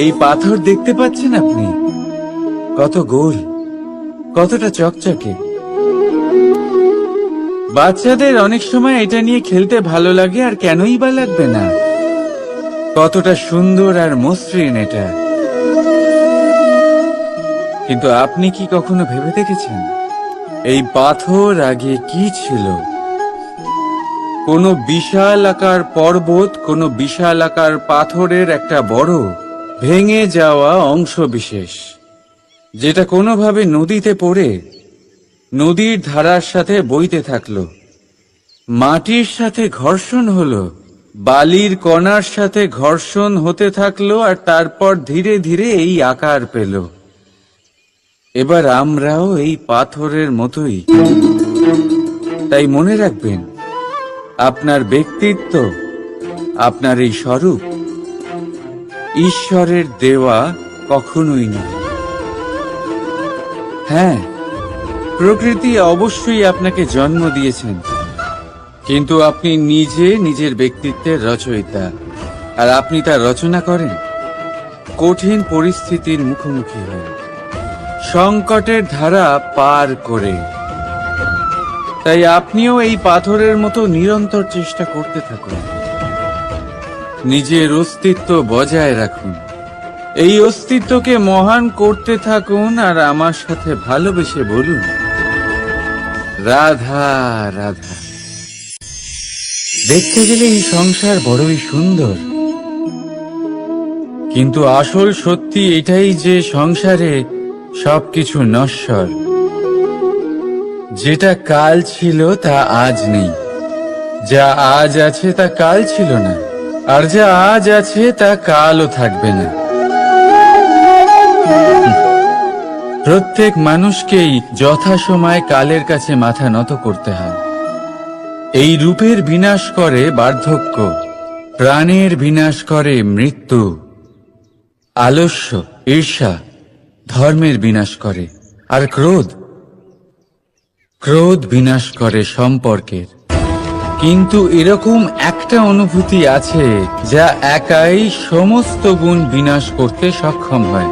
এই পাথর দেখতে পাচ্ছেন আপনি? কত গোল, কতটা চকচকে। বাচ্চাদের অনেক সময় এটা নিয়ে খেলতে ভালো লাগে, আর কেনই বা লাগবে না। কতটা সুন্দর আর মসৃণ এটা। কিন্তু আপনি কি কখনো ভেবে দেখেছেন এই পাথর আগে কি ছিল? কোনো বিশাল আকার পর্বত, কোনো বিশাল আকার পাথরের একটা বড় ভেঙে যাওয়া অংশ বিশেষ, যেটা কোনোভাবে নদীতে পড়ে নদীর ধারার সাথে বইতে থাকলো, মাটির সাথে ঘর্ষণ হলো, বালির কণার সাথে ঘর্ষণ হতে থাকলো, আর তারপর ধীরে ধীরে এই আকার পেল। এবার আমরাও এই পাথরের মতোই। তাই মনে রাখবেন, আপনার ব্যক্তিত্ব, আপনার এই স্বরূপ ঈশ্বরের দেওয়া কখনোই নয়। হ্যাঁ, প্রকৃতি অবশ্যই আপনাকে জন্ম দিয়েছেন, কিন্তু আপনি নিজে নিজের ব্যক্তিত্বের রচয়িতা। আর আপনি তা রচনা করেন কঠিন পরিস্থিতির মুখোমুখি হয়ে, সংকটের ধারা পার করে। তাই আপনিও এই পাথরের মতো নিরন্তর চেষ্টা করতে থাকুন। নিজের অস্তিত্ব বজায় রাখুন, এই অস্তিত্বকে মহান করতে থাকুন, আর আমার সাথে ভালোবেসে বলুন, রাধা রাধা। দেখতে গেলে এই সংসার বড়ই সুন্দর, কিন্তু আসল সত্যি এটাই যে সংসারে সবকিছু নশ্বর। যেটা কাল ছিল তা আজ নেই, যা আজ আছে তা কাল ছিল না, আর যা আজ আছে তা কালও থাকবে না। প্রত্যেক মানুষকেই যথাসময়ে কালের কাছে মাথা নত করতে হয়। এই রূপের বিনাশ করে বার্ধক্য, প্রাণের বিনাশ করে মৃত্যু, আলস্য, ঈর্ষা ধর্মের বিনাশ করে, আর ক্রোধ বিনাশ করে সম্পর্কের। কিন্তু এরকম একটা অনুভূতি আছে যা একাই সমস্ত গুণ বিনাশ করতে সক্ষম হয়,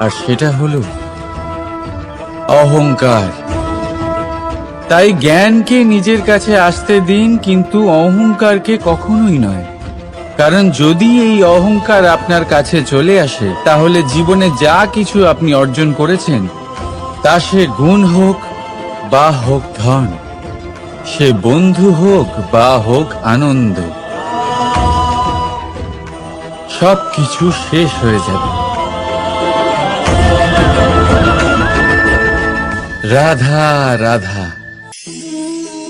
আর সেটা হলো অহংকার। তাই জ্ঞানকে নিজের কাছে আসতে দিন, কিন্তু অহংকারকে কখনোই নয়। কারণ যদি এই অহংকার আপনার কাছে চলে আসে, তাহলে জীবনে যা কিছু আপনি অর্জন করেছেন, তা সে গুণ হোক বা হোক ধন, সে বন্ধু হোক বা হোক আনন্দ, সবকিছু শেষ হয়ে যাবে। রাধা রাধা।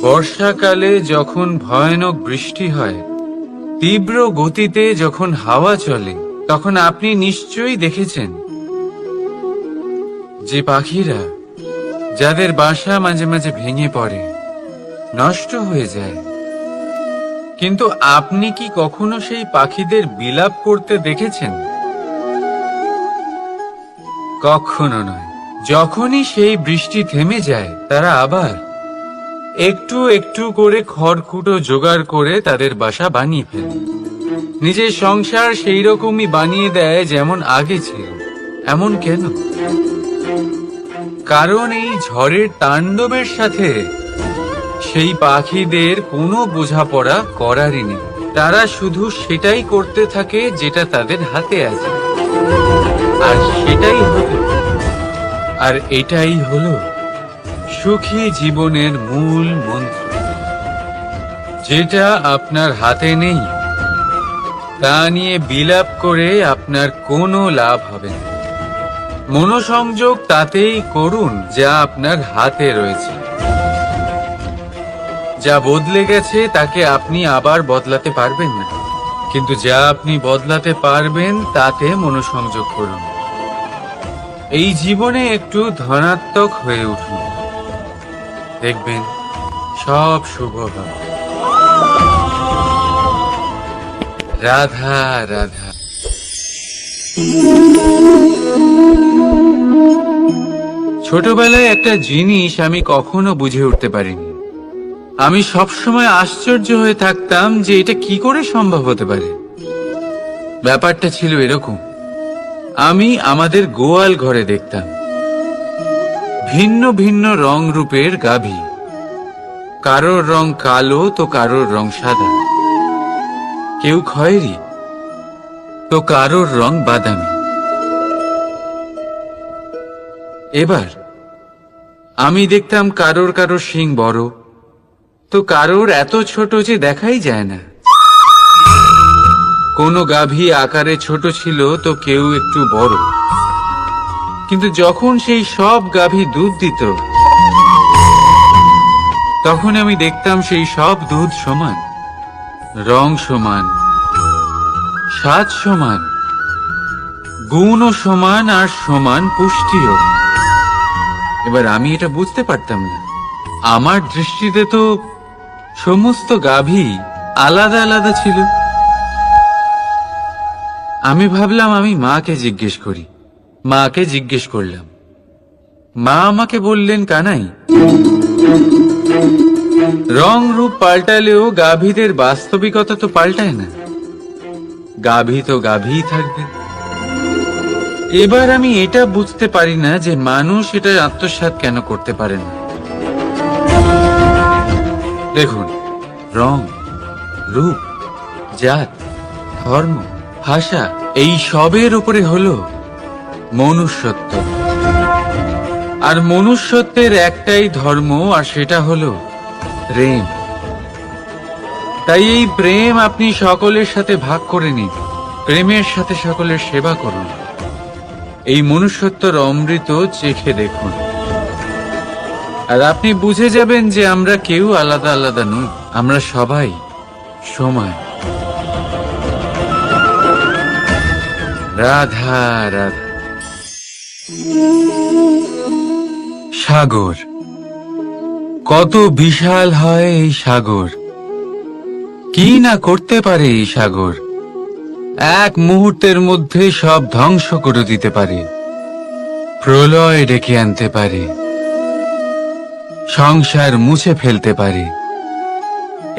বর্ষাকালে যখন ভয়ানক বৃষ্টি হয়, তীব্র গতিতে যখন হাওয়া চলে, তখন আপনি নিশ্চয়ই দেখেছেন যে পাখিরা, যাদের বাসা মাঝে মাঝে ভেঙে পড়ে, নষ্ট হয়ে যায়। কিন্তু আপনি কি কখনো সেই পাখিদের বিলাপ করতে দেখেছেন? কখনো নয়। যখনই সেই বৃষ্টি থেমে যায়, তারা আবার একটু একটু করে খড়কুটো জোগাড় করে তাদের বাসা বানিয়ে ফেলে। নিজের সংসার সেই রকমই বানিয়ে দেয় যেমন আগে ছিল। এমন কেন? কারণ এই ঝড়ের তাণ্ডবের সাথে সেই পাখিদের কোনো বোঝাপড়া করারই নেই। তারা শুধু সেটাই করতে থাকে যেটা তাদের হাতে আছে, আর এটাই হলো সুখী জীবনের মূল মন্ত্র। যেটা আপনার হাতে নেই, তা নিয়ে বিলাপ করে আপনার কোনো লাভ হবে না। মনোসংযোগ তাতেই করুন যা আপনার হাতে রয়েছে। যা বদলে গেছে তাকে আপনি আবার বদলাতে পারবেন না, কিন্তু যা আপনি বদলাতে পারবেন তাতে মনোসংযোগ করুন। এই জীবনে একটু ধনাত্মক হয়ে উঠুন, দেখবেন সব শুভ হবে। রাধা রাধা। ছোটবেলায় একটা জিনিস আমি কখনো বুঝে উঠতে পারিনি। আমি সবসময় আশ্চর্য হয়ে থাকতাম যে এটা কি করে সম্ভব হতে পারে। ব্যাপারটা ছিল এরকম, আমি আমাদের গোয়াল ঘরে দেখতাম ভিন্ন ভিন্ন রং রূপের গাভী। কারোর রং কালো তো কারোর রং সাদা, কেউ খয়েরি তো কারোর রং বাদামি। এবার আমি দেখতাম কারোর কারোর শিং বড় তো কারোর এত ছোট যে দেখাই যায় না। কোনো গাভী আকারে ছোট ছিল তো কেউ একটু বড়। কিন্তু যখন সেই সব গাভী দুধ দিত তখন আমি দেখতাম সেই সব দুধ সমান, রং সমান, স্বাদ সমান, গুণও সমান, আর সমান পুষ্টিও। এবার আমি এটা বুঝতে পারতাম না। আমার দৃষ্টিতে তো সমস্ত গাভী আলাদা আলাদা ছিল। আমি ভাবলাম আমি মাকে জিজ্ঞেস করি। মাকে জিজ্ঞেস করলাম। মা আমাকে বললেন, কানাই, রং রূপ পাল্টালেও গাভীদের বাস্তবিকতা তো পাল্টায় না। গাভী তো গাভীই থাকবে। এবার আমি এটা বুঝতে পারি না যে মানুষ এটা আত্মসাৎ কেন করতে পারে না। দেখুন, রং, রূপ, জাত, ধর্ম, ভাষা, এই সবের উপরে হলো মনুষ্যত্ব। আর মনুষ্যত্বের একটাই ধর্ম, আর সেটা হলো প্রেম। তাই এই প্রেম আপনি সকলের সাথে ভাগ করে নিন। প্রেমের সাথে সকলের সেবা করুন। এই মনুষ্যত্বর অমৃত চেখে দেখুন, আর আপনি বুঝে যাবেন যে আমরা কেউ আলাদা আলাদা নই, আমরা সবাই সমান। রাধা রাধা। সাগর, কত বিশাল হয় এই সাগর! কি না করতে পারে এই সাগর! এক মুহূর্তের মধ্যে সব ধ্বংস করে দিতে পারে, প্রলয় ডেকে আনতে পারে, সংসার মুছে ফেলতে পারে।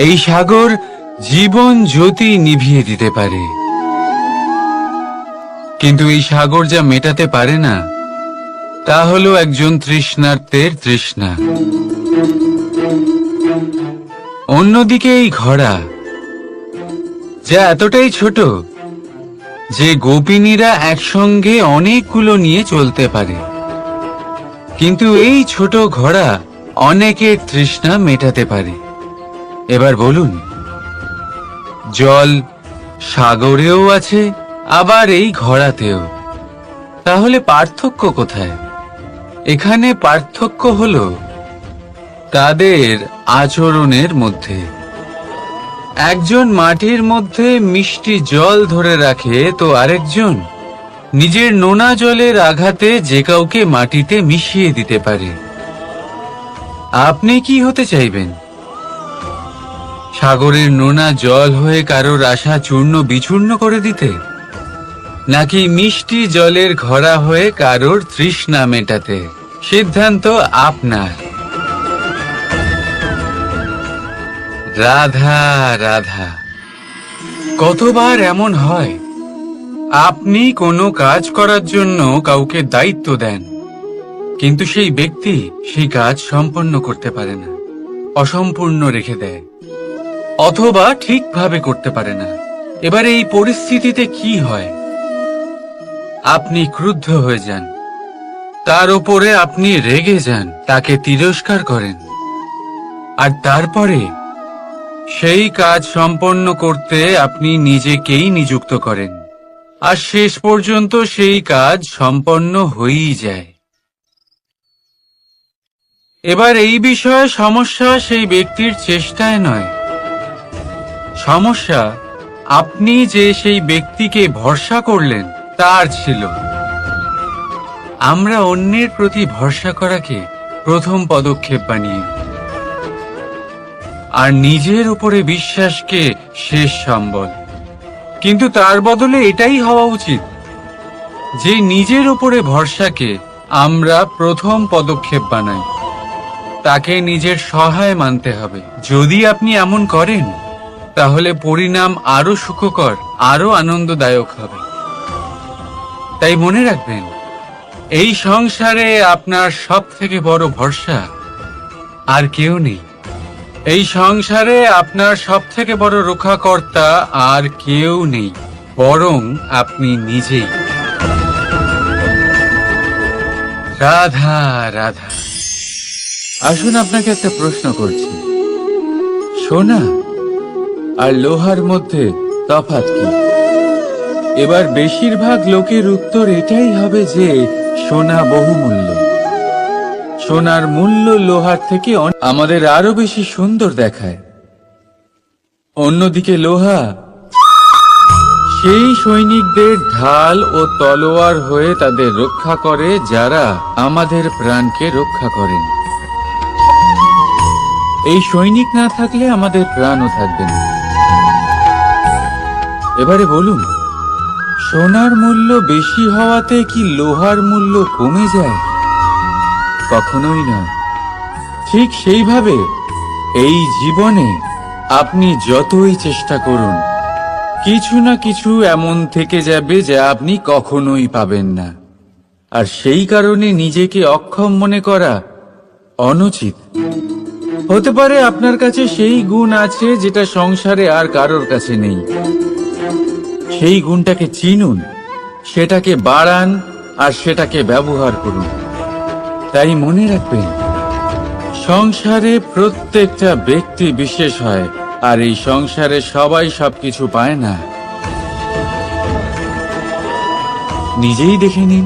এই সাগর জীবন জ্যোতি নিভিয়ে দিতে পারে। কিন্তু এই সাগর যা মেটাতে পারে না তা হলো একজন তৃষ্ণার্তের তৃষ্ণা। অন্যদিকে এই ঘোড়া, যা এতটাই ছোট যে গোপিনীরা একসঙ্গে অনেকগুলো নিয়ে চলতে পারে, কিন্তু এই ছোট ঘোড়া অনেকের তৃষ্ণা মেটাতে পারে। এবার বলুন, জল সাগরেও আছে, আবার এই ঘোড়াতেও। তাহলে পার্থক্য কোথায়? এখানে পার্থক্য হলো তাদের আচরণের মধ্যে। একজন মাটির মধ্যে মিষ্টি জল ধরে রাখে তো আরেকজন নিজের নোনা জলের আঘাতে যে কাউকে মাটিতে মিশিয়ে দিতে পারে। আপনি কি হতে চাইবেন? সাগরের নোনা জল হয়ে কারোর আশা চূর্ণ বিচূর্ণ করে দিতে, নাকি মিষ্টি জলের ঘোড়া হয়ে কারোর তৃষ্ণা মেটাতে? সিদ্ধান্ত আপনার। রাধা রাধা। কতবার এমন হয়, আপনি কোনো কাজ করার জন্য কাউকে দায়িত্ব দেন, কিন্তু সেই ব্যক্তি সেই কাজ সম্পন্ন করতে পারে না, অসম্পূর্ণ রেখে দেয়, অথবা ঠিকভাবে করতে পারে না। এবার এই পরিস্থিতিতে কি হয়? আপনি ক্রুদ্ধ হয়ে যান, তার উপরে আপনি রেগে যান, তাকে তিরস্কার করেন, আর তারপরে সেই কাজ সম্পন্ন করতে আপনি নিজেকেই নিযুক্ত করেন, আর শেষ পর্যন্ত সেই কাজ সম্পন্ন হয়েই যায়। এবার এই বিষয়ে সমস্যা সেই ব্যক্তির চেষ্টায় নয়, সমস্যা আপনি যে সেই ব্যক্তিকে ভরসা করলেন তার ছিল। আমরা অন্যের প্রতি ভরসা করাকে প্রথম পদক্ষেপ বানিয়ে, আর নিজের উপরে বিশ্বাসকে শেষ সম্বল। কিন্তু তার বদলে এটাই হওয়া উচিত যে নিজের উপরে ভরসাকে আমরা প্রথম পদক্ষেপ বানাই, তাকে নিজের সহায় মানতে হবে। যদি আপনি এমন করেন তাহলে পরিণাম আরো সুখকর, আরো আনন্দদায়ক হবে। তাই মনে রাখবেন, এই সংসারে আপনার সব থেকে বড় ভরসা আর কেউ নেই। এই সংসারে আপনার সব থেকে বড় রক্ষাকর্তা আর কেউ নেই, বরং আপনি নিজেই। রাধা রাধা। আসুন আপনাকে একটা প্রশ্ন করছি, সোনা আর লোহার মধ্যে তফাৎ কি? এবার বেশিরভাগ লোকের উত্তর এটাই হবে যে সোনা বহুমূল্য। সোনার মূল্য লোহার থেকে আমাদের আরো বেশি সুন্দর দেখায়। অন্যদিকে লোহা সেই সৈনিকদের ঢাল ও তলোয়ার হয়ে তাদের রক্ষা করে, যারা আমাদের প্রাণকে রক্ষা করেন। এই সৈনিক না থাকলে আমাদের প্রাণও থাকবে না। এবারে বলুন, সোনার মূল্য বেশি হওয়াতে কি লোহার মূল্য কমে যায়? কখনোই না। ঠিক সেইভাবে এই জীবনে আপনি যতই চেষ্টা করুন, কিছু না কিছু এমন থেকে যাবে যা আপনি কখনোই পাবেন না। আর সেই কারণে নিজেকে অক্ষম মনে করা অনুচিত। হতে পারে আপনার কাছে সেই গুণ আছে যেটা সংসারে আর কারোর কাছে নেই। সেই গুণটাকে চিনুন, সেটাকে বাড়ান আর সেটাকে ব্যবহার করুন। তাই মনে রাখবেন, সংসারে প্রত্যেকটা ব্যক্তি বিশেষ হয়, আর এই সংসারে সবাই সবকিছু পায় না। নিজেই দেখে নিন,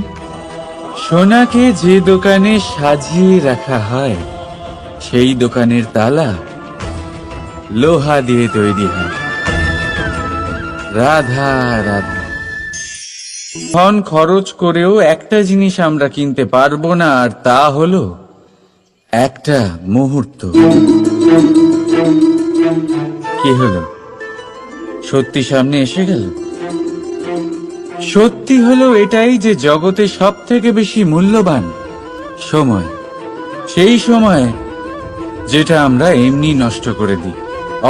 সোনাকে যে দোকানে সাজিয়ে রাখা হয়, সেই দোকানের তালা লোহা দিয়ে তৈরি হয়। রাধা রাধা। ধন খরচ করেও একটা জিনিস আমরা কিনতে পারবো না, আর তা হলো একটা মুহূর্ত। কি হলো? সত্যি সামনে এসে গেল? সত্যি হলো এটাই যে জগতে সব থেকে বেশি মূল্যবান সময়। সেই সময় যেটা আমরা এমনি নষ্ট করে দিই,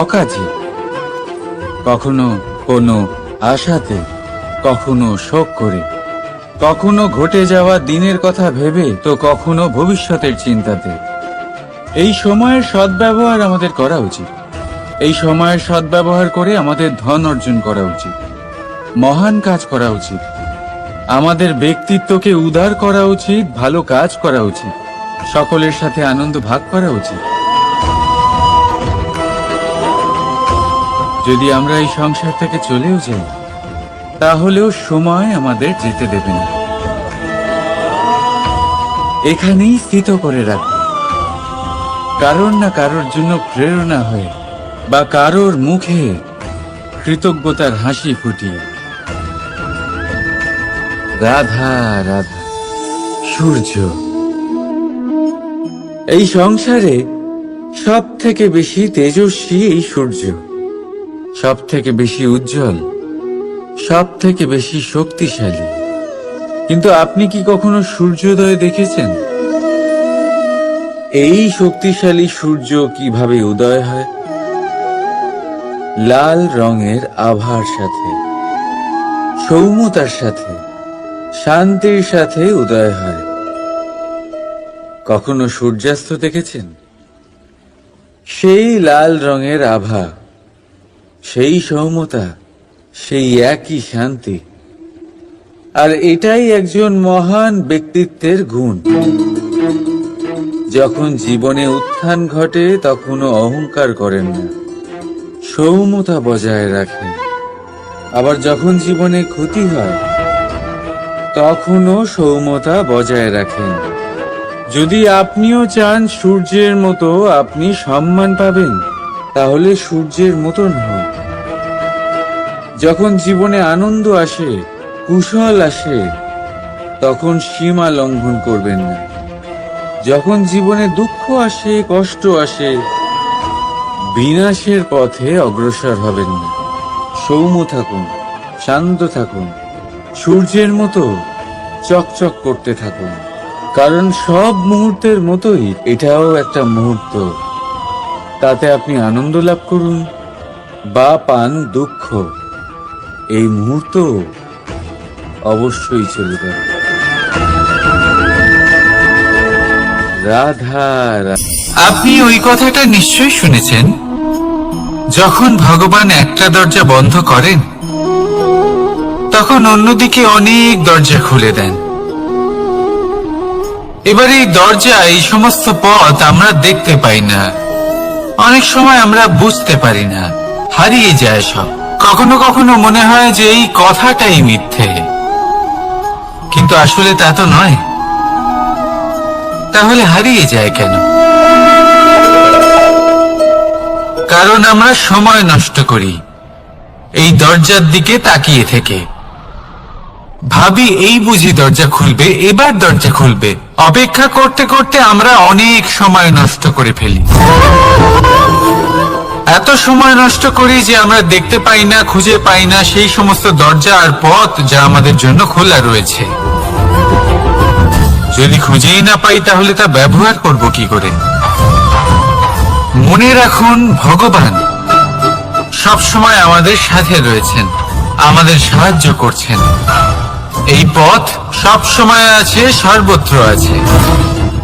অকাজে, কখনো কোনো আশাতে, কখনো শোক করে, কখনো ঘটে যাওয়া দিনের কথা ভেবে, তো কখনো ভবিষ্যতের চিন্তাতে। এই সময়ের সদ্ব্যবহার আমাদের করা উচিত। এই সময়ের সদ্ব্যবহার করে আমাদের ধন অর্জন করা উচিত, মহান কাজ করা উচিত, আমাদের ব্যক্তিত্বকে উদার করা উচিত, ভালো কাজ করা উচিত, সকলের সাথে আনন্দ ভাগ করা উচিত। যদি আমরা এই সংসার থেকে চলেও যাই, তাহলেও সময় আমাদের যেতে দেবে না। এখানেই স্থিত করে রাখবে, কারোর না কারোর জন্য প্রেরণা হয়ে, বা কারোর মুখে কৃতজ্ঞতার হাসি ফুটিয়ে। রাধা রাধা। সূর্য। এই সংসারে সব থেকে বেশি তেজস্বী এই সূর্য, সব থেকে বেশি উজ্জ্বল, সব থেকে বেশি শক্তিশালী। কিন্তু আপনি কি কখনো সূর্যোদয় দেখেছেন? এই শক্তিশালী সূর্য কিভাবে উদয় হয়? লাল রঙের আভার সাথে, সৌম্যতার সাথে, শান্তির সাথে উদয় হয়। কখনো সূর্যাস্ত দেখেছেন? সেই লাল রঙের আভা, সেই সৌম্যতা, সেই একই শান্তি। আর এটাই একজন মহান ব্যক্তিত্বের গুণ। যখন জীবনে উত্থান ঘটে, তখনও অহংকার করেন না, সৌম্যতা বজায় রাখেন। আবার যখন জীবনে ক্ষতি হয়, তখনও সৌম্যতা বজায় রাখেন। যদি আপনিও চান সূর্যের মতো আপনি সম্মান পাবেন, তাহলে সূর্যের মতন হন। যখন জীবনে আনন্দ আসে, কুশল আসে, তখন সীমা লঙ্ঘন করবেন না। যখন জীবনে দুঃখ আসে, কষ্ট আসে, বিনাশের পথে অগ্রসর হবেন না। সৌম্য থাকুন, শান্ত থাকুন, সূর্যের মতো চকচক করতে থাকুন। কারণ সব মুহূর্তের মতোই এটাও একটা মুহূর্ত। তাতে আপনি আনন্দ লাভ করুন, বা পান দুঃখ, এই মুহূর্ত অবশ্যই চলে যাবে। রাধা রাধা। আপনি ওই কথাটা নিশ্চয়ই শুনেছেন, যখন ভগবান একটা দরজা বন্ধ করেন তখন অন্যদিকে অনেক দরজা খুলে দেন। এবার এই দরজা, এই সমস্ত পথ আমরা দেখতে পাই না, অনেক সময় আমরা বুঝতে পারি না, হারিয়ে যায় সব। কখনো কখনো মনে হয় যে এই কথাটাই মিথ্যে, কিন্তু আসলে তা তো নয়। তাহলে হারিয়ে যায় কেন? কারণ আমরা সময় নষ্ট করি এই দরজার দিকে তাকিয়ে থেকে। ভাবি এই বুঝি দরজা খুলবে, এবার দরজা খুলবে। অপেক্ষা করতে করতে আমরা অনেক সময় নষ্ট করে ফেলি। এত সময় নষ্ট করি যে আমরা দেখতে পাই না, খুঁজে পাই না সেই সমস্ত দরজা আর পথ যা আমাদের জন্য খোলা রয়েছে। যদি খুঁজেই না পাই তাহলে তা ব্যবহার করব কি করে? মনে রাখুন, ভগবান সব সময় আমাদের সাথে রয়েছেন, আমাদের সাহায্য করছেন। এই পথ সব সময় আছে, সর্বত্র আছে।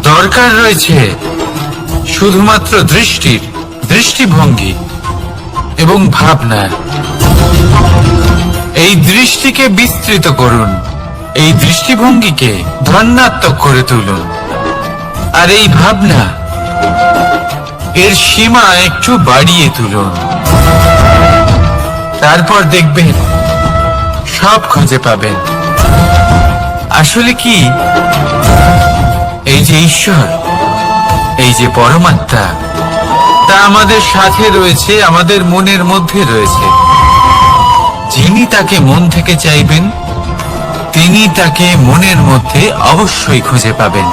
দরকার রয়েছে শুধুমাত্র দৃষ্টির, দৃষ্টিভঙ্গি এবং ভাবনার। এই দৃষ্টিকে বিস্তৃত করুন, এই দৃষ্টিভঙ্গিকে ধন্যাত্মক করে তুলুন, আর এই ভাবনা, এর সীমা একটু বাড়িয়ে তুলুন। তারপর দেখবেন সব খুঁজে পাবেন। আসলে কি, এই যে ঈশ্বর, এই যে পরমাত্মা, তা আমাদের সাথে রয়েছে, আমাদের মনের মধ্যে রয়েছে। যিনি তাকে মন থেকে চাইবেন তিনি তাকে মনের মধ্যে অবশ্যই খুঁজে পাবেন।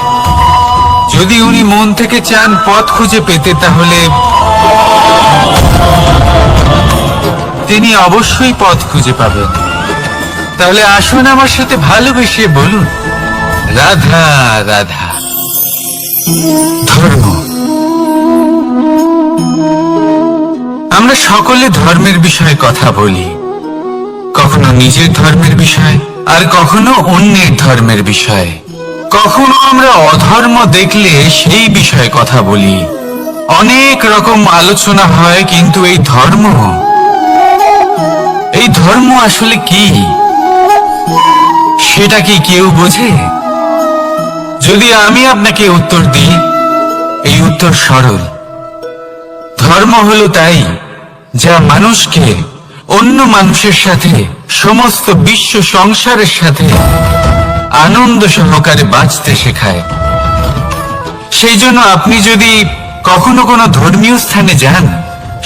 যদি উনি মন থেকে চান পথ খুঁজে পেতে, তাহলে তিনি অবশ্যই পথ খুঁজে পাবেন। তাহলে আসুন আমার সাথে ভালোবেসে বলুন, রাধা রাধা। ধর্ম, আমরা সকলে ধর্মের বিষয়ে কথা বলি, কখনো নিজের ধর্মের বিষয়, আর কখনো অন্যের ধর্মের বিষয়। কখনো আমরা অধর্ম দেখলে সেই বিষয়ে কথা বলি। অনেক রকম আলোচনা হয়, কিন্তু এই ধর্ম আসলে কি, সেটা কি কেউ বোঝে? যদি আমি আপনাকে উত্তর দিই, এই উত্তর সরল। ধর্ম হলো তাই যা মানুষকে অন্য মানুষের সাথে, সমস্ত বিশ্ব সংসারের সাথে আনন্দ সহকারে বাঁচতে শেখায়। সেই জন্য আপনি যদি কখনো কোনো ধর্মীয় স্থানে যান,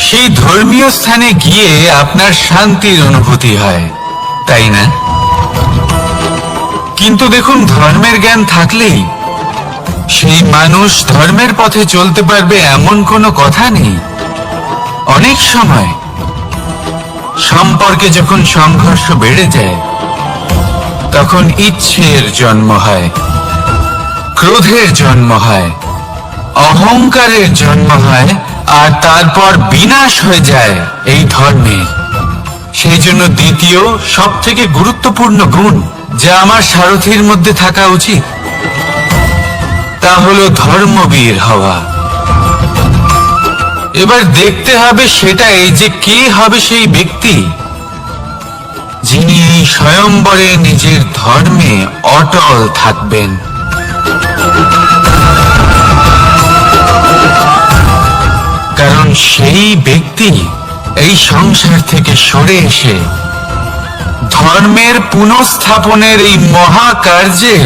সেই ধর্মীয় স্থানে গিয়ে আপনার শান্তির অনুভূতি হয়, তাই না? কিন্তু দেখুন, ধর্মের জ্ঞান থাকলেই সেই মানুষ ধর্মের পথে চলতে পারবে এমন কোনো কথা নেই। অনেক সময় সম্পর্কে যখন সংঘর্ষ বেড়ে যায়, তখন ইচ্ছের জন্ম হয়, ক্রোধের জন্ম হয়, অহংকারের জন্ম হয়, আর তারপর বিনাশ হয়ে যায় এই ধর্মের। সেই জন্য দ্বিতীয় সব থেকে গুরুত্বপূর্ণ গুণ যা আমার সারথীর মধ্যে থাকা উচিত, তা হলো ধর্মবীর হওয়া। এবার দেখতে হবে সেটাই যে কে হবে সেই ব্যক্তি যিনি এই স্বয়ম্বরে নিজের ধর্মে অটল থাকবেন। কারণ সেই ব্যক্তি এই সংসার থেকে সরে এসে ধর্মের পুনঃস্থাপনের এই মহাকার্যে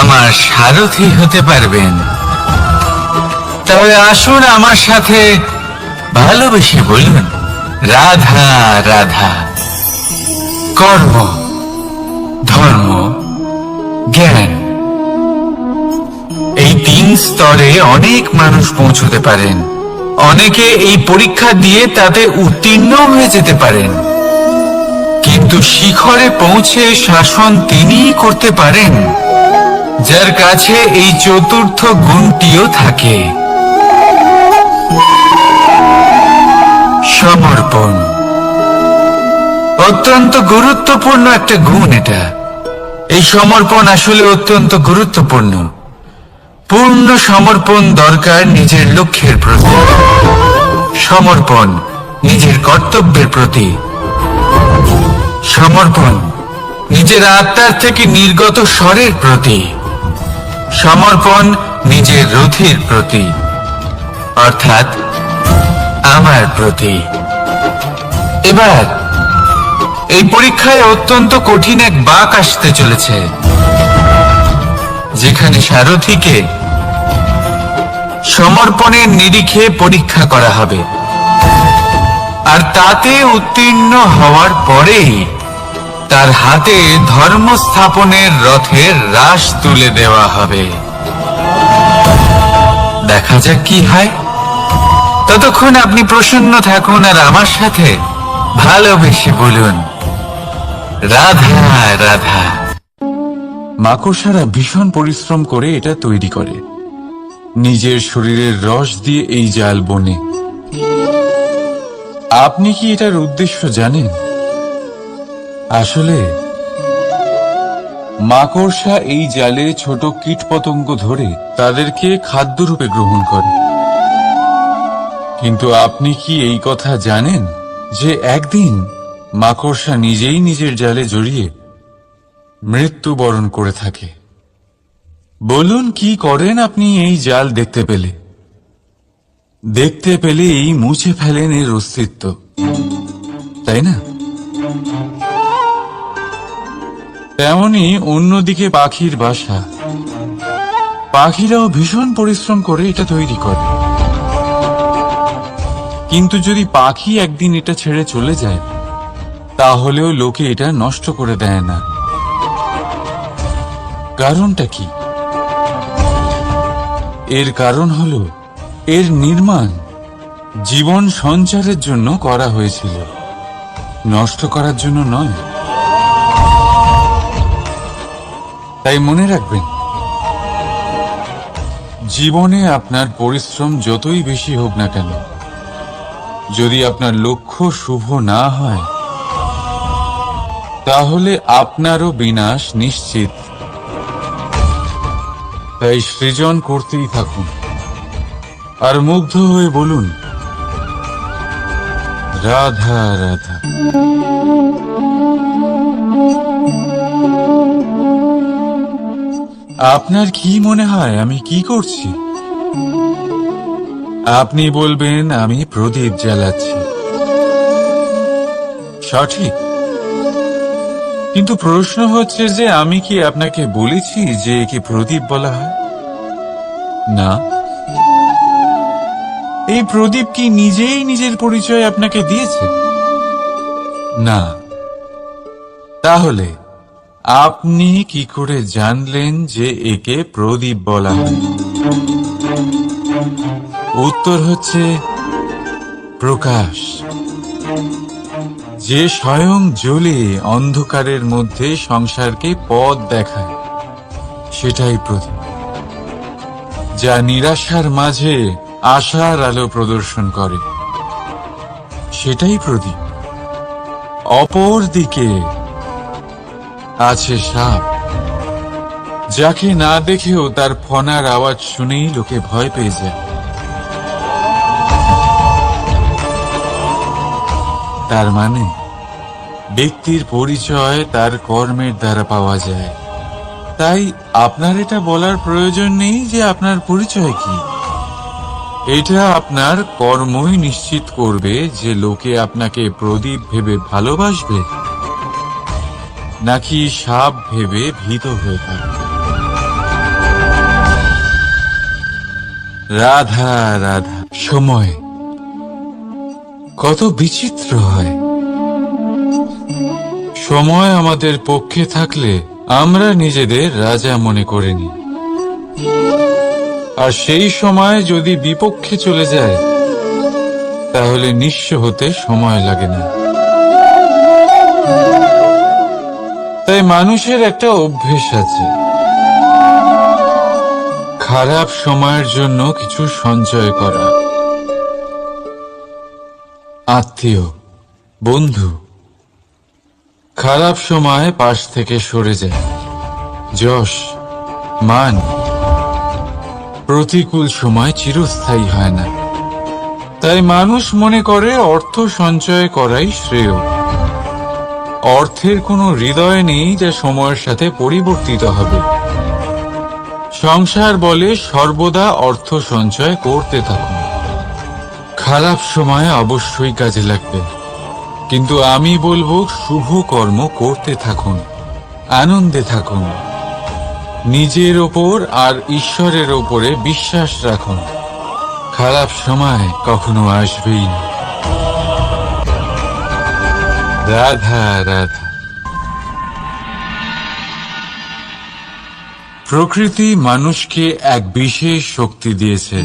আমার সারথি হতে পারবেন। তাহলে আসুন আমার সাথে ভালোবেসে বলুন, রাধা রাধা। কর্ম, ধর্ম, জ্ঞান, এই তিন স্তরে অনেক মানুষ পৌঁছতে পারেন। অনেকে এই পরীক্ষা দিয়ে তাতে উত্তীর্ণ হয়ে যেতে পারেন, কিন্তু শিখরে পৌঁছে শাসন তিনিই করতে পারেন যার কাছে এই চতুর্থ গুণটিও থাকে। সমর্পণ। অত্যন্ত গুরুত্বপূর্ণ একটা গুণ এটা। এই সমর্পণ আসলে অত্যন্ত গুরুত্বপূর্ণ। পূর্ণ সমর্পণ দরকার নিজের লক্ষ্যের প্রতি, সমর্পণ নিজের কর্তব্যের প্রতি, সমর্পণ নিজের আত্মার থেকে নির্গত স্বরের প্রতি, সমর্পণ নিজের রথির প্রতি, অর্থাৎ আমার প্রতি। এবার এই পরীক্ষায় অত্যন্ত কঠিন এক বাঁক আসতে চলেছে, যেখানে সারথীকে সমর্পণের নিরিখে পরীক্ষা করা হবে, আর তাতে উত্তীর্ণ হওয়ার পরেই তার হাতে ধর্ম স্থাপনের রথের রাশ তুলে দেওয়া হবে। দেখা যাক কি হয়। ততক্ষণ আপনি প্রসন্ন থাকুন আর আমার সাথে ভালোবেসে বলুন, রাধা রাধা। মাকড়সারা ভীষণ পরিশ্রম করে এটা তৈরি করে, নিজের শরীরের রস দিয়ে এই জাল বনে। আপনি কি এটার উদ্দেশ্য জানেন? আসলে মাকড়সা এই জালে ছোট কীটপতঙ্গ ধরে তাদেরকে খাদ্যরূপে গ্রহণ করে। কিন্তু আপনি কি এই কথা জানেন যে একদিন মাকড়সা নিজেই নিজের জালে জড়িয়ে মৃত্যুবরণ করে থাকে? বলুন, কি করেন আপনি এই জাল দেখতে পেলেই মুছে ফেলেন এর অস্তিত্ব, তাই না? তেমনি অন্যদিকে পাখির বাসা, পাখিরাও ভীষণ পরিশ্রম করে এটা তৈরি করে। কিন্তু যদি পাখি একদিন এটা ছেড়ে চলে যায়, তাহলেও লোকে এটা নষ্ট করে দেয় না। কারণটা কি? এর কারণ হলো এর নির্মাণ জীবন সঞ্চারের জন্য করা হয়েছিল, নষ্ট করার জন্য নয়। তাই মনে রাখবেন, জীবনে আপনার পরিশ্রম যতই বেশি হোক না কেন, যদি আপনার লক্ষ্য শুভ না হয়, তাহলে আপনারও বিনাশ নিশ্চিত। তাই সৃজন করতেই থাকুন আর মুগ্ধ হয়ে বলুন, রাধা রাধা। আপনার কি মনে হয় আমি কি করছি? আপনি বলবেন আমি প্রদীপ জ্বালাচ্ছি। সঠিক, কিন্তু প্রশ্ন হচ্ছে যে আমি কি আপনাকে বলেছি যে একে প্রদীপ বলা হয়? না। এই প্রদীপ কি নিজেই নিজের পরিচয় আপনাকে দিয়েছে? না। তাহলে আপনি কি করে জানলেন যে একে প্রদীপ বলা হয়? উত্তর হচ্ছে প্রকাশ, যে স্বয়ং জ্বলে অন্ধকারের মধ্যে সংসারকে পথ দেখায়, সেটাই প্রদীপ। যা নিরাশার মাঝে আশার আলো প্রদর্শন করে, সেটাই প্রদীপ। অপর দিকে আছে সাপ, যাকে না দেখেও তার ফনার আওয়াজ শুনেই লোকে ভয় পেয়ে যায়। তার মানে ব্যক্তির পরিচয় তার কর্মের দ্বারা পাওয়া যায়। তাই আপনার এটা বলার প্রয়োজন নেই যে আপনার পরিচয় কি। এটা আপনার কর্মই নিশ্চিত করবে যে লোকে আপনাকে প্রদীপ ভেবে ভালোবাসবে নাকি সাপ ভেবে ভীত হয়ে থাকবে। রাধা রাধা। সময় কত বিচিত্র হয়। সময় আমাদের পক্ষে থাকলে আমরা নিজেদের রাজা মনে করে নিই, আর সেই সময় যদি বিপক্ষে চলে যায়, তাহলে নিঃস্ব হতে সময় লাগে না। তাই মানুষের একটা অভ্যেস আছে, খারাপ সময়ের জন্য কিছু সঞ্চয় করা। আত্মীয়, বন্ধু খারাপ সময় পাশ থেকে সরে যায়। যশ, মান প্রতিকূল সময় চিরস্থায়ী হয় না। তাই মানুষ মনে করে অর্থ সঞ্চয় করাই শ্রেয়। অর্থের কোনো হৃদয় নেই যা সময়ের সাথে পরিবর্তিত হবে। সংসার বলে সর্বদা অর্থ সঞ্চয় করতে থাকুন। খারাপ সময় অবশ্যই কাজে লাগবে, কিন্তু আমি বলবো শুভ কর্ম করতে থাকুন, আনন্দে থাকুন, নিজের ওপর আর ঈশ্বরের ওপরে বিশ্বাস রাখুন। খারাপ সময় কখনো আসবেই না। রাধা রাধা। প্রকৃতি মানুষকে এক বিশেষ শক্তি দিয়েছে,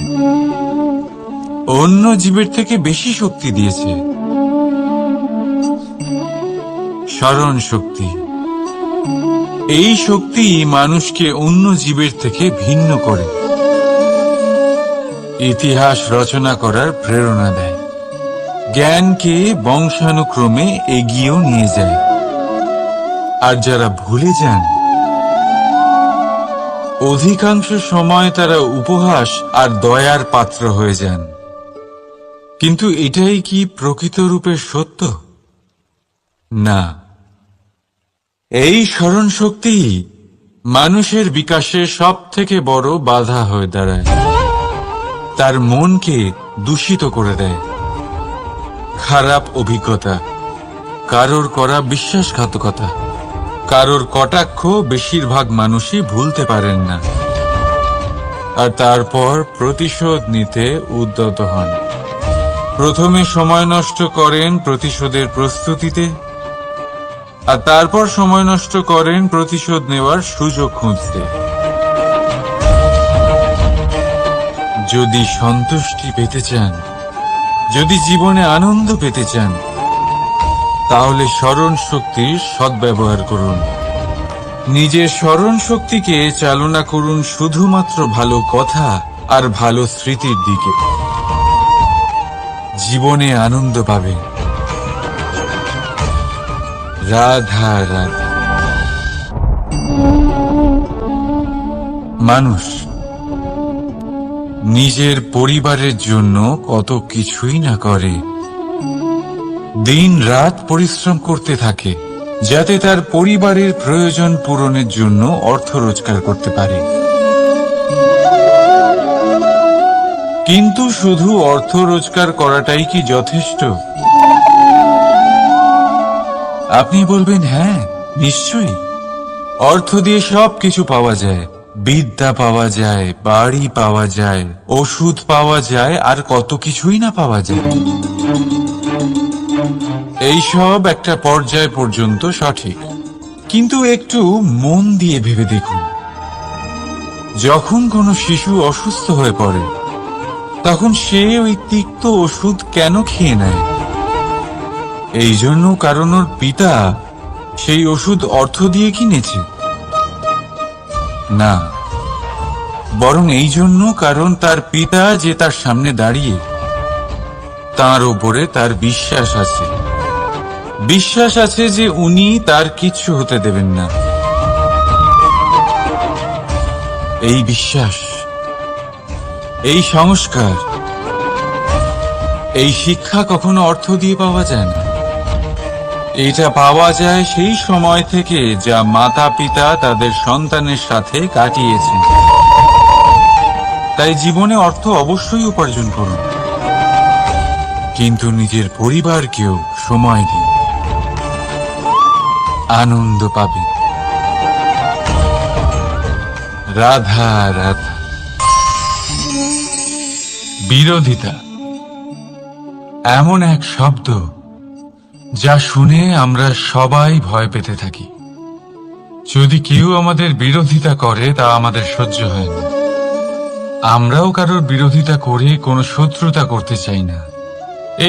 অন্য জীবের থেকে বেশি শক্তি দিয়েছে। স্মরণ শক্তি। এই শক্তি মানুষকে অন্য জীবের থেকে ভিন্ন করে, ইতিহাস রচনা করার প্রেরণা দেয়, জ্ঞানকে বংশানুক্রমে এগিয়েও নিয়ে যায়। আর যারা ভুলে যান, অধিকাংশ সময় তারা উপহাস আর দয়ার পাত্র হয়ে যান। কিন্তু এটাই কি প্রকৃত রূপে সত্য? না। এই স্মরণ শক্তি মানুষের বিকাশে সব থেকে বড় বাধা হয়ে দাঁড়ায়। তার মনকে দূষিত করে দেয়। খারাপ অভিজ্ঞতা, কারোর করা বিশ্বাসঘাতকতা, কারোর কটাক্ষ বেশিরভাগ মানুষই ভুলতে পারেন না, আর তারপর প্রতিশোধ নিতে উদ্যত হন। প্রথমে সময় নষ্ট করেন প্রতিশোধের প্রস্তুতিতে, আর তারপর সময় নষ্ট করেন প্রতিশোধ নেওয়ার সুযোগ খুঁজতে। যদি সন্তুষ্টি পেতে চান, যদি জীবনে আনন্দ পেতে চান, তাহলে স্মরণ শক্তির সদ্ব্যবহার করুন। নিজের স্মরণ শক্তিকে চালনা করুন শুধুমাত্র ভালো কথা আর ভালো স্মৃতির দিকে। জীবনে আনন্দ পাবেন। রাধা রাধা। মানুষ নিজের পরিবারের জন্য কত কিছুই না করে, দিন রাত পরিশ্রম করতে থাকে যাতে তার পরিবারের প্রয়োজন পূরণের জন্য অর্থ রোজগার করতে পারে। কিন্তু শুধু অর্থ রোজগার করাটাই কি যথেষ্ট? আপনি বলবেন, হ্যাঁ নিশ্চয়ই, অর্থ দিয়ে সব কিছু পাওয়া যায়। বিদ্যা পাওয়া যায়, বাড়ি পাওয়া যায়, ওষুধ পাওয়া যায়, আর কত কিছুই না পাওয়া যায়। এই সব একটা পর্যায় পর্যন্ত সঠিক, কিন্তু একটু মন দিয়ে ভেবে দেখুন, যখন কোনো শিশু অসুস্থ হয়ে পড়ে, তখন সে ওই তিক্ত ওষুধ কেন খেয়ে নেয়? এই জন্য কারণ ওর পিতা সেই ওষুধ অর্থ দিয়ে কিনেছে? না, বরং এই জন্য কারণ তার পিতা যে তার সামনে দাঁড়িয়ে, তার ওপরে তার বিশ্বাস আছে। বিশ্বাস আছে যে উনি তার কিচ্ছু হতে দেবেন না। এই বিশ্বাস, এই সংস্কার, এই শিক্ষা কখনো অর্থ দিয়ে পাওয়া যায় না। এটা পাওয়া যায় সেই সময় থেকে যা মাতা পিতা তাদের সন্তানের সাথে কাটিয়েছেন। তাই জীবনে অর্থ অবশ্যই উপার্জন করুন, কিন্তু নিজের পরিবারকেও সময় দিন, আনন্দ পাবেন। রাধা রাধা। বিরোধিতা এমন এক শব্দ যা শুনে আমরা সবাই ভয় পেতে থাকি। যদি কেউ আমাদের বিরোধিতা করে তা আমাদের সহ্য হয় না। আমরাও কারোর বিরোধিতা করে কোনো শত্রুতা করতে চাই না।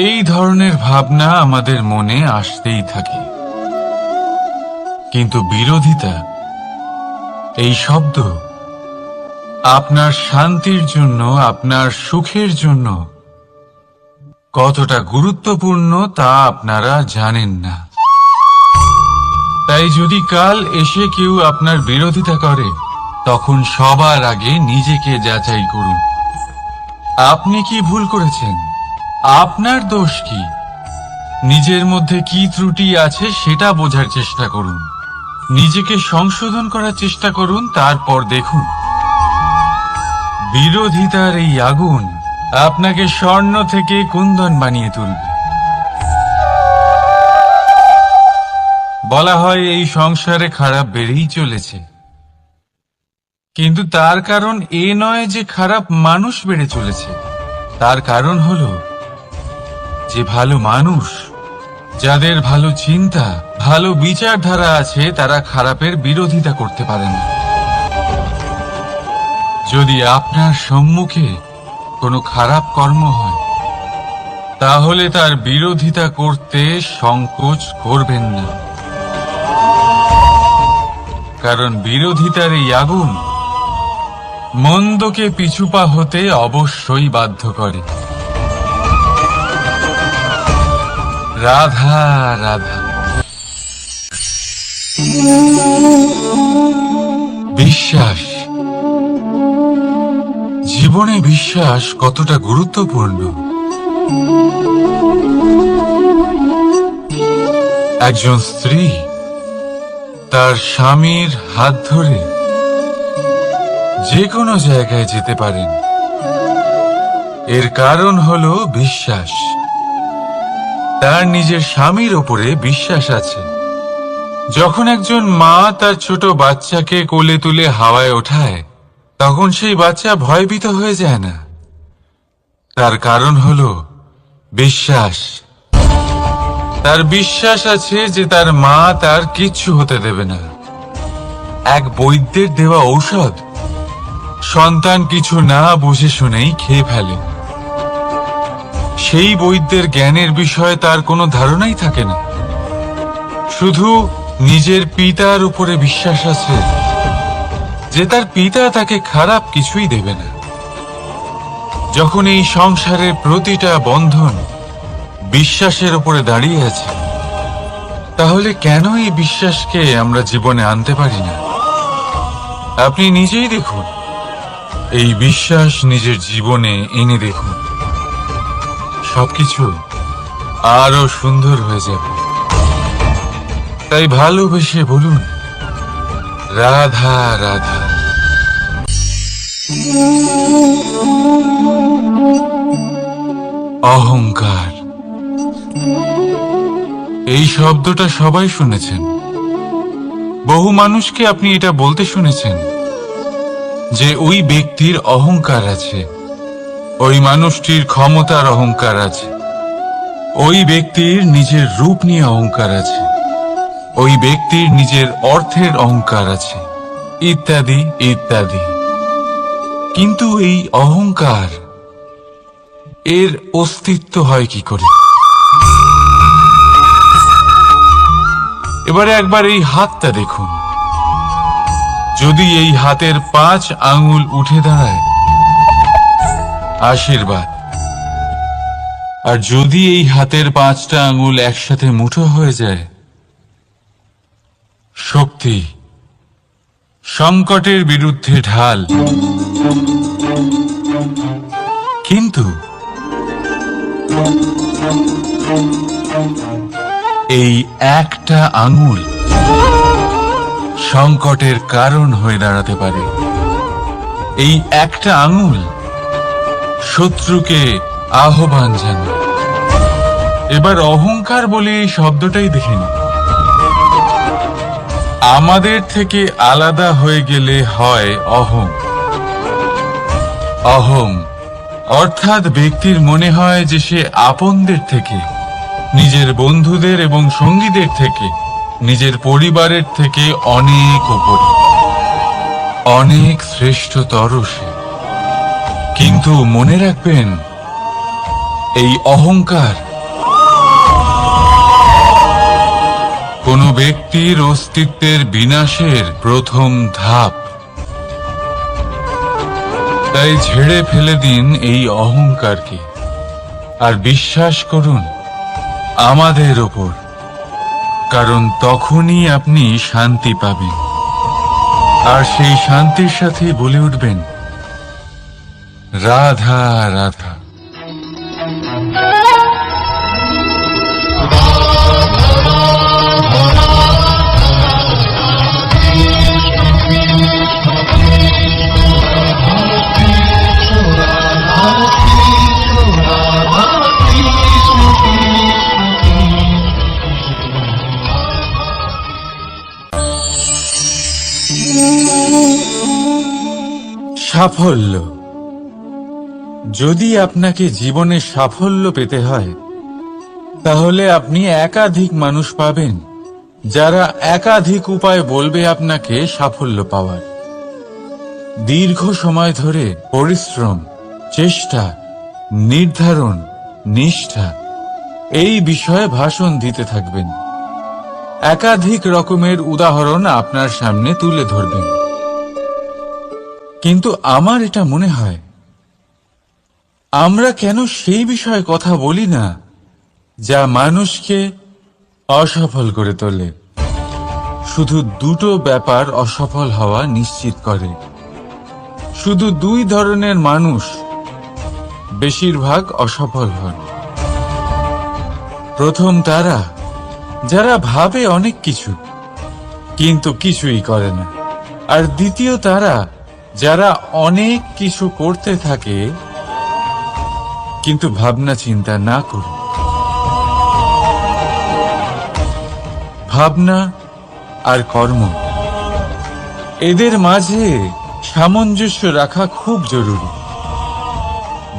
এই ধরনের ভাবনা আমাদের মনে আসতেই থাকে। কিন্তু বিরোধিতা, এই শব্দ আপনার শান্তির জন্য, আপনার সুখের জন্য কতটা গুরুত্বপূর্ণ তা আপনারা জানেন না। তাই যদি কাল এসে কেউ আপনার বিরোধিতা করে, তখন সবার আগে নিজেকে যাচাই করুন। আপনি কি ভুল করেছেন? আপনার দোষ কি? নিজের মধ্যে কি ত্রুটি আছে সেটা বোঝার চেষ্টা করুন। নিজেকে সংশোধন করার চেষ্টা করুন, তারপর দেখুন বিরোধিতার এই আগুন আপনাকে স্বর্ণ থেকে কুন্দন বানিয়ে তুলবে। বলা হয় এই সংসারে খারাপ বেড়েই চলেছে, কিন্তু তার কারণ এ নয় যে খারাপ মানুষ বেড়ে চলেছে। তার কারণ হলো যে ভালো মানুষ, যাদের ভালো চিন্তা, ভালো বিচারধারা আছে, তারা খারাপের বিরোধিতা করতে পারে না। যদি আপনার সম্মুখে কোনো খারাপ কর্ম হয়, তাহলে তার বিরোধিতা করতে সংকোচ করবেন না, কারণ বিরোধিতার এই আগুন মন্দকে পিছুপা হতে অবশ্যই বাধ্য করে। রাধা রাধা। বিশ্বাস, জীবনে বিশ্বাস কতটা গুরুত্বপূর্ণ। একজন স্ত্রী তার স্বামীর হাত ধরে যে কোনো জায়গায় যেতে পারেন, এর কারণ হলো বিশ্বাস। তার নিজের স্বামীর ওপরে বিশ্বাস আছে। যখন একজন মা তার ছোট বাচ্চাকে কোলে তুলে হাওয়ায় ওঠায়, তখন সেই বাচ্চা ভয়ভীত হয়ে যায় না। তার কারণ হলো বিশ্বাস। তার বিশ্বাস আছে যে তার মা তার কিচ্ছু হতে দেবে না। এক বৈদ্যের দেওয়া ঔষধ সন্তান কিছু না বুঝে শুনেই খেয়ে ফেলে। সেই বৈদ্যের জ্ঞানের বিষয়ে তার কোনো ধারণাই থাকে না, শুধু নিজের পিতার উপরে বিশ্বাস আছে যে তার পিতা তাকে খারাপ কিছুই দেবে না। যখন এই সংসারের প্রতিটা বন্ধন বিশ্বাসের উপরে দাঁড়িয়ে আছে, তাহলে কেন এই বিশ্বাসকে আমরা জীবনে আনতে পারি না? আপনি নিজেই দেখুন, এই বিশ্বাস নিজের জীবনে এনে দেখুন, সবকিছু আরো সুন্দর হয়ে যাবে। তাই ভালোবেসে বলুন রাধা রাধা। অহংকার, এই শব্দটা সবাই শুনেছেন। বহু মানুষকে আপনি এটা বলতে শুনেছেন যে ওই ব্যক্তির অহংকার আছে, ওই মানুষটির ক্ষমতার অহংকার আছে, ওই ব্যক্তির নিজের রূপ নিয়ে অহংকার আছে, ওই ব্যক্তির নিজের অর্থের অহংকার আছে, ইত্যাদি ইত্যাদি। কিন্তু এই অহংকার, এর অস্তিত্ব হয় কি করে? এবারে একবার এই হাতটা দেখুন। যদি এই হাতের 5 আঙ্গুল উঠে দাঁড়ায়, আশীর্বাদ। আর যদি এই হাতের 5টা আঙ্গুল একসাথে মুঠো হয়ে যায়, শক্তি, সংকটের বিরুদ্ধে ঢাল। কিন্তু এই একটা আঙুল সংকটের কারণ হয়ে দাঁড়াতে পারে। এই একটা আঙুল শত্রুকে আহ্বান জানায়। এবার অহংকার বলে এই শব্দটাই দেখে নিন। আমাদের থেকে আলাদা হয়ে গেলে হয় অহং। অহং অর্থাৎ ব্যক্তির মনে হয় যে সে আপনদের থেকে, নিজের বন্ধুদের এবং সঙ্গীদের থেকে, নিজের পরিবারের থেকে অনেক উপরে, অনেক শ্রেষ্ঠতর সে। কিন্তু মনে রাখবেন, এই অহংকার কোন ব্যক্তির অস্তিত্বের বিনাশের প্রথম ধাপ। তাই ঝেড়ে ফেলে দিন এই অহংকারকে। আর বিশ্বাস করুন আমাদের ওপর, কারণ তখনই আপনি শান্তি পাবেন। আর সেই শান্তির সাথে বলে উঠবেন, রাধা রাধা। সাফল্য। যদি আপনাকে জীবনে সাফল্য পেতে হয়, তাহলে আপনি একাধিক মানুষ পাবেন যারা একাধিক উপায় বলবে আপনাকে সাফল্য পাওয়ার। দীর্ঘ সময় ধরে পরিশ্রম, চেষ্টা, নির্ধারণ, নিষ্ঠা এই বিষয়ে ভাষণ দিতে থাকবেন। একাধিক রকমের উদাহরণ আপনার সামনে তুলে ধরবেন। কিন্তু আমার এটা মনে হয়, আমরা কেন সেই বিষয়ে কথা বলি না যা মানুষকে অসফল করে তোলে? শুধু দুটো ব্যাপার অসফল হওয়া নিশ্চিত করে। শুধু দুই ধরনের মানুষ বেশিরভাগ অসফল হন। প্রথম তারা যারা ভাবে অনেক কিছু কিন্তু কিছুই করে না, আর দ্বিতীয় তারা যারা অনেক কিছু করতে থাকে কিন্তু ভাবনা চিন্তা না করে। ভাবনা আর কর্ম, এদের মাঝে সামঞ্জস্য রাখা খুব জরুরি।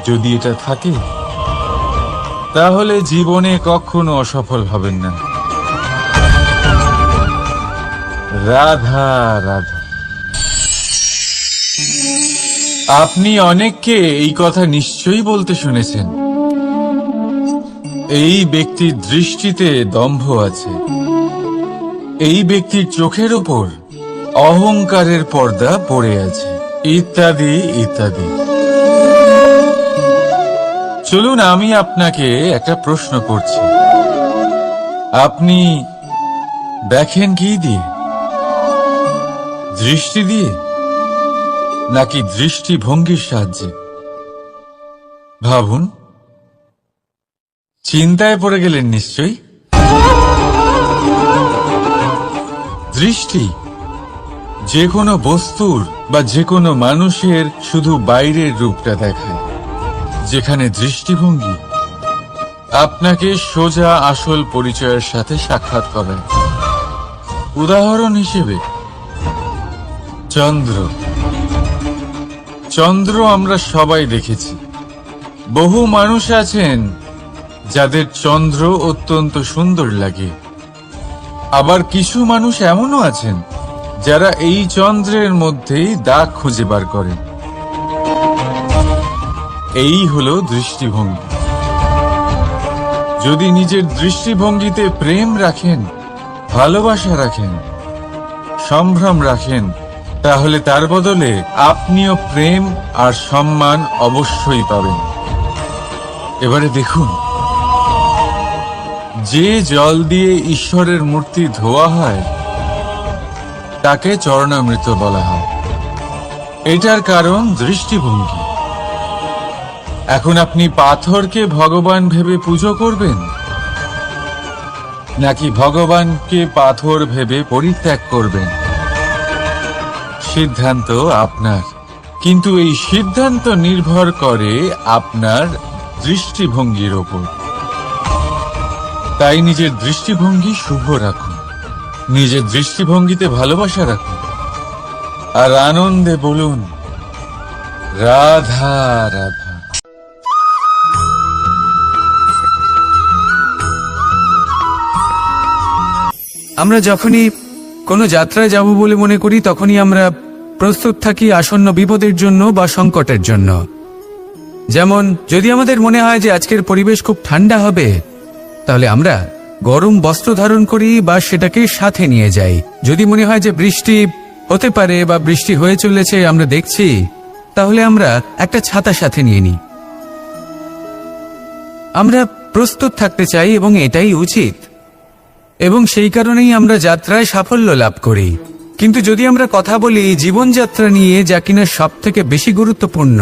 যদি এটা থাকে, তাহলে জীবনে কখনো অসফল হবেন না। রাধা রাধা। আপনি অনেককে এই কথা নিশ্চয়ই বলতে শুনেছেন, এই ব্যক্তির দৃষ্টিতে দম্ভ আছে, এই ব্যক্তির চোখের ওপর অহংকারের পর্দা পড়ে আছে, ইত্যাদি ইত্যাদি। চলুন আমি আপনাকে একটা প্রশ্ন করছি, আপনি দেখেন কি দিয়ে? দৃষ্টি দিয়ে নাকি দৃষ্টিভঙ্গির সাহায্যে? ভাবুন। চিন্তায় পড়ে গেলেন নিশ্চয়ই। দৃষ্টি যে কোনো বস্তুর বা যে কোনো মানুষের শুধু বাইরের রূপটা দেখায়, যেখানে দৃষ্টিভঙ্গি আপনাকে সোজা আসল পরিচয়ের সাথে সাক্ষাৎ করায়। উদাহরণ হিসেবে চন্দ্র। চন্দ্র আমরা সবাই দেখেছি। বহু মানুষ আছেন যাদের চন্দ্র অত্যন্ত সুন্দর লাগে, আবার কিছু মানুষ এমনও আছেন যারা এই চন্দ্রের মধ্যেই দাগ খুঁজে বার করেন। এই হলো দৃষ্টিভঙ্গি। যদি নিজের দৃষ্টিভঙ্গিতে প্রেম রাখেন, ভালোবাসা রাখেন, সম্ভ্রম রাখেন, তাহলে তার বদলে আপনিও প্রেম আর সম্মান অবশ্যই পাবেন। এবারে দেখুন, যে জল দিয়ে ঈশ্বরের মূর্তি ধোয়া হয় তাকে চরণামৃত বলা হয়। এটার কারণ দৃষ্টিভঙ্গি। এখন আপনি পাথরকে ভগবান ভেবে পুজো করবেন, নাকি ভগবানকে পাথর ভেবে পরিত্যাগ করবেন? সিদ্ধান্ত আপনার, কিন্তু এই সিদ্ধান্ত নির্ভর করে আপনার দৃষ্টিভঙ্গির ওপর। তাই নিজের দৃষ্টিভঙ্গি শুভ রাখুন, নিজের দৃষ্টিভঙ্গিতে ভালোবাসা রাখুন, আর আনন্দে বলুন রাধা রাধা। আমরা যখনই কোনো যাত্রায় যাব বলে মনে করি, তখনই আমরা প্রস্তুত থাকি আসন্ন বিপদের জন্য বা সংকটের জন্য। যেমন যদি আমাদের মনে হয় যে আজকের পরিবেশ খুব ঠান্ডা হবে, তাহলে আমরা গরম বস্ত্র ধারণ করি বা সেটাকে সাথে নিয়ে যাই। যদি মনে হয় যে বৃষ্টি হতে পারে বা বৃষ্টি হয়ে চলেছে আমরা দেখছি, তাহলে আমরা একটা ছাতা সাথে নিয়ে নিই। আমরা প্রস্তুত থাকতে চাই এবং এটাই উচিত, এবং সেই কারণেই আমরা যাত্রায় সাফল্য লাভ করি। কিন্তু যদি আমরা কথা বলি জীবনযাত্রা নিয়ে, যা কিনা সব থেকে বেশি গুরুত্বপূর্ণ,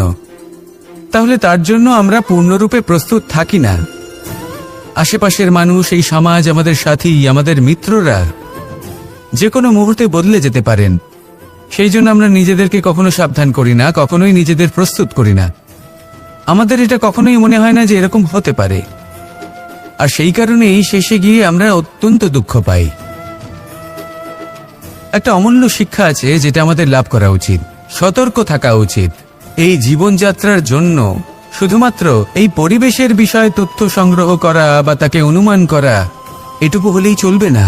তাহলে তার জন্য আমরা পূর্ণরূপে প্রস্তুত থাকি না। আশেপাশের মানুষ, এই সমাজ, আমাদের সাথী, আমাদের মিত্ররা যে কোনো মুহূর্তে বদলে যেতে পারেন। সেই জন্য আমরা নিজেদেরকে কখনো সাবধান করি না, কখনোই নিজেদের প্রস্তুত করি না। আমাদের এটা কখনোই মনে হয় না যে এরকম হতে পারে, আর সেই কারণেই শেষে গিয়ে আমরা অত্যন্ত দুঃখ পাই। একটা অমূল্য শিক্ষা আছে যেটা আমাদের লাভ করা উচিত, সতর্ক থাকা উচিত। এই জীবনযাত্রার জন্য শুধুমাত্র এই পরিবেশের বিষয়ে তথ্য সংগ্রহ করা বা তাকে অনুমান করা এটুকু হলেই চলবে না।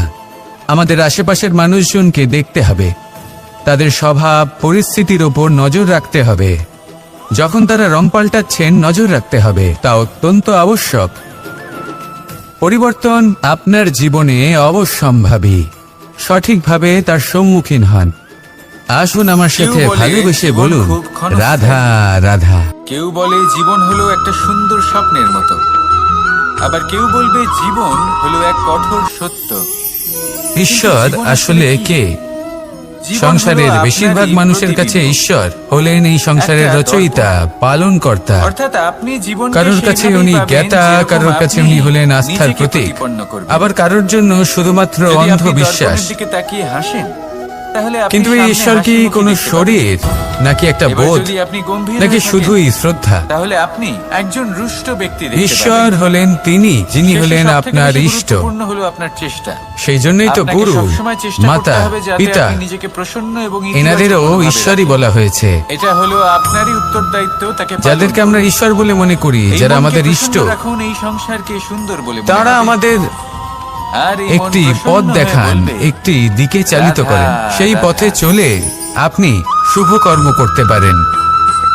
আমাদের আশেপাশের মানুষজনকে দেখতে হবে, তাদের স্বভাব পরিস্থিতির ওপর নজর রাখতে হবে। যখন তারা রং পাল্টাচ্ছেন নজর রাখতে হবে, তা অত্যন্ত আবশ্যক। পরিবর্তন আপনার জীবনে অবশ্যম্ভাবী, সঠিকভাবে তার সম্মুখীন হন। আসুন আমার সাথে কেউ বলে ভালোবেসে জীবন বলুন, খুব ক্ষণস্থায়ী। রাধা রাধা। কেউ বলে জীবন হলো একটা সুন্দর স্বপ্নের মতো, আবার কেউ বলবে জীবন হলো এক কঠোর সত্য। ঈশ্বর জীবন আসলে আসলে কি? কে? জীবন সংসারের হলো বেশিরভাগ আপনারই মানুষের কাছে প্রতিবিম্ব। ঈশ্বর হলেন এই সংসারের একটা রচয়িতা, পালনকর্তা। অর্থাৎ আপনি জীবন কারোর কাছে উনি জ্ঞাতা, কারোর কাছে উনি হলেন আস্থার প্রতীক, আবার কারোর জন্য শুধুমাত্র অন্ধবিশ্বাস। দিকে তাকিয়ে হাসেন, তাহলে আপনি কিন্তু এই সামনে ঈশ্বর কি হাসিমুখী কোনো দেখতে শরীর, নাকি একটা পাবেন। এবার বোধ, যদি আপনি গম্ভীর নাকি হয়ে থাকেন, শুধুই শ্রদ্ধা? তাহলে আপনি একজন রুষ্ট ব্যক্তি দেখতে ঈশ্বর পাবেন। হলেন তিনি যিনি শেষে হলেন সবথেকে আপনার বেশি ইষ্ট। গুরুত্বপূর্ণ হলো আপনার চেষ্টা। সেই জন্যই তো আপনাকে গুরু, সবসময় চেষ্টা মাতা, করতে হবে যাতে পিতা, আপনি নিজেকে প্রসন্ন এবং ইতিবাচক এনাদেরও মনোভাবে ঈশ্বরই রাখেন। বলা হয়েছে। এটা হলো আপনারই উত্তরদায়িত্ব তাকে পালন যাদেরকে করুন। আমরা ঈশ্বর বলে মনে করি, এই যারা মনকে আমাদের প্রসন্ন ইষ্ট, রাখুন, এই সংসারকে সুন্দর বলে মনে তারা হবে। আমাদের আর এই মন একটি প্রসন্ন পথ হয়ে দেখান, বলবে, একটি দিকে চালিত রাধা, করেন। সেই রাধা। পথে চলে আপনি শুভ কর্ম করতে পারেন।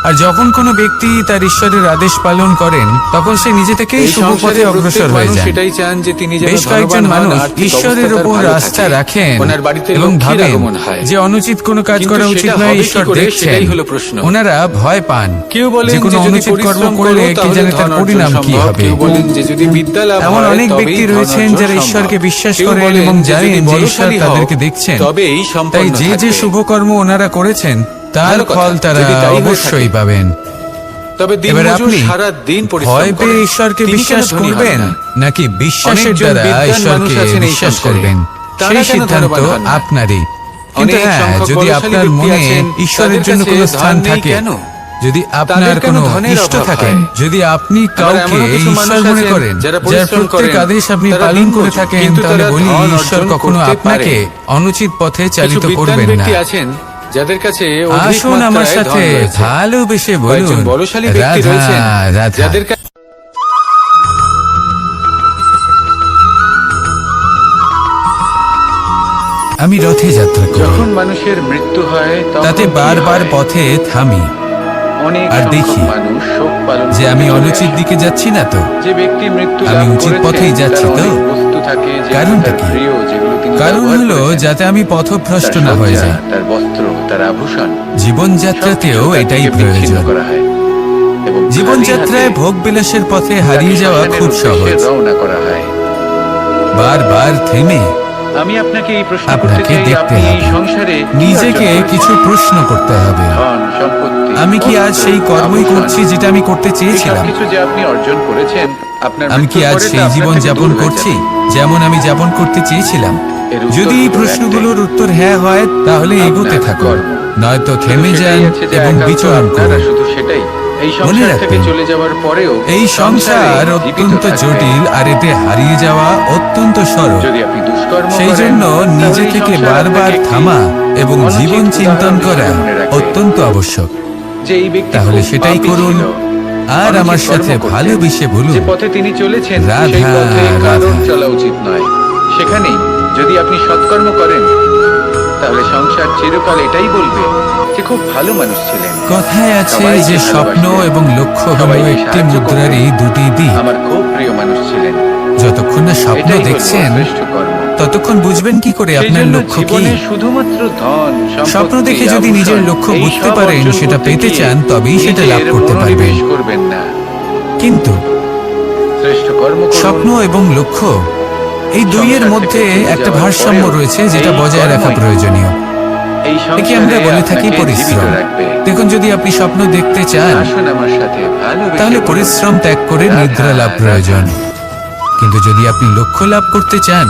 আর যখন কোনো ব্যক্তি তার ঈশ্বরের আদেশ পালন করেন, তখন সে নিজে থেকেই এই শুভ পথে সংসারে অগ্রসর প্রত্যেক হয়ে মানুষ যান। সেটাই চান যে তিনি যেন বেশ কয়েকজন ধনবান হন, মানুষ আর্থিক ঈশ্বরের অবস্থা তার উপর ভালো আস্থা থাকে। রাখেন ওনার বাড়িতে এবং লক্ষ্মীর ভাবেন আগমন হয়। যে অনুচিত কোনো কাজ কিন্তু করা সেটা উচিত হবে নয়, কি ঈশ্বর করে, দেখছেন। সেটাই হলো প্রশ্ন। ওনারা ভয় পান কেউ বলেন যে কোনো যে যদি অনুচিত কর্ম পরিশ্রম করলে করো কে তাহলে জানে তার ধন অর্জন পরিণাম কি সম্ভব। হবে। কেউ বলেন যে যদি বিদ্যা লাভ এমন হয় অনেক তবেই ব্যক্তি ধন রয়েছেন অর্জন যারা সম্ভব। ঈশ্বরকে বিশ্বাস কেউ করেন বলেন এবং যে জানেন যদি যে ঈশ্বর বলশালী হও, তাদেরকে দেখছেন। তবেই সম্পন্ন তাই যে যে থাকবে। শুভকর্ম ওনারা করেছেন তার ভালো কথা, ফল তারা যদি তাই হয়ে অবশ্যই থাকে। পাবেন। তবে এবার দিনমজুর আপনি সারা দিন ভয় পরিশ্রম পেয়ে করেন, ঈশ্বরকে তিনি কেন বিশ্বাস ধনী হন করবেন না? নাকি বিশ্বাসের অনেকজন দ্বারা বিদ্বান মানুষ ঈশ্বরকে আছেন এই বিশ্বাস সংসারে। করবেন, তারা সেই কেন সিদ্ধান্ত ধনবান হন না? আপনারই। কিন্তু অনেক হ্যাঁ, সংখ্যক যদি বলশালী আপনার ব্যক্তি মনে আছেন, ঈশ্বরের তাদের জন্য কাছে কোনো স্থান ধন নেই থাকে, কেন? যদি আপনার তাদের কেন কোনো ধনের ইষ্ট অভাব থাকে, হয়? যদি আপনি আবার কাউকে এমনও কিছু ঈশ্বর মানুষ মনে আছেন করেন, যারা যার পরিশ্রম প্রত্যেক করেন, আদেশ আপনি তারা পালন করে দিনমজুর, থাকেন, কিন্তু তাহলে তারা বলি ধন ঈশ্বর অর্জন কখনো করতে আপনাকে পারেন। অনুচিত পথে কিছু চালিত বিদ্বান করবেন না। ব্যক্তি আছেন যাদের কাছে অধিক আসুন আমার মাত্রায় সাথে ধন রয়েছে। ভালোবেসে কয়েকজন বলুন, বলশালী ব্যক্তি রাধা রয়েছেন রাধা। যাদের কাছে আমি রথে যাত্রা করি, যখন মানুষের মৃত্যু হয় তখন তাতে কি বারবার হয়? পথে থামি অনেক আর সংখ্যক দেখি মানুষ শোক পালন যে করতে আমি চলে অনুচিত আসে। দিকে যাচ্ছি না তো। যে ব্যক্তি মৃত্যু আমি লাভ উচিত করেছেন, পথেই যাচ্ছি তার তো? অনেক বস্তু থাকে যেগুলো কারণটা তার কি? প্রিয়, যেগুলো তিনি কারণ ব্যবহার হলো করেছেন। যাতে আমি পথভ্রষ্ট তার না হয়ে সজ্জা, যাই। তার বস্ত্র, তার আভূষণ জীবনযাত্রাতেও সবকিছু তার এটাই থেকে বিচ্ছিন্ন প্রয়োজন। করা হয় এবং জীবনযাত্রায় খালি ভোগ বিলাসের পথে হাতে হারিয়ে তাকে যাওয়া শ্মশানের খুব উদ্দেশ্যে সহজ। রওনা করা হয়। বারবার থেমে আমি আপনাকে এই প্রশ্ন করতে আপনাকে চাই, দেখতে আপনি এই হবে, সংসারে কি নিজেকে অর্জন করেছেন? কিছু প্রশ্ন করতে হবে। ধন, সম্পত্তি, আমি কি আজ বস্ত্র, সেই কর্মই আভূষণ, করছি যেটা আমি করতে এই চেয়েছিলাম? সবকিছু যে আপনি অর্জন করেছেন, আপনার আমি কি মৃত্যুর আজ পরে তা সেই আপনার জীবন থেকে যাপন দূর হয়ে করছি যাবে। যেমন আমি যাপন করতে চেয়েছিলাম? এর উত্তর যদি এই হলো প্রশ্নগুলোর একটাই। উত্তর হ্যাঁ হয়, তাহলে এগোতে আপনার থাকুন, কর্ম। নয়তো শুধু থেমে সেটাই যান আছে যে এবং একান্ত বিচরণ আপনারা, করুন। শুধু সেটাই। এই মনে সংসার থেকে রাখবেন, চলে যাওয়ার পরেও এই সংসারে সংসার জীবিত অত্যন্ত থাকবেন। জটিল, আর এতে হারিয়ে যাওয়া অত্যন্ত সরল। যদি আপনি দুষ্কর্ম সেই করেন, জন্য তাহলে নিজে এই থেকে সংসার বারবার আপনাকে একটি থামা এবং অনুচিত জীবন চিন্তন উদাহরণ করা হিসেবে মনে রাখবে। অত্যন্ত আবশ্যক। যে এই ব্যক্তি তাহলে খুব সেটাই পাপী করুন, ছিল, আর অনুচিত আমার সাথে কর্ম করতেন। ভালোবেসে বলুন, যে পথে তিনি চলেছেন রাধা, সেই পথে কারোর রাধা। চলা উচিত নয়। সেখানেই যদি আপনি সৎকর্ম করেন, তাহলে সংসার চিরকাল এটাই বলবে যে খুব ভালো মানুষ ছিলেন। কথায় আছে সবাইকে যে স্বপ্ন ভালোবাসতেন, এবং লক্ষ্য হলো সবাইকে একটি সাহায্য মুদ্রারই করতেন। দুটি দিক। আমার খুব প্রিয় মানুষ ছিলেন। যতক্ষণ না স্বপ্ন এটাই হলো দেখছেন, শ্রেষ্ঠ কর্ম। ততক্ষণ বুঝবেন কি করে সেই আপনার জন্য লক্ষ্য কি। জীবনে শুধুমাত্র ধন, সম্পত্তি, স্বপ্ন দেখে যদি আভূষণ, নিজের লক্ষ্য এই বুঝতে সব পারেন, অর্জন সেটা করতে পেতে গিয়ে চান, তবেই সেটা লাভ নিজের করতে পারবেন। মনোনিবেশ করবেন না। কিন্তু শ্রেষ্ঠ কর্ম করুন। স্বপ্ন এবং লক্ষ্য এই দুইয়ের মধ্যে একটা ভারসাম্য রয়েছে যেটা বজায় রাখা প্রয়োজনীয়। এই একে আমরা বলে থাকি আপনাকে পরিশ্রম। জীবিত রাখবে। দেখুন, যদি আপনি স্বপ্ন দেখতে চান আসুন আমার সাথে, ভালোবেসে তাহলে বলুন। পরিশ্রম ত্যাগ করে নিদ্রা লাভ প্রয়োজন। কিন্তু যদি আপনি লক্ষ্য লাভ করতে চান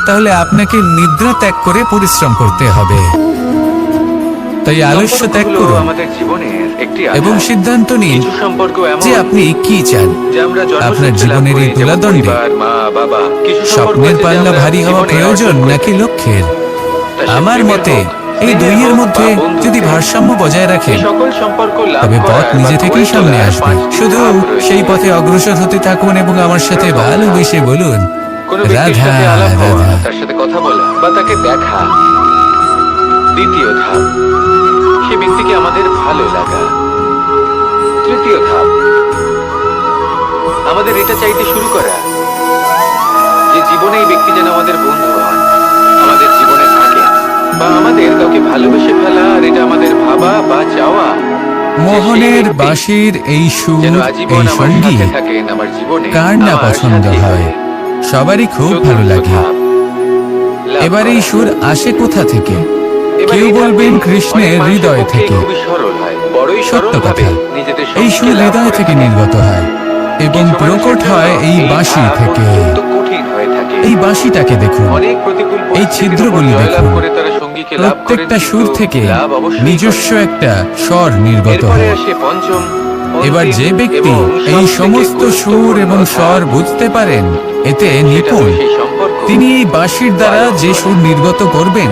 তাহলে আপনাকে নিদ্রা ত্যাগ করে পরিশ্রম করতে হবে। তাই আলস্য ত্যাগ সম্পর্কগুলো করুন আমাদের জীবনের একটি এবং আধার। সিদ্ধান্ত নিন কিছু সম্পর্ক এমন যে আপনি কি চান। যে আমরা জন্মসূত্রে আপনার লাভ জীবনের করি, এই যেমন তুলাদণ্ডে পরিবার, মা, বাবা। কিছু সম্পর্ক স্বপ্নের আছে যা পাল্লা আমরা ভারী হওয়া জীবনে প্রয়োজন অর্জন করি। নাকি লক্ষ্যের? তা সে আমার প্রেমের মতে হোক, এই স্নেহের দুইয়ের হোক মধ্যে বা বন্ধুত্বের। যদি ভারসাম্য বজায় এই রাখেন সকল সম্পর্ক লাভ তবে পথ করার নিজে বা থেকেই গড়ে সামনে তোলার আসবে। পাঁচটি শুধু ধাপ রয়েছে। সেই পথে অগ্রসর হতে থাকুন এবং আমার সাথে ভালোবেসে বলুন, কোনো ব্যক্তির রাধা সাথে আলাপ হওয়া, রাধা। তার সাথে কথা বলা বা তাকে দেখা। দ্বিতীয় ধাপ, সে ব্যক্তিকে আমাদের ভালো লাগা। তৃতীয় ধাপ, আমাদের এটা চাইতে শুরু করা যে জীবনে এই ব্যক্তি যেন আমাদের বন্ধু হন, আমাদের জীবনে থাকে, বা আমাদের কাউকে ভালোবেসে ফেলা। আর এটা আমাদের ভাবা বা চাওয়া যে মোহনের সেই ব্যক্তি বাঁশির এই সুর, যেন আজীবন এই আমার সঙ্গীত সাথে থাকেন আমার জীবনে, কার না আমার পছন্দ সাথী হয়? হয়ে। সবারই খুব চতুর্থ ভালো লাগে। ধাপ, লাভ এবার এই করা। সুর আসে কোথা থেকে? এবার কেউ এই বলবেন ধাপে কৃষ্ণের অনেক মানুষের হৃদয় পক্ষে থেকে। খুবই সরল হয়, বড়ই সত্য সরল ভাবে কথা। নিজেদের এই সঙ্গীকে সুর লাভ হৃদয় করে থেকে থাকেন। নির্গত হয় এবং কিছু প্রকট মানুষের হয় জন্য এই বাঁশি ধাপ থেকে। অত্যন্ত কঠিন হয়ে থাকে। এই বাঁশিটাকে দেখুন, অনেক প্রতিকূল এই পরিস্থিতির ছিদ্রগুলি উপর জয়লাভ দেখুন। করে তারা সঙ্গীকে লাভ করেন, প্রত্যেকটা সুর কিন্তু থেকে লাভ অবশ্যই নিজস্ব করেন। একটা স্বর নির্গত এরপরে হয়। আসে পঞ্চম, এবার অন্তিম যে ব্যক্তি এবং এই সবথেকে সমস্ত সুর এবং গুরুত্বপূর্ণ স্বর ধাপ, বুঝতে পারেন, এতে সেটা নিপুণ, হলো সেই সম্পর্ক। তিনি এই বাঁশির দ্বারা যে সুর নির্গত করবেন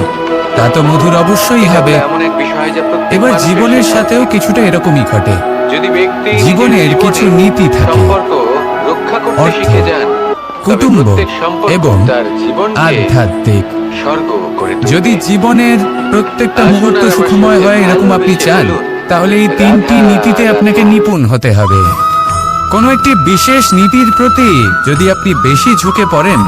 তা তো মধুর অবশ্যই এটা হবে। এমন এক বিষয় যা প্রত্যেক এবার মানুষের জীবনের শেখা সাথেও উচিত। কিছুটা এরকমই ঘটে। যদি ব্যক্তি নিজের জীবনের জীবনে কিছু নীতি থাকে। সম্পর্ক রক্ষা করতে অর্থ, শিখে যান, তবে কুটুম্ব প্রত্যেক সম্পর্ক এবং তার জীবনকে আধ্যাত্মিক। স্বর্গ করে তুলবে। যদি জীবনের প্রত্যেকটা আসুন মুহূর্ত আর আমার সুখময় সাথে হয় এরকম আপনি ভালোবেসে চান, বলুন, তাহলে এই তিনটি রাধা, নীতিতে রাধা। আপনাকে নিপুণ হতে হবে। কোনো একটি বিশেষ নীতির প্রতি যদি আপনি বেশি ঝুঁকে পড়েন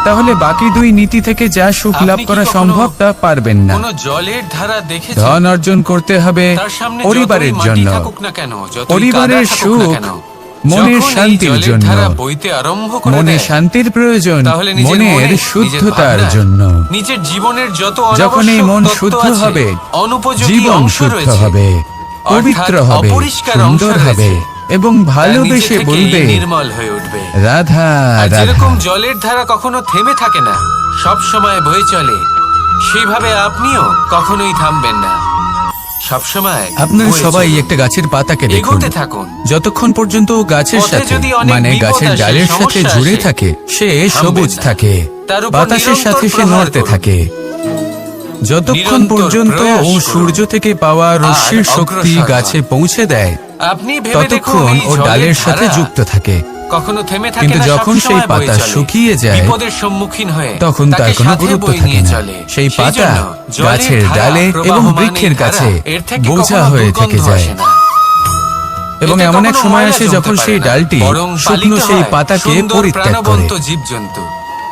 তাহলে বাকি দুই নীতি থেকে যা সুখ আপনি লাভ কি করা কখনো সম্ভব তা পারবেন না। কোনো জলের ধারা দেখেছেন? ধন অর্জন করতে হবে তার সামনে পরিবারের যতই মাটি জন্য, থাকুক না কেন, যতই পরিবারের কাদা থাকুক না সুখ, কেন, মনের যখন এই শান্তির জলের জন্য। ধারা বইতে আরম্ভ করে মনে দেয়, শান্তির প্রয়োজন তাহলে নিজের মনের মনে, শুদ্ধতার নিজের ভাবনায়, জন্য। নিজের জীবনের যত যখন এই মন অনাবশ্যক শুদ্ধ তত্ত্ব আছে, হবে, অনুপযোগী জীবন অংশ শুদ্ধ রয়েছে, হবে, পবিত্র অর্থাৎ হবে, অপরিষ্কার অংশ সুন্দর রয়েছে, হবে এবং তা নিজে ভালোবেসে থেকেই বলবে, নির্মল হয়ে উঠবে। রাধা আর রাধা। যেরকম জলের ধারা কখনো থেমে থাকে না, সব সময় বয়ে চলে, সেইভাবে আপনিও কখনোই থামবেন না, সব সময় আপনারা বয়ে সবাই চলুন। একটা গাছের পাতাকে দেখুন, এগোতে থাকুন। যতক্ষণ পর্যন্ত ও গাছের পথে সাথে যদি অনেক মানে বিপদ গাছের আসে, ডালের সাথে সমস্যা জুড়ে আসে, থাকে সে থামবেন সবুজ না। থাকে, তার উপর বাতাসের নিরন্তর সাথে সে প্রহার নড়তে করুন। থাকে। যতক্ষণ নিরন্তর পর্যন্ত প্রয়াস ও করুন। সূর্য থেকে পাওয়া রশ্মির আর শক্তি অগ্রসর গাছে হন। পৌঁছে দেয় আপনি ভেবে দেখুন, ততক্ষণ এই ও জলের ডালের সাথে ধারা যুক্ত থাকে। কখনো থেমে থাকে কিন্তু না, যখন সবসময় সেই বয়ে পাতা চলে। শুকিয়ে যায়, বিপদের সম্মুখীন হয়ে তখন তার তাকে কোনো সাথে গুরুত্ব বয়ে থাকে নিয়ে না। চলে। সেই পাতা জন্য জলের গাছের ধারা, ডালে এবং প্রবাহমান বৃক্ষের এই ধারা, কাছে এর থেকে বোঝা কখনো হয়ে দুর্গন্ধ থেকে যায়। আসে না। এবং এতে এমন এক কখনো সময় ময়লা আসে জমতে যখন পারে সেই না, ডালটি বরং শুকনো পালিত সেই হয় পাতাকে সুন্দর পরিত্যাগ করে। প্রাণবন্ত জীবজন্তু,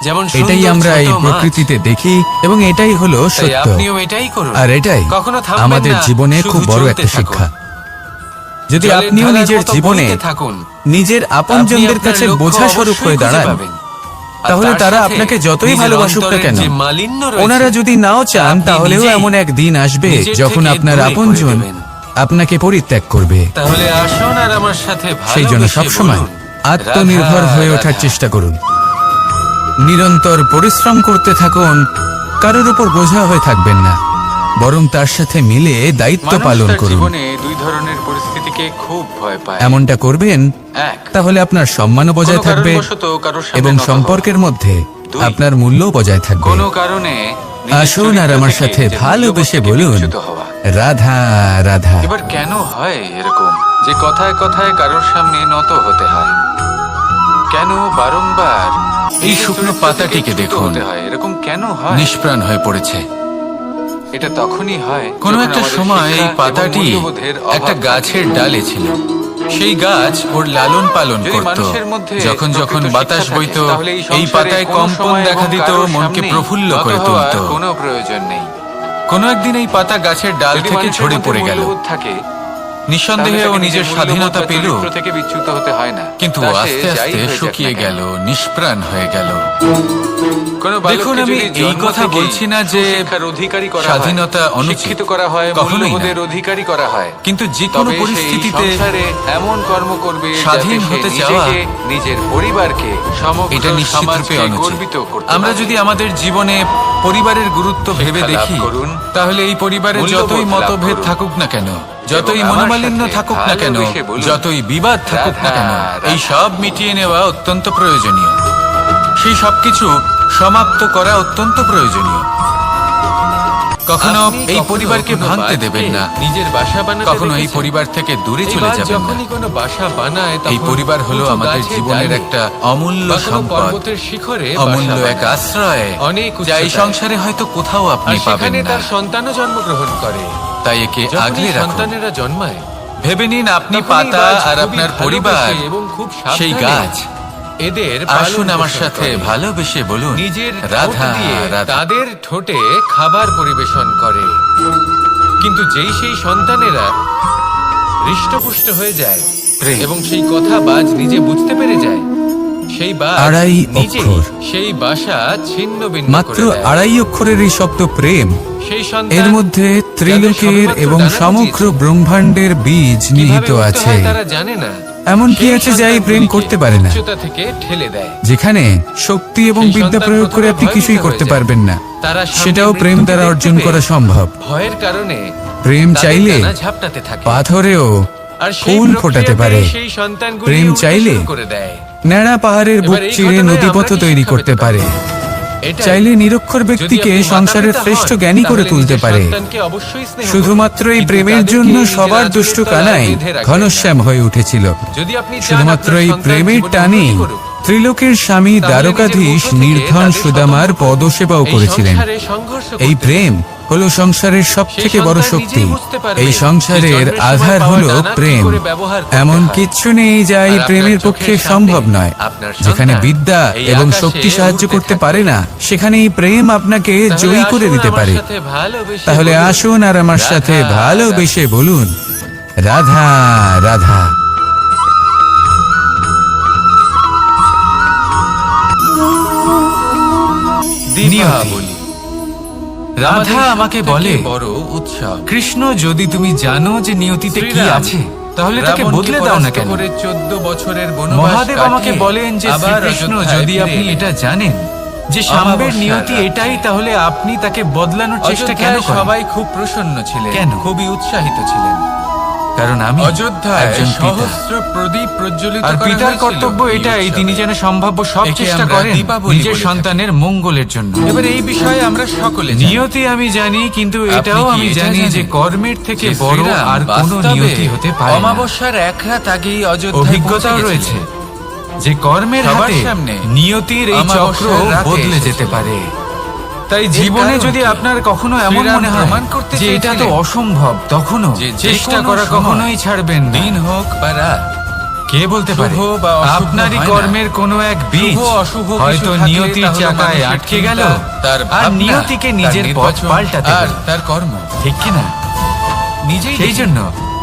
যেমন এটাই সুন্দর আমরা এই ছোট মাছ। প্রকৃতিতে দেখি এবং এটাই হলো তাই সত্য। আপনিও এটাই করুন। আর এটাই কখনো থামবেন আমাদের না, জীবনে শুধু খুব বড় চলতে একটা থাকুন। শিক্ষা। যদি জলের আপনিও ধারার নিজের মতো জীবনে বইতে থাকুন, নিজের আপনি আপনজনদের আপনার কাছে লক্ষ্য বোঝা স্বরূপ অবশ্যই হয়ে খুঁজে দাঁড়ান, পাবেন। আর তাহলে তার তারা সাথে আপনাকে যতই নিজের ভালোবাসুক না অন্তরের কেন, যে মালিন্য রয়েছে, ওনারা যদি নাও চান আপনি তাহলেও নিজেই এমন এক দিন আসবে নিজের যখন থেকে আপনার দূরে করে আপনজন দেবেন। আপনাকে পরিত্যাগ করবে। তাহলে আসুন আর আমার সাথে সেই জন্য ভালোবেসে সবসময় বলুন, আত্মনির্ভর রাধা, হয়ে ওঠার রাধা। চেষ্টা করুন, নিরন্তর পরিশ্রম করতে থাকুন, কারোর উপর বোঝা হয়ে থাকবেন না, বরং তার সাথে মিলে দায়িত্ব মানুষ পালন তার করুন। জীবনে দুই ধরনের পরিস্থিতিকে খুব ভয় পায়। এমনটা করবেন এক, তাহলে আপনার সম্মানও বজায় কোনো থাকবে কারণবশত কারোর সামনে এবং নত হওয়া। সম্পর্কের মধ্যে দুই, আপনার মূল্যও বজায় থাকবে। কোনো কারণে নিজের আসুন আর চরিত্র আমার থেকে, সাথে যে ভালোবেসে মূল্যবোধ থেকে বলুন, বিচ্যুত হওয়া। রাধা রাধা। এবার কেন হয় এরকম যে কথায় কথায় কারোর সামনে নত হতে হয়? কেন বারংবার এই নিজের শুকনো চরিত্র পাতাটিকে থেকে চ্যুত দেখুন। হতে হয়? এরকম কেন হয়? নিষ্প্রাণ হয়ে পড়েছে। এটা তখনই হয় কোনো যখন একটা আমাদের সময় এই শিক্ষা এবং পাতাটি মূল্যবোধের অভাব একটা থাকে। গাছের ডালে ছিল। সেই গাছ ওর লালন পালন যদি করত। মানুষের মধ্যে যখন যখন প্রকৃত বাতাস শিক্ষা বইত, থাকে, তাহলে এই সংসারে পাতায় কোনো কম্পন সময় দেখা এবং দিত, কারোর মনকে সামনেই প্রফুল্ল নত করে হওয়ার তুলত। কোনো প্রয়োজন নেই। কোনো একদিন এই পাতা গাছের ডাল যদি থেকে মানুষের ঝরে মধ্যে পড়ে গেল। মূল্যবোধ থাকে, নিঃসন্দেহে ও নিজের স্বাধীনতা পেল, থেকে বিচ্যুত হতে হয় না, কিন্তু তা সে আস্তে যাই আস্তে হয়ে যাক শুকিয়ে না কেন। গেল, নিষ্প্রাণ হয়ে গেল। কোনো দেখুন, বালককে আমি যদি এই জন্ম কথা থেকেই বলছি না যে সুশিক্ষার অধিকারী করা হয়, স্বাধীনতা অনুচিত, শিক্ষিত করা হয়, কখনোই না। মূল্যবোধের অধিকারী করা হয়, কিন্তু যে কোনো তবে সে এই পরিস্থিতিতে সংসারে এমন কর্ম করবে স্বাধীন যাতে সে হতে নিজেকে, চাওয়া, নিজের পরিবারকে, সমগ্র এটা নিশ্চিতরূপে সমাজকে অনুচিত। গর্বিত করতে আমরা পারে। যদি আমাদের জীবনে পরিবারের গুরুত্ব ভেবে শিক্ষা লাভ দেখি, করুন, তাহলে এই পরিবারে মূল্যবোধ যতই লাভ মতভেদ করুন, থাকুক না কেন, যতই এবং আমার মনোমালিন্য সাথে থাকুক না কেন, ভালোবেসে বলুন, যতই বিবাদ থাকুক না কেন, রাধা, এই সব মিটিয়ে নেওয়া অত্যন্ত প্রয়োজনীয়। সেই সবকিছু সমাপ্ত করা অত্যন্ত প্রয়োজনীয়। কখনো আপনি এই কখনো পরিবারকে কোনো ভাঙতে বাজকে দেবেন না, নিজের বাসা বানাতে কখনো এই দেখেছেন? পরিবার থেকে দূরে এই চলে বাজ যাবেন না। যখনই কোনো বাসা বানায়, এই তখন পরিবার হলো উঁচু আমাদের গাছের জীবনের ডালে একটা অমূল্য বা কোনো সম্পদ, পর্বতের শিখরে অমূল্য বাসা এক বানায়। আশ্রয়, অনেক যা এই উচ্চতায়। সংসারে হয়তো কোথাও আপনি আর পাবেন সেখানে না। তার সন্তানও জন্মগ্রহণ করে। তাই একে যখনই আগলে রাখুন। সন্তানেরা জন্মায়, ভেবে নিন আপনি তখনই পাতা বাজ আর খুবই আপনার ভালোবেসে পরিবার এবং খুব সেই সাবধানে গাছ। এদের আসুন পালন আমার পোষণ সাথে করে। ভালোবেসে বলুন, নিজের রাধা ঠোঁট দিয়ে রাধা। তাদের ঠোঁটে খাবার পরিবেশন করে। কিন্তু যেই সেই সন্তানেরা হৃষ্টপুষ্ট হয়ে যায় প্রেম। এবং সেই কথা বাজ নিজে বুঝতে পেরে যায়, সেই বাজ আড়াই নিজে অক্ষর। সেই বাসা ছিন্ন ভিন্ন মাত্র করে দেয়। 2.5 অক্ষরের এই শব্দ প্রেম, সেই সন্তান এর মধ্যে ত্রিলোকের যাদের এবং সবেমাত্র সমগ্র ডানা গজিয়েছে, ব্রহ্মাণ্ডের বীজ কিভাবে নিহিত উঠতে আছে। হয় তারা জানে না। এমন কি সেই আছে যা এই প্রেম সন্তানগুলিকে করতে পারে না? উচ্চতা থেকে ঠেলে দেয়। যেখানে শক্তি এবং সেই বিদ্যা সন্তান প্রয়োগ করে প্রথমে আপনি ভয়ভীত কিছুই হয়ে করতে যায়। পারবেন না, তারা সামনে সেটাও প্রেম মৃত্যুকে দ্বারা দেখতে অর্জন পেয়ে করা সম্ভব। ভয়ের কারণে প্রেম তাদের চাইলে ডানা ঝাপটাতে থাকে। পাথরেও আর সেই ফুল প্রক্রিয়াতে ফোটাতে পারে। সেই সন্তানগুলি প্রেম উঠতে চাইলে শুরু করে দেয়। ন্যাড়া পাহাড়ের বুক এবার এই চিরে ঘটনায় নদীপথ আমরা কি তৈরি শিক্ষা করতে পেতে পারে। এটাই, চাইলে নিরক্ষর যদি ব্যক্তিকে আপনি সংসারের মাতা-পিতা শ্রেষ্ঠ হন, জ্ঞানী করে তাহলে তুলতে নিজের পারে। সন্তানকে অবশ্যই স্নেহ করুন। শুধুমাত্র এই কিন্তু প্রেমের তাদেরকে জন্য নিজের সবার আঁচলের দুষ্ট তলায় কানাই বেঁধে রাখবেন না। ঘনশ্যাম হয়ে উঠেছিল। যদি আপনি চান শুধুমাত্র আপনার এই সন্তান প্রেমের জীবনে টানে উন্নতি করুক, ত্রিলোকের স্বামী তাহলে দ্বারকাধীশ নিজের বংশ থেকে নির্ধন তাদের সুদামার স্বতন্ত্র পদসেবাও এই করেছিলেন। সংসারে সংঘর্ষ এই করতে প্রেম হলো সংসারের সব সেই থেকে বড় সন্তান শক্তি। নিজেই বুঝতে পারবে এই সংসারের যে জন্মের সময় আধার পাওয়া হলো ডানা কি প্রেম। করে ব্যবহার করতে এমন হয়। কিচ্ছু নেই যা এই আর আপনার প্রেমের চোখের পক্ষে সামনে সম্ভব নয়। আপনার যেখানে সন্তান বিদ্যা এই এবং আকাশে শক্তি সাহায্য উড়তে করতে থাকে। পারে না, সেখানে এই প্রেম আপনাকে তাহলে জয়ী করে আসুন দিতে আমার পারে। সাথে ভালোবেসে তাহলে বলুন, আসুন আর আমার রাধা, সাথে ভালোবেসে বলুন, রাধা রাধা। দীপাবলি। রাধা আমাকে বলে, বড় উৎসব। কৃষ্ণ, যদি তুমি জানো যে নিয়তিতে কি শ্রীরাম আছে, তাহলে তাকে রাবণকে বদলে দাও না পরাস্ত কেন? করে 14 বছরের বনবাস মহাদেব আমাকে কাটিয়ে বলেন যে আবার শ্রীকৃষ্ণ, অযোধ্যায় যদি ফিরে আপনি এলেন। এটা জানেন যে সাম্বের অমাবস্যার নিয়তি রাতে। এটাই, তাহলে আপনি তাকে বদলানোর চেষ্টা কেন অযোধ্যায় করেন? সবাই খুব প্রসন্ন ছিলেন, কেন? খুবই উৎসাহিত ছিলেন। কারণ আমি অযোধ্যায় একজন পিতা। সহস্র প্রদীপ প্রজ্বলিত আর করা পিতার হয়েছিল কর্তব্য এই এটাই, উৎসবে। তিনি যেন সম্ভাব্য সব একে চেষ্টা আমরা করেন দীপাবলি নিজের বলে থাকি। সন্তানের মঙ্গলের জন্য। এবার এই বিষয়ে আমরা সকলে জানি। নিয়তি আমি জানি, কিন্তু আপনি এটাও কি আমি এটা জানি যে জানেন? কর্মের থেকে যে বড় শ্রীরাম আর কোনো বাস্তবে নিয়তি হতে পারে না। অমাবস্যার এক রাত আগেই অযোধ্যায় অভিজ্ঞতাও পৌঁছে রয়েছে গেছিলেন। যে কর্মের সবার হাতে সামনে নিয়তির এই চক্র অমাবস্যার রাতে বদলে এসেছিল। যেতে পারে। তাই জীবনে কারণ যদি কি? আপনার কখনো এমন শ্রীরাম মনে হয় প্রমাণ করতে যে এটা তো চেয়েছিলেন অসম্ভব, তখনও যে চেষ্টা যেকোনো করা সময়, কখনোই ছাড়বেন না। দিন হোক বা রাত, কে বলতে পারে শুভ বা অশুভ আপনারই হয় না। কর্মের কোনো এক বীজ শুভ অশুভ কিছু হয়তো থাকলে নিয়তির তাহলে চাকায় মানুষের আটকে গেল, চিন্তা, তার আর ভাবনা, নিয়তিকে তার নিজের পথ নির্বাচন পাল্টাতে আর হলো। তার কর্ম ঠিক কিনা? নিজেই সেই জন্য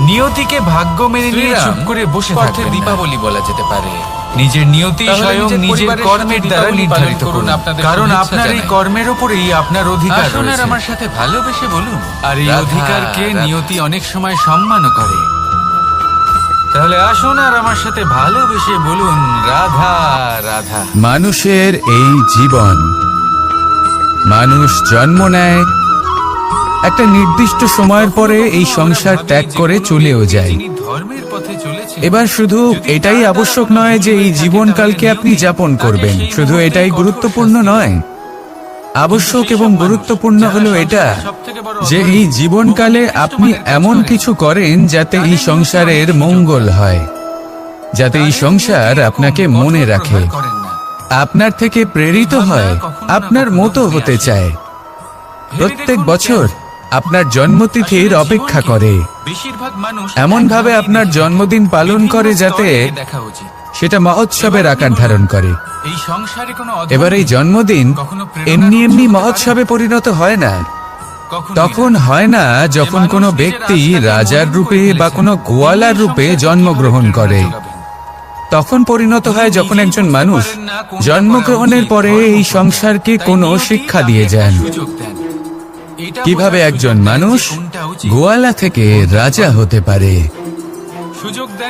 নিয়তিকে ভাগ্য মেনে নিয়ে চুপ করে বসে অর্থে থাকবেন না। দীপাবলি বলা যেতে পারে। নিজের নিয়তি তাহলে স্বয়ং নিজের নিজের পরিবারের কর্মের সাথে দ্বারা দীপাবলি নির্ধারিত পালন করুন, করুন, আপনাদের কারণ শুভেচ্ছা আপনার এই জানাই। কর্মের উপরেই আপনার অধিকার আসুন আর রয়েছে। আমার সাথে ভালোবেসে বলুন, আর এই রাধা, অধিকারকে রাধা। নিয়তি অনেক সময় সম্মানও করে। তাহলে আসুন আর আমার সাথে ভালোবেসে বলুন, রাধা রাধা। মানুষের এই জীবন, মানুষ জন্ম নেয়, একটা নির্দিষ্ট সময়ের পরে এই সংসার ত্যাগ করে চলেও যায়। যিনি ধর্মের পথে চলেছেন, এবার শুধু এটাই আবশ্যক নয় যে এই জীবনকালকে আপনি যাপন করবেন, শুধু এটাই গুরুত্বপূর্ণ নয়। আবশ্যক এবং গুরুত্বপূর্ণ হলো এটা যে এই জীবনকালে আপনি এমন কিছু করেন যাতে এই সংসারের মঙ্গল হয়, যাতে এই সংসার আপনাকে মনে রাখে, করেন না। আপনার থেকে প্রেরিত হয়, আপনার মতো হতে চায়, প্রত্যেক বছর আপনার জন্মতিথির অপেক্ষা করে, বেশিরভাগ মানুষ এমন ভাবে আপনার জন্মদিন পালন করে যাতে দেখা উচিত। সেটা মহোৎসবের আকার ধারণ করে। এই সংসারে কোনো এবার এই জন্মদিন এমনি এমনি মহোৎসবে পরিণত হয় না। তখন হয় না যখন কোনো ব্যক্তি রাজার রূপে বা কোনো গোয়ালার রূপে জন্মগ্রহণ করে। তখন পরিণত হয় যখন একজন মানুষ জন্মগ্রহণের পরে এই সংসারকে কোনো শিক্ষা দিয়ে যান, কিভাবে একজন মানুষ গোয়ালা থেকে রাজা হতে পারে,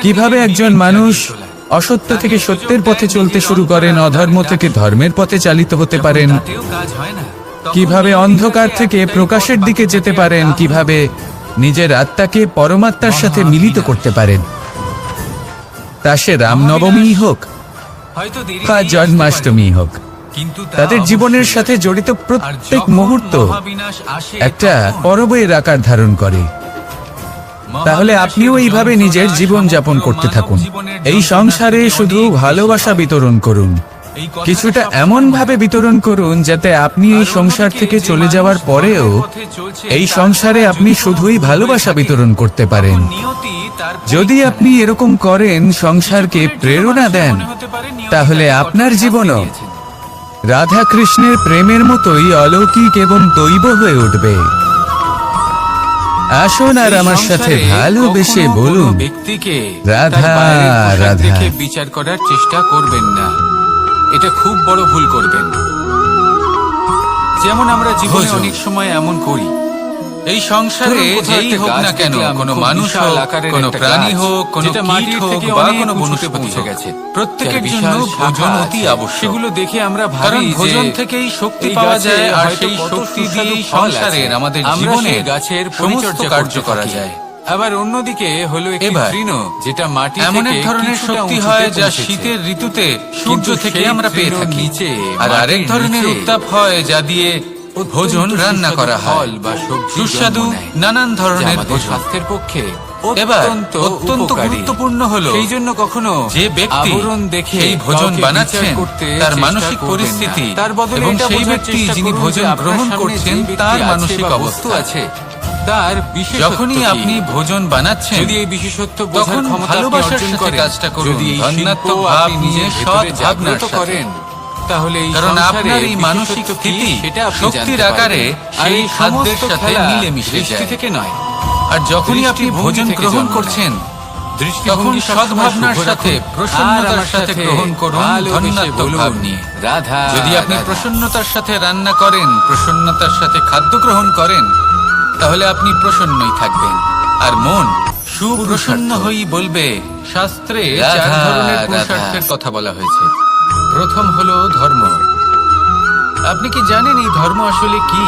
কিভাবে একজন মানুষ অসত্য থেকে সত্যের পথে চলতে শুরু করেন, অধর্ম থেকে ধর্মের পথে চালিত হতে পারেন, কিভাবে অন্ধকার থেকে প্রকাশের দিকে যেতে পারেন, কিভাবে নিজের আত্মাকে পরমাত্মার সাথে মিলিত করতে পারেন। তা সে রামনবমী হোক বা জন্মাষ্টমী হোক, তাদের জীবনের সাথে জড়িত প্রত্যেক মুহূর্ত একটা পরবের আকার ধারণ করে। তাহলে আপনিও এইভাবে নিজের জীবন যাপন করতে থাকুন। এই সংসারে শুধু ভালোবাসা বিতরণ করুন, কিছুটা এমন ভাবে বিতরণ করুন যাতে আপনি এই সংসার থেকে চলে যাওয়ার পরেও এই সংসারে আপনি শুধুই ভালোবাসা বিতরণ করতে পারেন। যদি আপনি এরকম করেন, সংসারকে প্রেরণা দেন, তাহলে আপনার জীবনও রাধা কৃষ্ণের প্রেমের মতোই অলৌকিক এবং দৈব হয়ে উঠবে। আসুন আর আমার সাথে ভালোবেসে বলুন, ব্যক্তিকে রাধা রাধা। বিচার করার চেষ্টা করবেন না, এটা খুব বড় ভুল করবেন। যেমন আমরা জীবনে অনেক সময় এমন করি, এই সংসারে যেই হোক না কেন, কোনো মানুষ হোক, কোনো প্রাণী হোক, কোনো কীট হোক বা কোনো বনস্পতি হোক, প্রত্যেকের জন্য ভোজন অতি আবশ্যক। সেগুলো দেখে আমরা ভাবি যে ভোজন থেকেই শক্তি পাওয়া যায়, আর সেই শক্তি দিয়ে সংসারের আমাদের জীবনের গাছের পরিচর্যা কার্য করা যায়। আবার অন্যদিকে হলো একটি তৃণ, যেটা মাটি এমন এক ধরনের শক্তি হয় যা শীতের ঋতুতে সূর্য থেকে আমরা পেয়ে থাকি, আর আরেক ধরনের উত্তাপ হয় যা দিয়ে ভোজন রান্না করা হয় বা সুস্বাদু নানান ধরনের স্বাস্থ্যের পক্ষে এবার অত্যন্ত গুরুত্বপূর্ণ হলো সেই জন্য কখনো যে ব্যক্তি দেখে এই ভোজন বানাচ্ছেন তার মানসিক পরিস্থিতি এবং সেই ব্যক্তি যিনি ভোজন গ্রহণ করছেন তার মানসিক অবস্থা আছে। তার যখনই আপনি ভোজন বানাচ্ছেন, যদি এই বিশেষত্ব তখন ভালোবাসার সাথে কাজটা করুন, ধন্যাত্মক ভাব নিয়ে সৎ ভাবনা করেন, তাহলে কারণ আপনার এই মানসিক স্থিতি শক্তির আকারে সেই খাদ্যের সাথে মিলে মিশে যায় থেকে নয়। আর যখনই আপনি ভোজন গ্রহণ করছেন, তখন সদ্ভাবনার সাথে প্রসন্নতার সাথে গ্রহণ করুন, ধন্যাত্মক ভাব নিয়ে। রাধা, যদি আপনি প্রসন্নতার সাথে রান্না করেন, প্রসন্নতার সাথে খাদ্য গ্রহণ করেন, তাহলে আপনি প্রসন্নই থাকবেন, আর মন সুপ্রসন্ন হয়েই বলবে। শাস্ত্রে চার ধরনের পুরুষার্থের কথা বলা হয়েছে। প্রথম হলো ধর্ম। আপনি কি জানেন এই ধর্ম আসলে কি?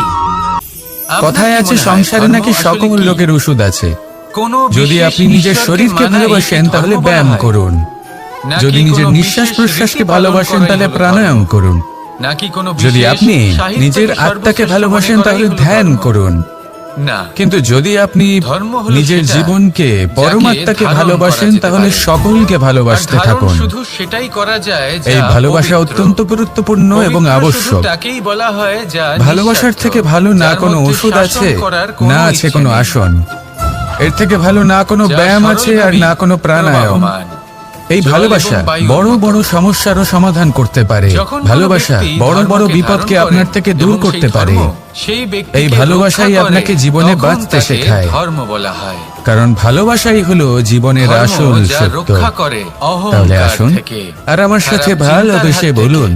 কথায় আছে সংসারে নাকি সকল রোগের ওষুধ আছে। যদি আপনি নিজের শরীরকে ভালোবাসেন তাহলে ব্যায়াম করুন, যদি নিজের নিঃশ্বাস প্রশ্বাসকে ভালোবাসেন তাহলে প্রাণায়াম করুন, যদি আপনি নিজের আত্মাকে ভালোবাসেন তাহলে ধ্যান করুন। কিন্তু যদি আপনি নিজের জীবনকে পরমাত্মাকে ভালোবাসেন তাহলে সকলকে ভালোবাসতে থাকুন। শুধু সেটাই করা যায়। এই ভালোবাসা অত্যন্ত গুরুত্বপূর্ণ এবং আবশ্যক। তাকেই বলা হয় যা ভালোবাসার থেকে ভালো না কোনো ওষুধ আছে, না আছে কোনো আসন। এর থেকে ভালো না কোনো ব্যায়াম আছে, আর না কোনো প্রাণায়াম। এই ভালোবাসা বড় বড় সমস্যারও সমাধান করতে পারে। ভালোবাসা বড় বড় বিপদকে আপনার থেকে দূর করতে পারে। এই ভালোবাসাই আপনাকে জীবনে বাঁচতে শেখায়। ধর্ম বলা হয়, কারণ ভালোবাসাই হলো জীবনের আসল সত্য। তাহলে আসুন আর আমার সাথে ভালোবেসে বলুন,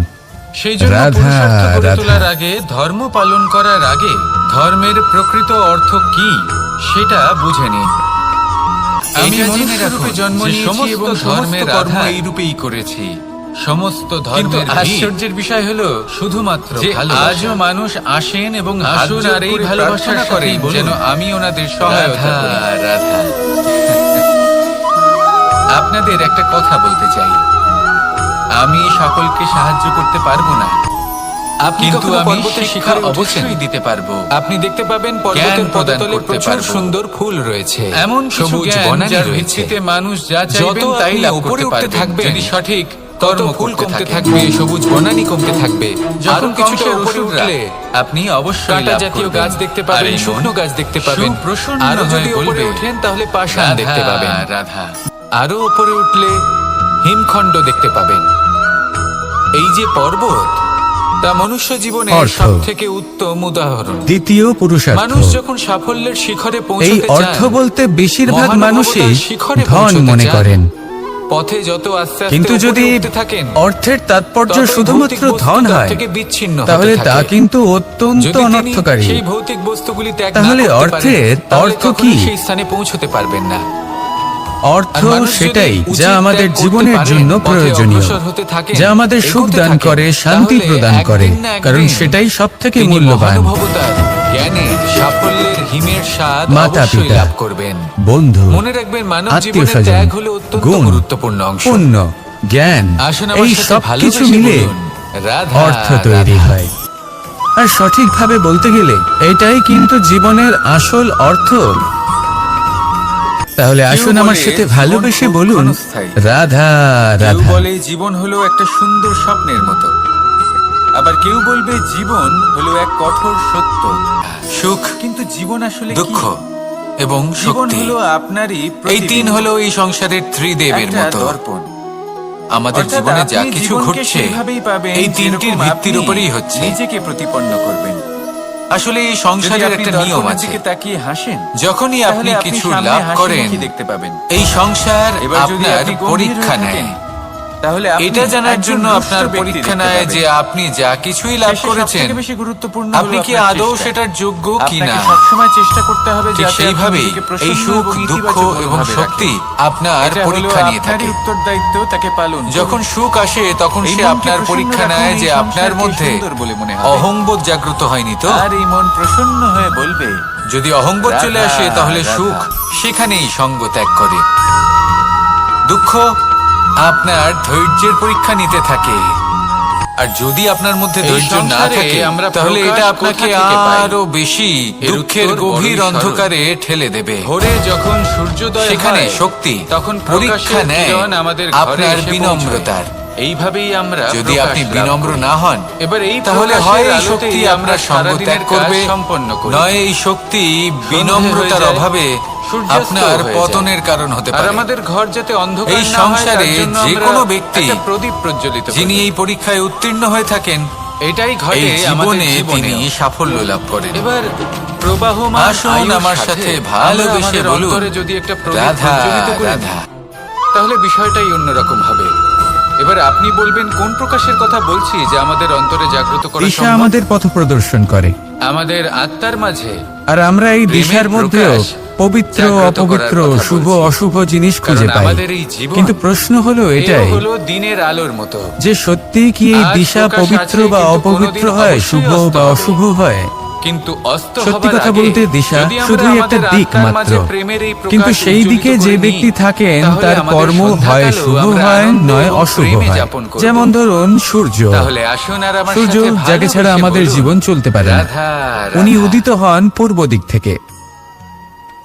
সেই জন্য রাধা পুরুষার্থ গড়ে রাধা। তোলার আগে, ধর্ম পালন করার আগে ধর্মের প্রকৃত অর্থ কি সেটা বুঝে নিন। আমি মনুষ্যরূপে জন্ম নিয়েছি এবং ধর্মের কর্ম এই রূপেই করেছি। সমস্ত ধর্মের আশ্চর্যের বিষয় হলো শুধুমাত্র যে আজও মানুষ আসেন এবং আসুন আর এই ভালোবাসা করেন যেন আমি ওনাদের সহায়তা করি। রাধা, আপনাদের একটা কথা বলতে চাই। আমি সকলকে সাহায্য করতে পারবো না, কিন্তু আমি শিক্ষা অবশ্যই দিতে পারবো। আপনি দেখতে পাবেন পর্বতের পদতলে প্রচুর সুন্দর ফুল রয়েছে, এমন সবুজ বনানী রয়েছে। মানুষ যা চাইবেন তাই লাভ করতে পারবেন যদি সঠিক কর্ম করতে থাকবে। সবুজ বনানী কমতে থাকবে। যখন কিছুটা উপরে উঠলে আপনি অবশ্যই কাঁটা জাতীয় গাছ দেখতে পাবেন, শুকনো গাছ দেখতে পাবেন। আরো যদি উপরে ওঠেন তাহলে পাষাণ দেখতে পাবেন। রাধা, আরো উপরে উঠলে হিমখণ্ড দেখতে পাবেন। এই যে পর্বত, তা মনুষ্য জীবনে অর্থ। সব থেকে উত্তম উদাহরণ। দ্বিতীয় পুরুষার্থ। মানুষ যখন সাফল্যের শিখরে এই পৌঁছতে অর্থ চায়, বলতে বেশিরভাগ মহানুভবতার মানুষই শিখরে ধন পৌঁছতে মনে চান। করেন। পথে যত আস্তে আস্তে কিন্তু উপরে যদি উঠতে থাকেন, অর্থের তাৎপর্য ততই শুধুমাত্র ভৌতিক বস্তু ধন তার হয়, থেকে বিচ্ছিন্ন হতে তাহলে তা থাকে। কিন্তু অত্যন্ত যদি তিনি অনর্থকারী। সেই ভৌতিক বস্তুগুলি ত্যাগ না তাহলে করতে অর্থের পারেন, তাহলে অর্থ কখনোই কি? সেই স্থানে পৌঁছতে পারবেন না। অর্থ আর মানুষ যদি সেটাই উচিত যা আমাদের ত্যাগ করতে জীবনের পারেন, জন্য পথে প্রয়োজনীয়, অগ্রসর হতে থাকেন, যা আমাদের সুখ এগোতে দান থাকেন, করে, শান্তি তাহলে প্রদান একদিন করে, না একদিন কারণ সেটাই সব থেকে তিনি মূল্যবান। মহানুভবতার, জ্ঞানের, সাফল্যের হিমের স্বাদ মাতা অবশ্যই পিতা, লাভ করবেন। বন্ধু, মনে রাখবেন, মানব আত্মীয় জীবনে স্বজন, ত্যাগ হলো অত্যন্ত গুণ, গুরুত্বপূর্ণ অংশ। পুণ্য, জ্ঞান, আসুন আমার এই সাথে সব কিছু ভালোবেসে মিলে বলুন, রাধা অর্থ তৈরি রাধা। হয়। আর সঠিকভাবে বলতে গেলে এটাই কিন্তু জীবনের আসল অর্থ। তাহলে আসুন কেউ আমার বলে সাথে জীবন ভালোবেসে খুব বলুন, ক্ষণস্থায়ী। রাধা কেউ রাধা। বলে জীবন হলো একটা সুন্দর স্বপ্নের মতো, আবার কেউ বলবে জীবন হলো এক কঠোর সত্য। সুখ, কিন্তু জীবন আসলে কি? দুঃখ এবং জীবন শক্তি, হলো আপনারই এই প্রতিবিম্ব, তিন হলো এই সংসারের ত্রিদেবের একটা মতো। দর্পণ। আমাদের অর্থাৎ জীবনে যা আপনি কিছু জীবনকে ঘটছে সেইভাবেই পাবেন এই তিনটির যেরকম ভিত্তির আপনি উপরেই হচ্ছে। নিজেকে প্রতিপন্ন করবেন। আসলে এই যদি সংসারের আপনি একটা নিয়ম দর্পণের আছে, দিকে তাকিয়ে হাসেন, যখনই আপনি তাহলে আপনি কিছু সামনে লাভ হাসি করেন, মুখী দেখতে পাবেন। এই সংসার এবার যদি আপনার আপনি গম্ভীর পরীক্ষা হয়ে নেয়। থাকেন, তাহলে আপনি এটা জানার একজন জন্য দুষ্ট আপনার ব্যক্তি পরীক্ষা দেখতে নেয় পাবেন। যে আপনি যা কিছুই লাভ শেষে করেছেন, সবথেকে বেশি গুরুত্বপূর্ণ আপনি হলো কি আপনার আদৌ চেষ্টা। সেটার যোগ্য কিনা। আপনাকে সবসময় চেষ্টা করতে হবে ঠিক যাতে আপনি সেইভাবেই নিজেকে এই প্রসন্ন সুখ, এবং দুঃখ ইতিবাচক এবং মনোভাবে শক্তি রাখেন। আপনার এটা হলো পরীক্ষা নিয়ে আপনারই থাকে। উত্তরদায়িত্ব, তাকে পালন করুন। যখন সুখ আসে তখন এই সে মনকে আপনার প্রসন্ন পরীক্ষা রাখুন, নেয় এই যে আপনার সংসারকে মধ্যে সুন্দর বলে মনে হবে। অহংবোধ জাগ্রত হয়নি তো। আর এই মন প্রসন্ন হয়ে বলবে, যদি অহংবোধ চলে রাধা, আসে তাহলে রাধা। সুখ সেখানেই সঙ্গ ত্যাগ করে। দুঃখ আপনার ধৈর্যের পরীক্ষা নিতে থাকে, আর যদি আপনার মধ্যে এই ধৈর্য না সংসারে থাকে আমরা তাহলে প্রকাশ এটা আপনাকে কোথা থেকে পাই? আরো বেশি এর দুঃখের উত্তর গভীর বড়ই সরল। অন্ধকারে ঠেলে দেবে। ভোরে যখন সূর্যোদয় সেখানে হয়, শক্তি তখন পরীক্ষা প্রকাশের নেয় কিরণ আমাদের ঘরে আপনার এসে বিনম্রতার। পৌঁছয়। এইভাবেই আমরা যদি প্রকাশ আপনি লাভ বিনম্র করি। না হন, এবার এই তাহলে প্রকাশের হয় এই আলোতেই শক্তি আমরা আপনার সঙ্গ সারাদিনের ত্যাগ কাজ করবে, সম্পন্ন করি। নয় এই শক্তি সন্ধে বিনম্রতার হয়ে যায়, অভাবে সূর্যাস্ত আপনার হয়ে যায়। পতনের কারণ হতে আর পারে। আমাদের ঘর যাতে অন্ধকার এই না হয়, সংসারে তার জন্য যে আমরা কোনো ব্যক্তি একটা প্রদীপ প্রজ্বলিত করি। যিনি এই পরীক্ষায় উত্তীর্ণ হয়ে থাকেন, এটাই এই ঘটে আমাদের জীবনে তিনি জীবনে। সাফল্য লাভ করেন। এবার প্রবাহমান আসুন আয়ুর আমার সাথে ভালোবেসে আমরা আমাদের বলুন, অন্তরে যদি একটা প্রদীপ রাধা প্রজ্বলিত করি, রাধা। তাহলে বিষয়টাই অন্যরকম হবে। এবার আপনি বলবেন কোন প্রকাশের কথা বলছি যা আমাদের অন্তরে জাগ্রত করা দিশা সম্ভব? আমাদের পথ প্রদর্শন করে, আমাদের আত্মার মাঝে আর আমরা এই প্রেমের দিশার মধ্যেও প্রকাশ পবিত্র জাগ্রত অপবিত্র, করার কথা শুভ বলছি। অশুভ জিনিস খুঁজে কারণ পাই। আমাদের এই জীবন কিন্তু প্রশ্ন হলো এও এটাই হলো দিনের আলোর মতো। যে সত্যি কি এই আজ দিশা প্রকাশ পবিত্র আছে, বা কিন্তু অপবিত্র কোনোদিন হয়, অবশ্যই শুভ অস্ত বা হবে। অশুভ হয়? কিন্তু অস্ত সত্যি হবার কথা আগে বলতে দিশা যদি আমরা শুধুই একটা আমাদের দিক আত্মার মাত্র, মাঝে প্রেমের এই প্রকাশ কিন্তু সেই উজ্জ্বলিত দিকে যে করে নিই, ব্যক্তি থাকেন তাহলে তার আমাদের কর্ম হয় সন্ধ্যাকালেও শুভ আমরা হয়, আনন্দে নয় এবং অশুভ প্রেমে হয়। যাপন করব। যেমন ধরুন সূর্য, তাহলে আসুন আর আমার সূর্য সাথে যাকে ছাড়া ভালোবেসে আমাদের বলুন, জীবন চলতে পারে না। রাধা, উনি রাধা। উদিত হন পূর্ব দিক থেকে,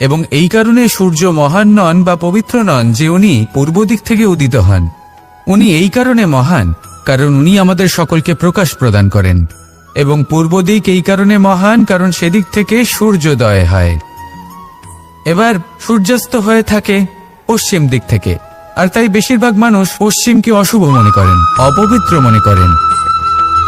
এবং এই কারণে সূর্য মহান নন বা পবিত্র নন যে উনি পূর্ব দিক থেকে উদিত হন। উনি এই কারণে মহান কারণ উনি আমাদের সকলকে প্রকাশ প্রদান করেন, এবং পূর্ব দিক এই কারণে মহান কারণ সেদিক থেকে সূর্যোদয় হয়। এবার সূর্যাস্ত হয়ে থাকে পশ্চিম দিক থেকে, আর তাই বেশিরভাগ মানুষ পশ্চিমকে অশুভ মনে করেন, অপবিত্র মনে করেন।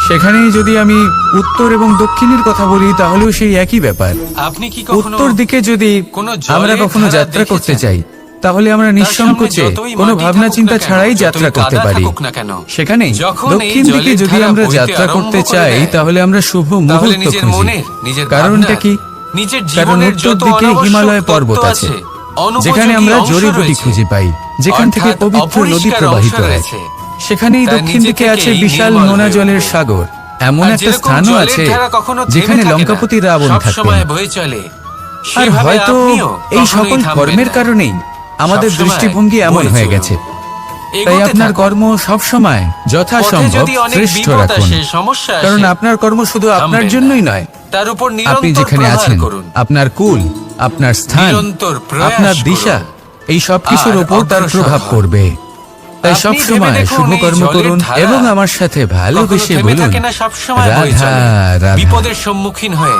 সেখানেই যদি আমি উত্তর এবং দক্ষিণের কথা বলি তাহলেও সেই একই ব্যাপার। আপনি কি কখনো উত্তর দিকে যদি কোনো জলের আমরা কখনো ধারা যাত্রা করতে দেখেছেন? চাই তাহলে আমরা নিঃসংকোচে তার সামনে যতই কোনো মাটি ভাবনা থাকুক চিন্তা না কেন, ছাড়াই যতই যাত্রা করতে কাদা পারি। থাকুক না কেন, সেখানেই যখন এই দক্ষিণ দিকে জলের যদি ধারা আমরা বইতে যাত্রা আরম্ভ করতে করে চাই দেয়, তাহলে আমরা শুভ তাহলে মুহূর্ত নিজের খুঁজি। মনের, নিজের কারণটা ভাবনার, কি? নিজের কারণ জীবনের উত্তর যত দিকে অনাবশ্যক হিমালয় তত্ত্ব পর্বত আছে, অনুপযোগী যেখানে আমরা অংশ জড়িবুটি রয়েছে, খুঁজে পাই, যেখান থেকে অর্থাৎ পবিত্র নদী অপরিষ্কার প্রবাহিত অংশ হয়। রয়েছে। সেখানেই তা দক্ষিণ নিজে দিকে আছে থেকেই বিশাল নির্মল নোনা হয়ে জলের উঠবে। সাগর। এমন আর একটা যেরকম স্থানও জলের আছে ধারা কখনো থেমে যেখানে থাকে না, লঙ্কাপতি রাবণ থাকতেন। সবসময় বয়ে চলে, আর সেভাবে হয়তো আপনিও এই কখনোই সকল থামবেন কর্মের না। কারণেই আমাদের সবসময় দৃষ্টিভঙ্গি এমন বয়ে হয়ে চলুন। গেছে। তাই এগোতে আপনার থাকুন। কর্ম সবসময় পথে যথাসম্ভব যদি অনেক শ্রেষ্ঠ বিপদ রাখুন, আসে, সমস্যা আসে, কারণ আপনার কর্ম শুধু আপনার থামবেন জন্যই না। নয়, তার উপর আপনি নিরন্তর যেখানে প্রহার আছেন, করুন। আপনার কুল, আপনার স্থান, নিরন্তর প্রয়াস আপনার দিশা, করুন। এই সব কিছুর আর উপর তার অগ্রসর প্রভাব হন। পড়বে। তাই আপনি সব ভেবে সময় দেখুন, শুভ এই কর্ম জলের করুন ধারা এবং আমার সাথে কখনো ভালোবেসে থেমে বলুন, থাকে না, সবসময় বয়ে রাধা চলে। রাধা। বিপদের সম্মুখীন হয়ে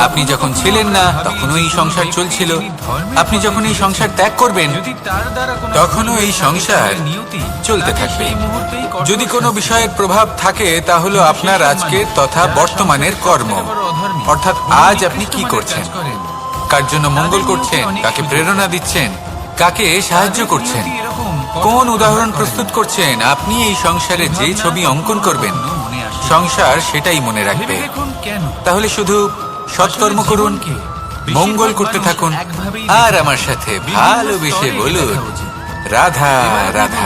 আপনি যখন ছিলেন না তখনও এই সংসার চলছিল, আপনি যখন এই সংসার ত্যাগ করবেন তখনও এই সংসার চলতে থাকবে। যদি কোনো বিষয়ের প্রভাব থাকে তা হলো আপনার আজকের তথা বর্তমানের কর্ম, অর্থাৎ আজ আপনি কি করছেন, কার জন্য মঙ্গল করছেন, কাকে প্রেরণা দিচ্ছেন, কাকে সাহায্য করছেন, কোন উদাহরণ প্রস্তুত করছেন। আপনি এই সংসারে যে ছবি অঙ্কন করবেন সংসার সেটাই মনে রাখবে। তাহলে শুধু সৎকর্ম করুন, মঙ্গল করতে থাকুন, আর আমার সাথে ভালোবেসে বলুন রাধা রাধা।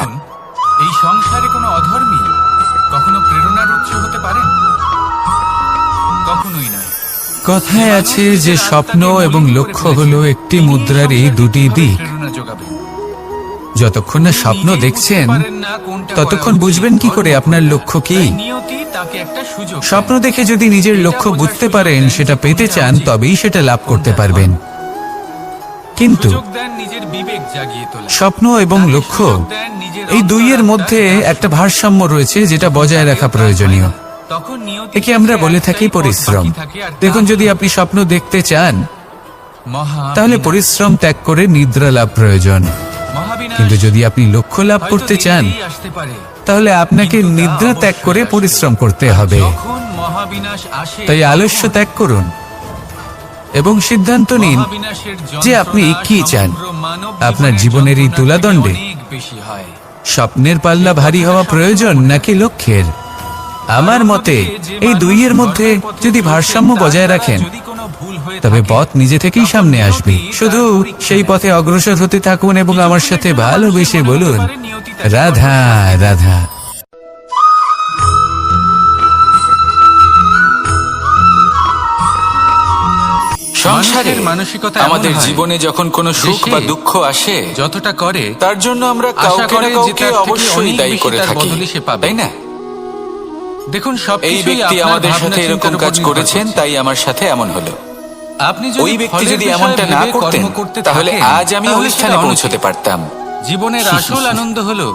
এই সংসারে কোনো অধর্মী কখনো প্রেরণার উৎস হতে পারেন? কখনোই নয়। কথায় আছে যে স্বপ্ন এবং লক্ষ্য হলো একটি মুদ্রারই দুটি দিক। যতক্ষণ না স্বপ্ন দেখছেন ততক্ষণ বুঝবেন কি করে আপনার লক্ষ্য কি। স্বপ্ন দেখে যদি নিজের লক্ষ্য বুঝতে পারেন, সেটা পেতে চান, তবেই সেটা লাভ করতে পারবেন। কিন্তু স্বপ্ন এবং লক্ষ্য এই দুইয়ের মধ্যে একটা ভারসাম্য রয়েছে যেটা বজায় রাখা প্রয়োজনীয়। একে আমরা বলে থাকি পরিশ্রম। দেখুন, যদি আপনি স্বপ্ন দেখতে চান তাহলে পরিশ্রম ত্যাগ করে নিদ্রা লাভ প্রয়োজন। কিন্তু যদি আপনি লক্ষ্য লাভ করতে চান তাহলে আপনাকে নিদ্রা ত্যাগ করে পরিশ্রম করতে হবে। তাই আলস্য ত্যাগ করুন এবং সিদ্ধান্ত নিন যে আপনি কি চান। আপনার জীবনের এই তুলাদণ্ডে স্বপ্নের পাল্লা ভারী হওয়া প্রয়োজন নাকি লক্ষ্যের? আমার মতে এই দুইয়ের মধ্যে যদি ভারসাম্য বজায় রাখেন তবে পথ নিজে থেকেই সামনে আসবে। শুধু সেই পথে অগ্রসর হতে থাকুন এবং আমার সাথে ভালোবেসে বলুন রাধা রাধা। সংসারের মানসিকতা আমাদের জীবনে যখন কোনো সুখ বা দুঃখ আসে যতটা করে তার জন্য আমরা কাউকে না কাউকে অবশ্যই দায়ী করে থাকি, তাই না? দেখুন, এই ব্যক্তি আমাদের সাথে এরকম কাজ করেছেন তাই আমার সাথে এমন হলো। আপনি ওই ব্যক্তি যদি এমনটা না করতেন তাহলে আজ আমি ওই স্থানে পৌঁছতে পারতাম। জীবনের আসল আনন্দ হলো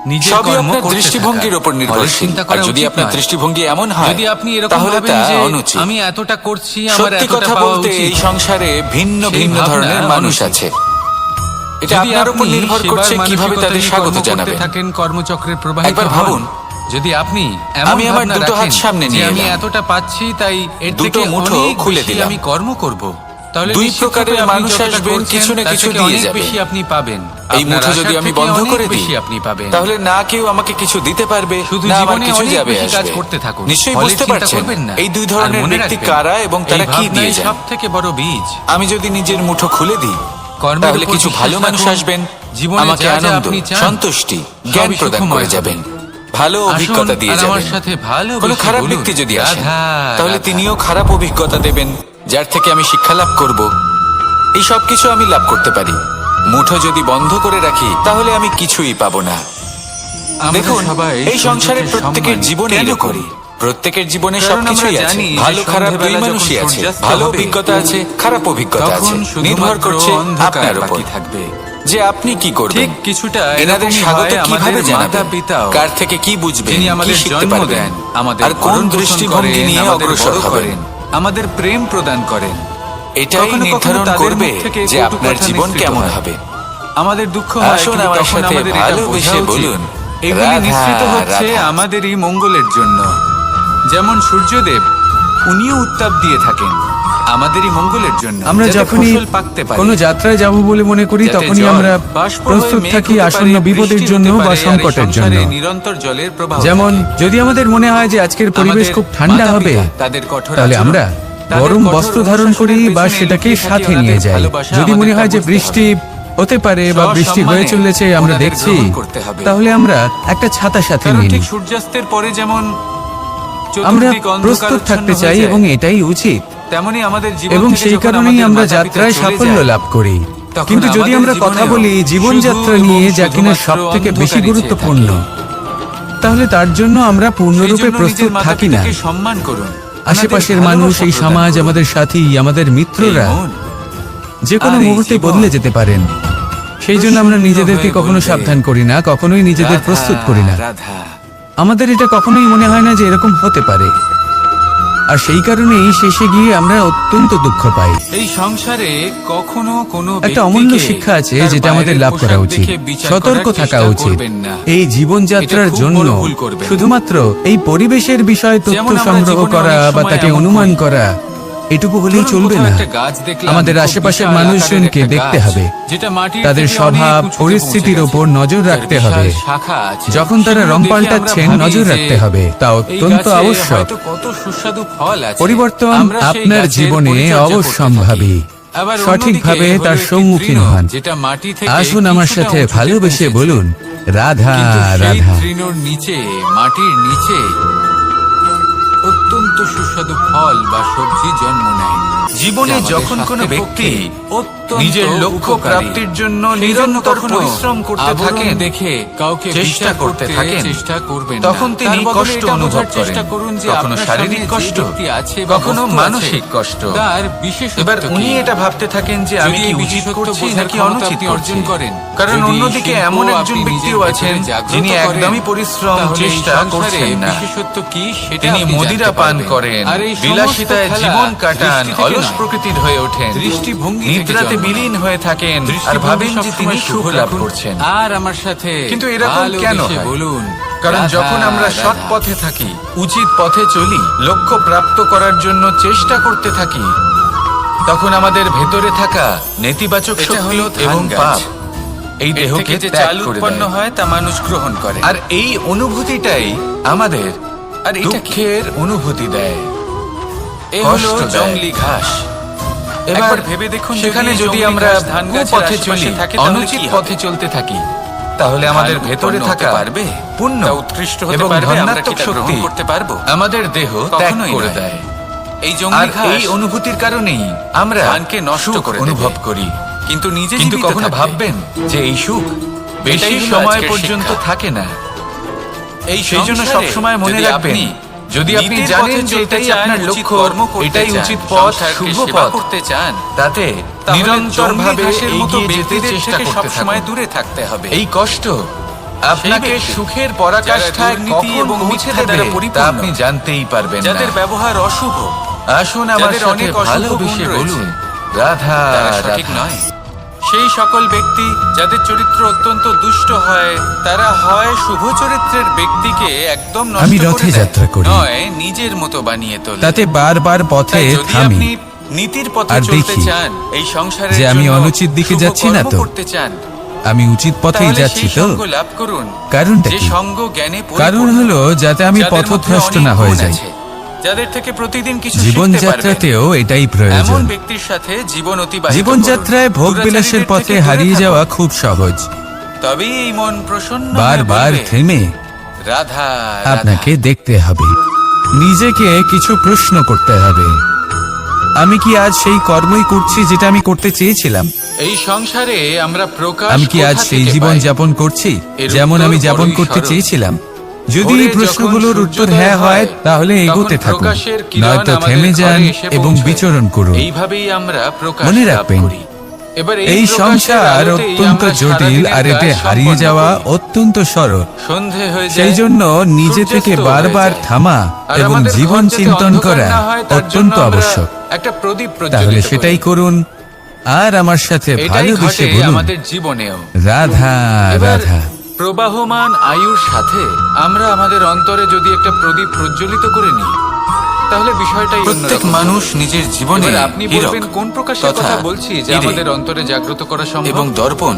নিজের সবই কর্ম আপনার করতে দৃষ্টিভঙ্গির থাকা। উপর নির্ভরশীল। আর যদি আপনার দৃষ্টিভঙ্গি এমন হয় যদি আপনি এরকম তাহলে ভাবেন তা যে অনুচিত। আমি এতটা করছি, আমার সত্যি এতটা কথা পাওয়া বলতে উচিত, এই সংসারে ভিন্ন সেই ভিন্ন ভাবনা ধরনের মানুষ অনুচিত। আছে। এটা যদি আপনার উপর আপনি নির্ভর করছে সেবার কিভাবে মানসিকতা তাদের নিয়ে স্বাগত কর্ম করতে জানাবেন। থাকেন, কর্মচক্রে প্রবাহিত একবার হন। ভাবুন, যদি আপনি এমন আমি আমার ভাবনা দুটো হাত রাখেন সামনে যে নিয়ে আমি এলাম, এতটা পাচ্ছি তাই এর দুটো থেকে মুঠো অনেক খুলে বেশি দিলাম। আমি কর্ম করব, তাহলে দুই নিশ্চিত প্রকারের রূপে আপনি মানুষ যতটা আসবেন, করছেন, কিছু না তার কিছু থেকে দিয়ে অনেক যাবেন। বেশি আপনি পাবেন। এই আপনার মুঠো যদি আশার আমি থেকে বন্ধ অনেক করে দিই বেশি আপনি পাবেন। তাহলে না কেউ আমাকে কিছু দিতে পারবে, শুধু না আমার জীবনে কিছু অনেক যাবে বেশি কাজ আসবে। করতে থাকুন। নিশ্চয়ই ফলের বুঝতে চিন্তা পারছেন করবেন না। এই দুই আর ধরনের মনে ব্যক্তি রাখবেন, কারা এবং তারা এই কি ভাবনাই দিয়ে যান। সবথেকে বড় বীজ। আমি যদি নিজের মুঠো খুলে দিই কর্মের তাহলে উপর কিছু বিশ্বাস ভালো মানুষ রাখুন। আসবেন, জীবনে আমাকে যা যা আনন্দ, আপনি চান, সন্তুষ্টি, সবই জ্ঞান প্রদান সুখময় করে হবে। যাবেন, ভালো অভিজ্ঞতা দিয়ে আসুন, আর আমার যাবেন। সাথে ভালোবেসে কোনো খারাপ বলুন, ব্যক্তি যদি আসেন রাধা, তাহলে রাধা। তিনিও খারাপ অভিজ্ঞতা দেবেন, যার থেকে আমি শিক্ষা লাভ করব। এই সব কিছু আমি লাভ করতে পারি। মুঠো যদি বন্ধ করে রাখি তাহলে আমি কিছুই পাবো না। দেখুন, এই সংসারে প্রত্যেকের জীবনে এরকম। প্রত্যেকের জীবনে সবকিছুই আছে, ভালো খারাপ দুই মানুষই আছে। ভালো অভিজ্ঞতা আছে, খারাপ অভিজ্ঞতা আছে। নির্ভর করছে আপনার উপর থাকবে যে আপনি কি করবেন। ঠিক কিছুটা এনাদের এরকমই স্বাগত হয় কিভাবে আমাদের জানাবেন, মাতা-পিতাও, কার থেকে কি বুঝবেন, যিনি কি আমাদের শিখতে জন্ম পারবেন, দেন, আমাদের আর কোন ভরণ পোষণ দৃষ্টিভঙ্গি করেন, নিয়ে আমাদের অগ্রসর বড় হবেন, করেন, আমাদের প্রেম প্রদান করেন। এটাই কখনো কখনো নির্ধারণ তাদের করবে মুখ থেকে যে কটু আপনার কথা জীবন নিঃসৃত কেমন হয়। হবে। আমাদের দুঃখ হয়, আসুন কিন্তু আমার তখন সাথে আমাদের এটা ভালোবেসে বোঝা উচিত। বলুন, এগুলি রাধা, নিঃসৃত হচ্ছে রাধা। আমাদেরই মঙ্গলের জন্য। যেমন সূর্যদেব, উনিও উত্তাপ দিয়ে থাকেন আমাদেরই মঙ্গলের জন্য। আমরা যাতে যখনই ফসল পাকতে পারে, কোনো যাত্রায় যাব বলে মনে করি যাতে তখনই জল আমরা বাষ্প হয়ে প্রস্তুত মেঘ থাকি হতে আসন্ন পারে, বিপদের বৃষ্টি জন্য হতে বা পারে, আর এই সংকটের জন্য। সংসারে নিরন্তর জলের প্রবাহ যেমন থাকে। যদি আমাদের মনে হয় যে আজকের পরিবেশ আমাদের খুব ঠান্ডা হবে মাতা-পিতা, তাদের কঠোর তাহলে আচরণ, আমরা তাদের গরম কঠোর বস্ত্র ধারণ করি অনুশাসনের বা পেছনে সেটাকে লুকিয়ে থাকে সাথে ওনাদের নিয়ে যাই। ভালোবাসা, যদি মনে আমাদের হয় যে বুঝতে বৃষ্টি হতে পারে বা বৃষ্টি হয়ে সসম্মানে চলেছে আমরা ওনাদের দেখছি, গ্রহণ করতে হবে। তাহলে আমরা একটা ছাতা সাথে কারণ নিয়ে ঠিক নিই। সূর্যাস্তের পরে যেমন আমরা চতুর্দিক প্রস্তুত অন্ধকারাচ্ছন্ন থাকতে হয়ে চাই যায়, এবং এটাই উচিত। তেমনই আমাদের জীবন এবং থেকে সেই যখন কারণেই আমাদের আমরা মাতা-পিতা যাত্রায় চলে সাফল্য যায়, লাভ করি। তখন কিন্তু যদি আমাদের আমরা কথা জীবনেও বলি জীবনযাত্রা শুধু নিয়ে এবং যা কিনা শুধুমাত্র সব থেকে বেশি অন্ধকারই গুরুত্বপূর্ণ, তাহলে তার জন্য আমরা সেই পূর্ণরূপে জন্য প্রস্তুত নিজের থাকি না। মাতা-পিতাকে সম্মান করুন। আশেপাশের ওনাদের মানুষ, ভালোবাসা এই প্রদান সমাজ, করুন। আমাদের সাথী, আমাদের মিত্ররা এই মন, যে কোনো আর এই মুহূর্তে জীবন বদলে যেতে পারেন। সেই জন্য আমরা প্রসন্ন নিজেদেরকে হয়ে কখনো বলবে, সাবধান করি না, কখনোই নিজেদের রাধা, প্রস্তুত করি না। রাধা। আমাদের এটা কখনোই মনে হয় না যে এরকম হতে পারে। আর সেই কারণেই শেষে গিয়ে আমরা অত্যন্ত দুঃখ পাই। এই সংসারে কখনো কোনো একটা অমূল্য শিক্ষা আছে যেটা আমাদের লাভ করা উচিত। সতর্ক থাকা উচিত। এই জীবনযাত্রার জন্য শুধুমাত্র এই পরিবেশের বিষয়ে তথ্য সংগ্রহ করা বা তাকে অনুমান করা এটুকু হলেই চলবে না। আমাদের আশেপাশের মানুষজনকে দেখতে হবে, তাদের স্বভাব পরিস্থিতির ওপর নজর রাখতে হবে। যখন তারা রং পাল্টাচ্ছেন নজর রাখতে হবে, তা অত্যন্ত আবশ্যক। পরিবর্তন আপনার জীবনে অবশ্যম্ভাবী। সঠিকভাবে তার সম্মুখীন হন। আসুন আমার সাথে ভালোবেসে বলুন, রাধা রাধা। নিচে মাটির নিচে অত্যন্ত সুস্বাদু ফল বা সবজি জন্ম নেয়। জীবনে যখন কোনো ব্যক্তি নিজের লক্ষ্য প্রাপ্তির জন্য নিরন্তর পরিশ্রম করতে থাকেন, দেখে কাউকে চেষ্টা করতে থাকেন, চেষ্টা করবেন, তখন তিনি কষ্ট অনুভব করেন। কখনো শারীরিক কষ্ট, কখনো মানসিক কষ্ট। এবার উনি এটা ভাবতে থাকেন যে আমি কি উচিত করছি নাকি অনুচিত অর্জন করেন। কারণ অন্যদিকে এমন একজন ব্যক্তিও আছেন যিনি একদমই পরিশ্রম চেষ্টা করছেন না। তিনি মদিরা পান করেন, বিলাসিতায় জীবন কাটান, অলস প্রকৃতির হয়ে ওঠেন, নিদ্রাতে বিলীন হয়ে থাকেন আর ভাবেন যে তিনি সুখ লাভ করছেন। আর আমার সাথে কিন্তু এরকম কেন হয় বলুন? কারণ যখন আমরা সৎ পথে থাকি, উচিত পথে চলি, লক্ষ্য প্রাপ্ত করার জন্য চেষ্টা করতে থাকি, তখন আমাদের ভেতরে থাকা নেতিবাচক শক্তি এবং পাপ এই দেহকে যে চাল উৎপন্ন হয় তা মানুষ গ্রহণ করে। আর এই অনুভূতিটাই আমাদের আর দুঃখের অনুভূতি দেয়। এ হলো জংলি ঘাস। এবার ভেবে দেখুন, সেখানে যদি আমরা পথে চলি, অনুচিত পথে চলতে থাকি, তাহলে আমাদের ভেতরে থাকা পারবে পুণ্য উৎকৃষ্ট এবং ধনাত্মক শক্তি করতে পারবো, আমাদের দেহ ত্যাগ করে দেয়। এই জংলি ঘাস, এই অনুভূতির কারণেই আমরা ধানকে নষ্ট করে অনুভব করি। কিন্তু নিজে কিন্তু কখনো ভাববেন যে এই সুখ বেশি সময় পর্যন্ত থাকে না। সেই জন্য সবসময় মনে রাখবেন, যদি আপনি জানেন যে এটাই আপনার লক্ষ্য, এটাই উচিত পথ, শুভ পথ করতে চান, তাতে নিরন্তরভাবে এগিয়ে যেতে চেষ্টা করতে সময় দূরে থাকতে হবে। এই কষ্ট আপনাকে সুখের পরাকাষ্ঠায় কখন পৌঁছে দেবে তা আপনি জানতেই পারবেন না। যাদের ব্যবহার অশুভ, আসুন আমাদের অনেক ভালোবেসে বলুন, রাধা সঠিক নয়। সেই সকল ব্যক্তি যাদের চরিত্র অত্যন্ত দুষ্ট হয়, তারা হয় শুভ চরিত্রের ব্যক্তিকে একদম নষ্ট আমি করে রথে দেয়, যাত্রা করি, নয় নিজের মতো বানিয়ে তোলে। তাতে বারবার পথে তাই যদি থামি আপনি নীতির পথে আর চলতে দেখি চান, এই সংসারে যে আমি অনুচিত দিকে যাচ্ছি না তো, করতে চান, আমি উচিত পথেই তাহলে যাচ্ছি সেই তো। সঙ্গ লাভ করুন। কারণটা যে কি? সঙ্গ জ্ঞানে কারণ পরিপূর্ণ, হলো যাতে আমি যাদের মধ্যে পথভ্রষ্ট অনেক না হয়ে গুণ যাই। আছে, যাদের থেকে প্রতিদিন কিছু জীবনযাত্রাতেও এটাই প্রয়োজন। এমন ব্যক্তির সাথে জীবন অতিবাহিত জীবনযাত্রায় করুন। ভোগ বিলাসের দুরাচারীদের পথে থেকে হারিয়ে দূরে যাওয়া থাকুন। খুব সহজ। তবেই এই মন প্রসন্ন হয়ে বারবার বলবে, থেমে রাধা আপনাকে দেখতে হবে, নিজেকে কিছু প্রশ্ন করতে হবে। আমি কি আজ সেই কর্মই করছি যেটা আমি করতে চেয়েছিলাম? এই সংসারে আমরা প্রকাশ আমি কি আজ কোথা সেই থেকে জীবন পাই? যাপন করছি এর যেমন উত্তর আমি যাপন বড়ই করতে সরল। চেয়েছিলাম? যদি ভোরে এই প্রশ্নগুলোর যখন উত্তর সূর্যোদয় হ্যাঁ হয়, তাহলে তখন এগোতে থাকুন, প্রকাশের কিরণ নয়তো আমাদের থেমে যান ঘরে এসে এবং পৌঁছয়। বিচরণ করুন। এইভাবেই আমরা প্রকাশ মনে লাভ রাখবেন, করি। এবার এই প্রকাশের সংসার আলোতেই অত্যন্ত আমরা জটিল সারাদিনের আর এতে কাজ হারিয়ে সম্পন্ন যাওয়া করি। অত্যন্ত সরল। সন্ধে হয়ে যায়, সেই জন্য নিজে থেকে সূর্যাস্ত বারবার হয়ে যায়। থামা আর এবং আমাদের জীবন ঘর যাতে চিন্তন অন্ধকার করা না হয়, তার অত্যন্ত জন্য আমরা আবশ্যক। একটা প্রদীপ প্রজ্বলিত তাহলে করি। সেটাই করুন আর আমার সাথে এটাই ভালোবেসে ঘটে বলুন, আমাদের জীবনেও। রাধা এবার রাধা। প্রবাহমান আয়ুর সাথে আমরা আমাদের অন্তরে যদি একটা প্রদীপ প্রজ্বলিত করে নিই, তাহলে বিষয়টাই প্রত্যেক অন্যরকম। মানুষ নিজের জীবনে এবার আপনি বলবেন কোন প্রকাশের তথা কথা বলছি যে হীরে আমাদের অন্তরে জাগ্রত করা সম্ভব? এবং দর্পণ,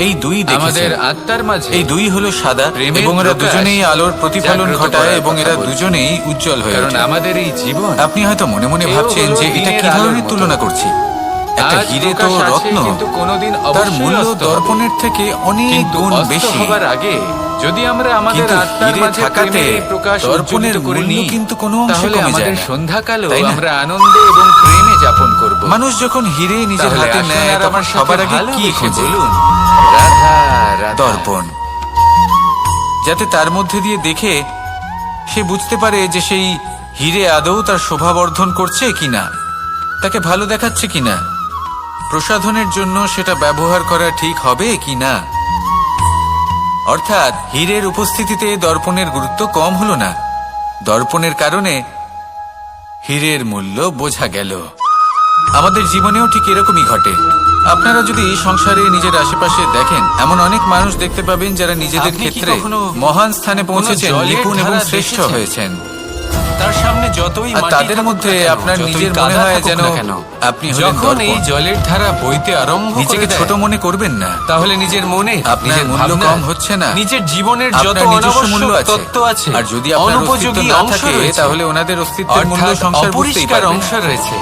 এই দুই আমাদের আত্মার মাঝে এই দুই হলো সাদা প্রেমের এবং এরা প্রকাশ দুজনেই আলোর প্রতিফলন জাগ্রত ঘটায় করার এবং কথা এরা বলছি। দুজনেই উজ্জ্বল হয়ে কারণ ওঠে। আমাদের এই জীবন, আপনি হয়তো মনে মনে এও ভাবছেন হলো যে এটা কি দিনের আলোর ধরনের মতো। তুলনা করছি। একটা আজ হিরে তো প্রকাশ আছে, রত্ন, কিন্তু কোনোদিন তার অবশ্যই মূল্য অস্ত হবে। দর্পণের থেকে অনেক কিন্তু গুণ অস্ত বেশি। হবার আগে যদি আমরা আমাদের কিন্তু আত্মার হিরে মাঝে থাকাতে প্রেমের এই প্রকাশ দর্পণের উজ্জ্বলিত করে মূল্য নিই, কিন্তু কোনো অংশে তাহলে কমে যায় আমাদের না। সন্ধ্যাকালেও তাই না? আমরা আনন্দে এবং প্রেমে যাপন করব। মানুষ যখন হিরে নিজের তাহলে হাতে আসুন নেয় আর তখন আমার সবার সাথে আগে কি ভালোবেসে খোঁজে? বলুন, রাধা রাধা। দর্পণ, যাতে তার মধ্যে দিয়ে দেখে সে বুঝতে পারে যে সেই হিরে আদৌ তার শোভা বর্ধন করছে কিনা, তাকে ভালো দেখাচ্ছে কিনা, প্রসাধনের জন্য সেটা ব্যবহার করা ঠিক হবে কিনা। অর্থাৎ হীরের উপস্থিতিতে দর্পণের গুরুত্ব কম হলো না। দর্পণের কারণে হীরের মূল্য বোঝা গেল। আমাদের জীবনেও ঠিক এরকমই ঘটে। আপনারা যদি এই সংসারে নিজের আশেপাশে দেখেন, এমন অনেক মানুষ দেখতে পাবেন যারা নিজেদের আপনি কি ক্ষেত্রে কখনো মহান স্থানে পৌঁছেছেন, জলের নিপুণ এবং ধারা শ্রেষ্ঠ দেখেছেন? হয়েছেন। তার সামনে যতই আর মাটি তাদের থাকুক মধ্যে না কেন, আপনার যতই নিজের কাদা মনে হয় থাকুক যেন না কেন, আপনি হলেন যখন এই দর্পণ। জলের ধারা বইতে আরম্ভ করে নিজেকে দেয়, ছোট মনে করবেন না। তাহলে নিজের মনে, আপনার নিজের মূল্য ভাবনা, কম হচ্ছে না। নিজের জীবনের যত আপনার নিজস্ব মূল্য অনাবশ্যক আছে। তত্ত্ব আছে, আর যদি আপনার অস্তিত্ব অনুপযোগী না অংশ থাকে, রয়েছে, তাহলে ওনাদের অস্তিত্বের মূল্য অর্থাৎ সংসার বুঝতেই অপরিষ্কার পারবে অংশ না। রয়েছে,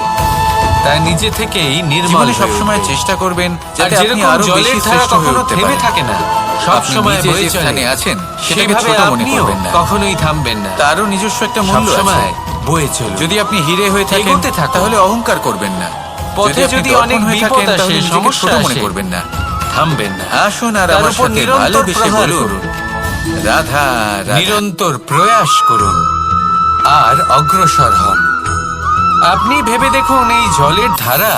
তা নিজে থেকেই নির্মল জীবনে হয়ে সবসময় উঠবে। চেষ্টা করবেন আর যাতে আপনি যেরকম আরো জলের বেশি ধারা শ্রেষ্ঠ হয়ে কখনো উঠতে থেমে পারেন। থাকে না, সব আপনি সময় নিজে বয়ে যে চলে, স্থানে আছেন সেটাকে সেভাবে ছোট মনে আপনিও করবেন না। কখনোই থামবেন না, তারও নিজস্ব একটা মূল্য সব আছে। সময় বয়ে চলুন। যদি আপনি হিরে হয়ে থাকেন এগোতে থাকুন। তাহলে অহংকার করবেন না। পথে আপনি যদি দর্পণ অনেক হয়ে বিপদ থাকেন, আসে, তাহলে নিজেকে সমস্যা ছোট মনে আসে, করবেন না। থামবেন না, আসুন আর তার আমার উপর সাথে নিরন্তর ভালোবেসে প্রহার বলুন, করুন, রাধা রাধা। নিরন্তর প্রয়াস করুন আর অগ্রসর হন। আপনি ভেবে দেখুন, এই জলের ধারা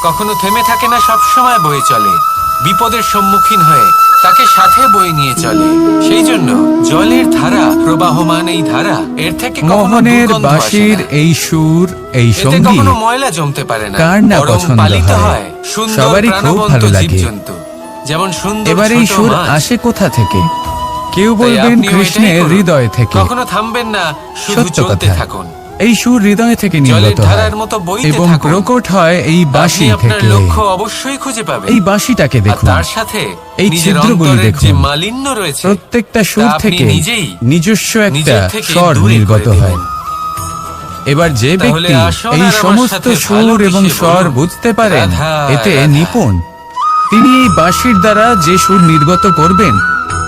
কখনো থেমে থাকে না, সব সময় বয়ে চলে, বিপদের সম্মুখীন হয়ে তাকে সাথে বয়ে নিয়ে চলে। সেই জন্য জলের ধারা, প্রবাহমান এই ধারা, এর থেকে কখনো মোহনের দুর্গন্ধ আসে বাঁশির না। এই সুর, এই এতে সঙ্গীত কখনো ময়লা জমতে পারে না, কার না বরং পছন্দ পালিত হয়? হয় সুন্দর সবারই খুব প্রাণবন্ত ভালো লাগে। জীবজন্তু, যেমন সুন্দর এবার এই ছোট সুর মাছ। আসে কোথা থেকে? কেউ তাই বলবেন আপনিও এটাই কৃষ্ণের করুন। হৃদয় থেকে। কখনো থামবেন না, শুধু সত্য চলতে কথা। থাকুন। এই সুর হৃদয় থেকে জলের নির্গত হয় ধারার মতো বইতে এবং থাকুন। প্রকট হয় এই আপনি বাঁশি আপনার থেকে। লক্ষ্য অবশ্যই খুঁজে পাবেন। এই বাঁশিটাকে আর দেখুন, তার সাথে এই নিজের ছিদ্রগুলি অন্তরের দেখুন। যে মালিন্য রয়েছে, প্রত্যেকটা সুর তা আপনি থেকে নিজেই নিজস্ব একটা নিজের থেকে স্বর দূরে নির্গত করে হয়। দিবেন। এবার যে তাহলে ব্যক্তি আসুন এই আর আমার সমস্ত সাথে সুর এবং ভালোবেসে স্বর বলুন, বুঝতে পারেন, রাধা, এতে রাধা। নিপুণ, তিনি এই বাঁশির দ্বারা যে সুর নির্গত করবেন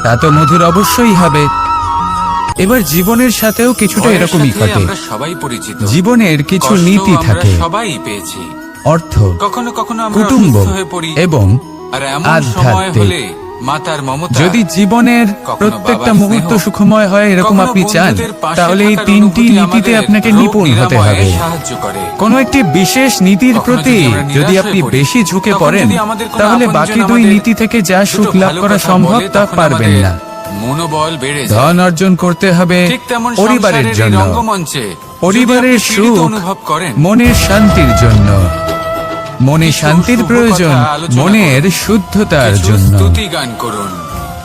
তা তো মধুর অবশ্যই হবে। এবার জীবনের সাথেও কিছুটা ভয়ের এরকমই সাথে ঘটে। আমরা সবাই পরিচিত। জীবনের কিছু কষ্ট নীতি আমরা থাকে, সবাই পেয়েছি। অর্থ, কখনো কখনো আমরা কুটুম্ব অসুস্থ হয়ে পড়ি, এবং আর এমন সময় আধ্যাত্মিক। হলে মাতার মমতা, যদি জীবনের কখনো প্রত্যেকটা বাবার মুহূর্ত স্নেহ, সুখময় হয় এরকম কখনো আপনি চান, বন্ধুদের পাশে তাহলে এই থাকার তিনটি অনুভূতি নীতিতে আমাদের আপনাকে রোগ নিপুণ হতে নিরাময়ে হবে। সাহায্য করে। কোনো একটি বিশেষ নীতির কখনো প্রতি যদি আমরা নিরাশ যদি হয়ে আপনি পড়ি, বেশি ঝুঁকে তখন পড়েন, যদি আমাদের কোনো তাহলে আপনজন বাকি দুই আমাদের নীতি থেকে যা দুটো সুখ লাভ ভালো করা কথা সম্ভব বলে, তা তখন পারবেন আমাদের না। মনোবল বেড়ে যায়। ধন অর্জন করতে হবে ঠিক তেমন পরিবারের সংসারের এই জন্য, রঙ্গমঞ্চে পরিবারের যদি আপনি পীড়িত সুখ অনুভব করেন, মনের শান্তির জন্য। মনে কিছু শান্তির শুভ প্রয়োজন কথা আলোচনা মনের করুন, শুদ্ধতার কিছু জন্য। স্তুতি গান করুন।